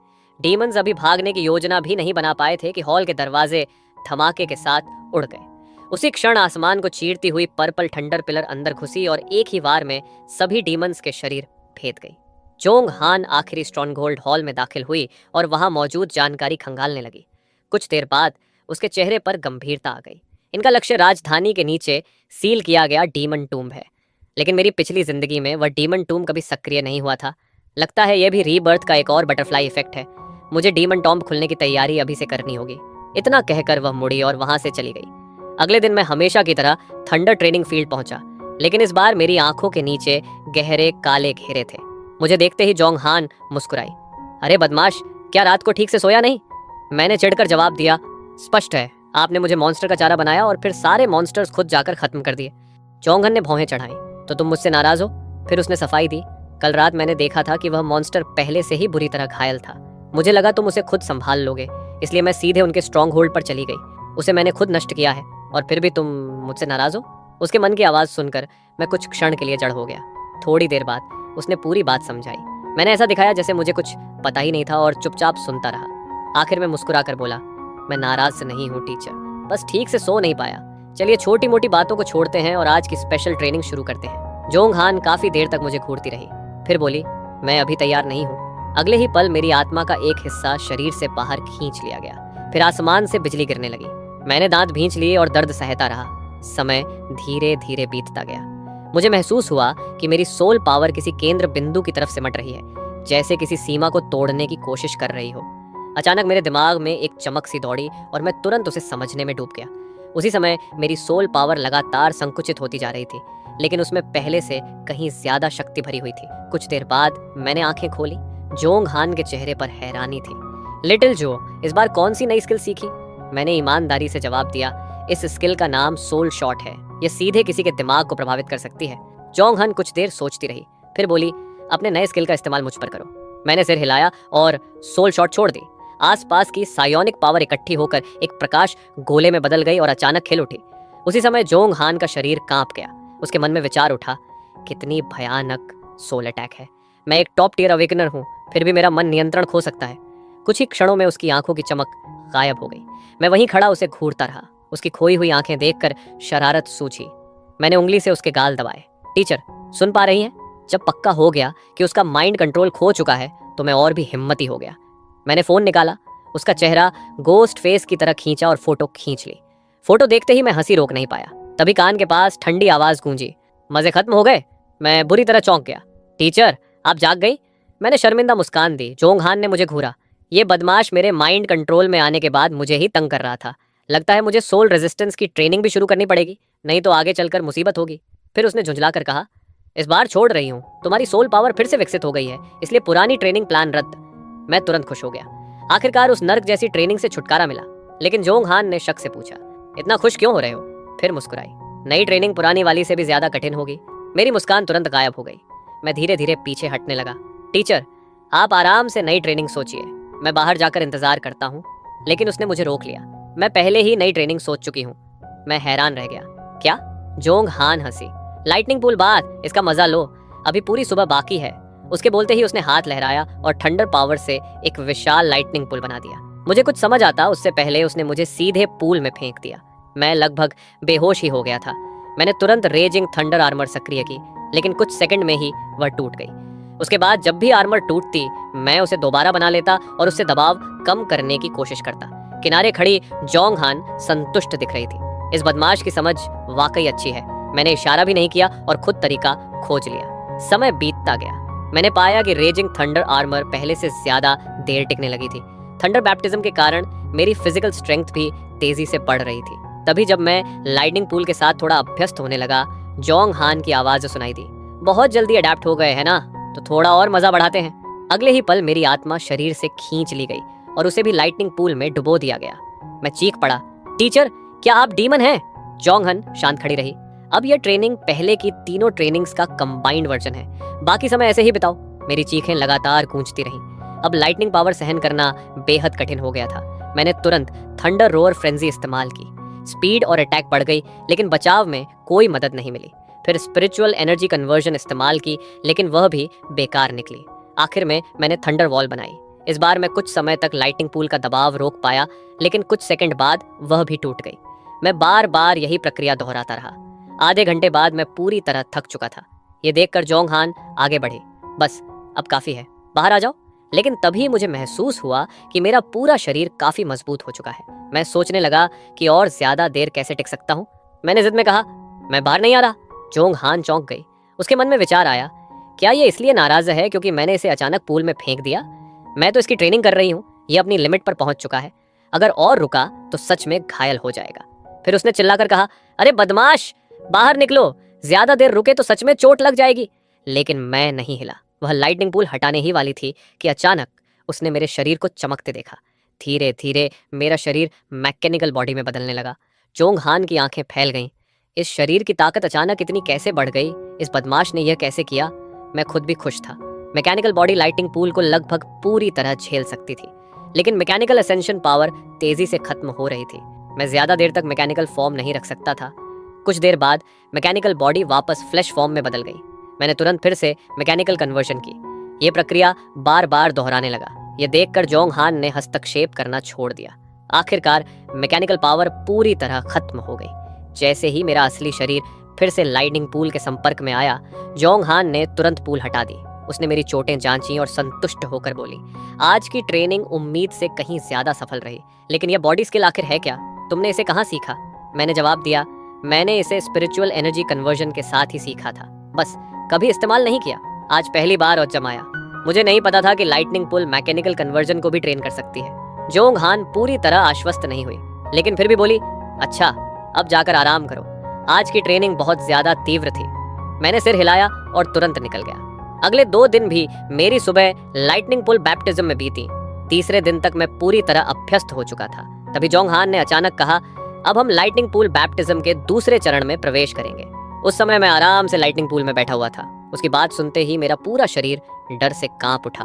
डीमंस अभी भागने की योजना भी नहीं बना पाए थे कि हॉल के दरवाजे धमाके के साथ उड़ गए। उसी क्षण आसमान को चीरती हुई पर्पल थंडर पिलर अंदर घुसी और एक ही वार में सभी डीमंस के शरीर भेद गई। जोंग हान आखिरी स्ट्रॉन्गहोल्ड हॉल में दाखिल हुई और वहां मौजूद जानकारी खंगालने लगी। कुछ देर बाद उसके चेहरे पर गंभीरता आ गई। इनका लक्ष्य राजधानी के नीचे सील किया गया डीमन टूम्ब है, लेकिन मेरी पिछली जिंदगी में वह डीमन टूम्ब कभी सक्रिय नहीं हुआ था। लगता है यह भी रीबर्थ का एक और बटरफ्लाई इफेक्ट है। मुझे डीमन टॉम्ब खुलने की तैयारी अभी से करनी होगी। इतना कहकर वह मुड़ी और वहां से चली गई। अगले दिन मैं हमेशा की तरह थंडर ट्रेनिंग फील्ड पहुंचा, लेकिन इस बार मेरी आंखों के नीचे गहरे काले घेरे थे। मुझे देखते ही जोंग हान मुस्कुराई। अरे बदमाश, क्या रात को ठीक से सोया नहीं? मैंने चिढ़कर जवाब दिया, स्पष्ट है आपने मुझे मॉन्स्टर का चारा बनाया और फिर सारे मॉन्स्टर्स खुद जाकर खत्म कर दिए। जोंग हान ने भौहें चढ़ाई। तो तुम मुझसे नाराज हो? फिर उसने सफाई दी। कल रात मैंने देखा था कि वह मॉन्स्टर पहले से ही बुरी तरह घायल था। मुझे लगा तुम उसे खुद संभाल लोगे, इसलिए मैं सीधे उनके स्ट्रॉन्ग होल्ड पर चली गई। उसे मैंने खुद नष्ट किया है और फिर भी तुम मुझसे नाराज हो? उसके मन की आवाज़ सुनकर मैं कुछ क्षण के लिए जड़ हो गया। थोड़ी देर बाद उसने पूरी बात समझाई। मैंने ऐसा दिखाया जैसे मुझे कुछ पता ही नहीं था और चुपचाप सुनता रहा। आखिर में मुस्कुरा कर बोला, मैं नाराज से नहीं हूँ टीचर, बस ठीक से सो नहीं पाया। चलिए छोटी मोटी बातों को छोड़ते हैं और आज की स्पेशल ट्रेनिंग शुरू करते हैं। जोंग हान काफी देर तक मुझे घूरती रही, फिर बोली, मैं अभी तैयार नहीं हूँ। अगले ही पल मेरी आत्मा का एक हिस्सा शरीर से बाहर खींच लिया गया। फिर आसमान से बिजली गिरने लगी। मैंने दांत भींच लिए और दर्द सहता रहा। समय धीरे धीरे बीतता गया। मुझे महसूस हुआ कि मेरी सोल पावर किसी केंद्र बिंदु की तरफ सिमट रही है, जैसे किसी सीमा को तोड़ने की कोशिश कर रही हो। अचानक मेरे दिमाग में एक चमक सी दौड़ी और मैं तुरंत उसे समझने में डूब गया। उसी समय मेरी सोल पावर लगातार संकुचित होती जा रही थी, लेकिन उसमें पहले से कहीं ज्यादा शक्ति भरी हुई थी। कुछ देर बाद मैंने आंखें खोली। जोंग हान के चेहरे पर हैरानी थी। लिटिल जो, इस बार कौन सी नई स्किल सीखी? मैंने ईमानदारी से जवाब दिया, इस स्किल का नाम सोल शॉट है। यह सीधे किसी के दिमाग को प्रभावित कर सकती है। जोंग हान कुछ देर सोचती रही, फिर बोली, अपने नए स्किल का इस्तेमाल मुझ पर करो। मैंने सिर हिलाया और सोल शॉट छोड़ दी। आसपास की सायोनिक पावर इकट्ठी होकर एक प्रकाश गोले में बदल गई और अचानक खिल उठी। उसी समय जोंग हान का शरीर कांप गया। उसके मन में विचार उठा, कितनी भयानक सोल अटैक है। मैं एक टॉप टियर अवेकनर हूँ, फिर भी मेरा मन नियंत्रण खो सकता है। कुछ ही क्षणों में उसकी आंखों की चमक गायब हो गई। मैं वहीं खड़ा उसे घूरता रहा। उसकी खोई हुई आंखें देखकर शरारत सूझी। मैंने उंगली से उसके गाल दबाए। टीचर, सुन पा रही हैं? जब पक्का हो गया कि उसका माइंड कंट्रोल खो चुका है तो मैं और भी हिम्मती हो गया। मैंने फोन निकाला, उसका चेहरा गोस्ट फेस की तरह खींचा और फोटो खींच ली। फोटो देखते ही मैं हंसी रोक नहीं पाया। तभी कान के पास ठंडी आवाज गूंजी, मजे खत्म हो गए? मैं बुरी तरह चौंक गया। टीचर, आप जाग गई? मैंने शर्मिंदा मुस्कान दी। जोंग हान ने मुझे घूरा। ये बदमाश मेरे माइंड कंट्रोल में आने के बाद मुझे ही तंग कर रहा था। लगता है मुझे सोल रेजिस्टेंस की ट्रेनिंग भी शुरू करनी पड़ेगी, नहीं तो आगे चलकर मुसीबत होगी। फिर उसने झुंझला कर कहा, इस बार छोड़ रही हूँ, तुम्हारी सोल पावर फिर से विकसित हो गई है, इसलिए पुरानी ट्रेनिंग प्लान रद्द। मैं तुरंत खुश हो गया। आखिरकार उस नर्क जैसी ट्रेनिंग से छुटकारा मिला। लेकिन जोंग हान ने शक से पूछा, इतना खुश क्यों हो रहे हो? फिर मुस्कुराई, नई ट्रेनिंग पुरानी वाली से भी ज्यादा कठिन होगी। मेरी मुस्कान तुरंत गायब हो गई। मैं धीरे धीरे पीछे हटने लगा। टीचर, आप आराम से नई ट्रेनिंग सोचिए, मैं बाहर जाकर इंतजार करता हूँ। लेकिन उसने मुझे रोक लिया। मैं पहले ही नई ट्रेनिंग सोच चुकी हूँ। मैं हैरान रह गया। क्या? जोंग हान हंसी। लाइटनिंग पूल बाद, इसका मजा लो, अभी पूरी सुबह बाकी है। उसके बोलते ही उसने हाथ लहराया और थंडर पावर से एक विशाल लाइटनिंग पुल बना दिया। मुझे कुछ समझ आता उससे पहले उसने मुझे सीधे पूल में फेंक दिया। मैं लगभग बेहोश ही हो गया था। मैंने तुरंत रेजिंग थंडर आर्मर सक्रिय की, लेकिन कुछ सेकंड में ही वह टूट गई। उसके बाद जब भी आर्मर टूटती, मैं उसे दोबारा बना लेता और उससे दबाव कम करने की कोशिश करता। किनारे खड़ी जोंग हान संतुष्ट दिख रही थी। इस बदमाश की समझ वाकई अच्छी है। मैंने इशारा भी नहीं किया और खुद तरीका खोज लिया। समय बीतता गया। मैंने पाया कि रेजिंग थंडर आर्मर पहले से ज्यादा देर टिकने लगी थी। थंडर बैप्टिज्म के कारण मेरी फिजिकल स्ट्रेंथ भी तेजी से बढ़ रही थी। तभी जब मैं लाइटनिंग पूल के साथ थोड़ा अभ्यस्त होने लगा, जोंग हान की आवाज सुनाई दी, बहुत जल्दी अडेप्ट हो गए है ना, तो थोड़ा और मजा बढ़ाते हैं। अगले ही पल मेरी आत्मा शरीर से खींच ली गई और उसे भी लाइटनिंग पूल में डुबो दिया गया। मैं चीख पड़ा, टीचर क्या आप डीमन हैं? जोंगहन शांत खड़ी रही। अब यह ट्रेनिंग पहले की तीनों ट्रेनिंग्स का कंबाइंड वर्जन है, बाकी समय ऐसे ही बिताओ। मेरी चीखें लगातार गूंजती रहीं। अब लाइटनिंग पावर सहन करना बेहद कठिन हो गया था। मैंने तुरंत थंडर रोअर फ्रेंजी इस्तेमाल की। स्पीड और अटैक बढ़ गई, लेकिन बचाव में कोई मदद नहीं मिली। फिर स्पिरिचुअल एनर्जी कन्वर्जन इस्तेमाल की, लेकिन वह भी बेकार निकली। आखिर में मैंने थंडर वॉल बनाई। इस बार मैं कुछ समय तक लाइटनिंग पूल का दबाव रोक पाया, लेकिन कुछ सेकंड बाद वह भी टूट गई। मैं बार बार यही प्रक्रिया दोहराता रहा। आधे घंटे बाद मैं पूरी तरह थक चुका था। ये देखकर जोंगहान आगे बढ़े, बस अब काफी है, बाहर आ जाओ। लेकिन तभी मुझे महसूस हुआ कि मेरा पूरा शरीर काफी मजबूत हो चुका है। मैं सोचने लगा कि और ज्यादा देर कैसे टिक सकता हूँ। मैंने जिद में कहा, मैं बाहर नहीं आ रहा। जोंगहान चौंक गई। उसके मन में विचार आया, क्या ये इसलिए नाराज है क्योंकि मैंने इसे अचानक पूल में फेंक दिया? मैं तो इसकी ट्रेनिंग कर रही हूँ, ये अपनी लिमिट पर पहुंच चुका है। अगर और रुका तो सच में घायल हो जाएगा। फिर उसने चिल्लाकर कहा, अरे बदमाश, बाहर निकलो, ज्यादा देर रुके तो सच में चोट लग जाएगी। लेकिन मैं नहीं हिला। वह लाइटनिंग पूल हटाने ही वाली थी कि अचानक उसने मेरे शरीर को चमकते देखा। धीरे धीरे मेरा शरीर मैकेनिकल बॉडी में बदलने लगा। जोंगहान की आंखें फैल गईं। इस शरीर की ताकत अचानक इतनी कैसे बढ़ गई? इस बदमाश ने यह कैसे किया? मैं खुद भी खुश था। मैकेनिकल बॉडी लाइटिंग पूल को लगभग पूरी तरह झेल सकती थी, लेकिन मैकेनिकल असेंशन पावर तेजी से खत्म हो रही थी। मैं ज्यादा देर तक मैकेनिकल फॉर्म नहीं रख सकता था। कुछ देर बाद मैकेनिकल बॉडी वापस फ्लैश फॉर्म में बदल गई। मैंने तुरंत फिर से मैकेनिकल कन्वर्जन की। यह प्रक्रिया बार बार दोहराने लगा। यह देखकर जोंगहान ने हस्तक्षेप करना छोड़ दिया। आखिरकार मैकेनिकल पावर पूरी तरह खत्म हो गई। जैसे ही मेरा असली शरीर फिर से लाइटनिंग पूल के संपर्क में आया, जोंगहान ने तुरंत पूल हटा दी। उसने मेरी चोटें जांची और संतुष्ट होकर बोली, आज की ट्रेनिंग उम्मीद से कहीं ज्यादा सफल रही। लेकिन यह बॉडी स्किल आखिर है क्या? तुमने इसे कहाँ सीखा? मैंने जवाब दिया, मैंने इसे स्पिरिचुअल एनर्जी कन्वर्जन के साथ ही सीखा था, बस कभी इस्तेमाल नहीं किया। आज पहली बार और जमाया। मुझे नहीं पता था कि लाइटनिंग पुल मैकेनिकल कन्वर्जन को भी ट्रेन कर सकती है। जोंगहान पूरी तरह आश्वस्त नहीं हुई, लेकिन फिर भी बोली, अच्छा अब जाकर आराम करो, आज की ट्रेनिंग बहुत ज्यादा तीव्र थी। मैंने सिर हिलाया और तुरंत निकल गया। अगले 2 दिन भी मेरी सुबह लाइटनिंग पुल बैप्टिज्म में बीती। तीसरे दिन तक मैं पूरी तरह अभ्यस्त हो चुका था। तभी जोंगहान ने अचानक कहा, अब हम लाइटनिंग पूल बैप्टिज्म के दूसरे चरण में प्रवेश करेंगे। उस समय मैं आराम से लाइटनिंग पूल में बैठा हुआ था। उसकी बात सुनते ही मेरा पूरा शरीर डर से कांप उठा।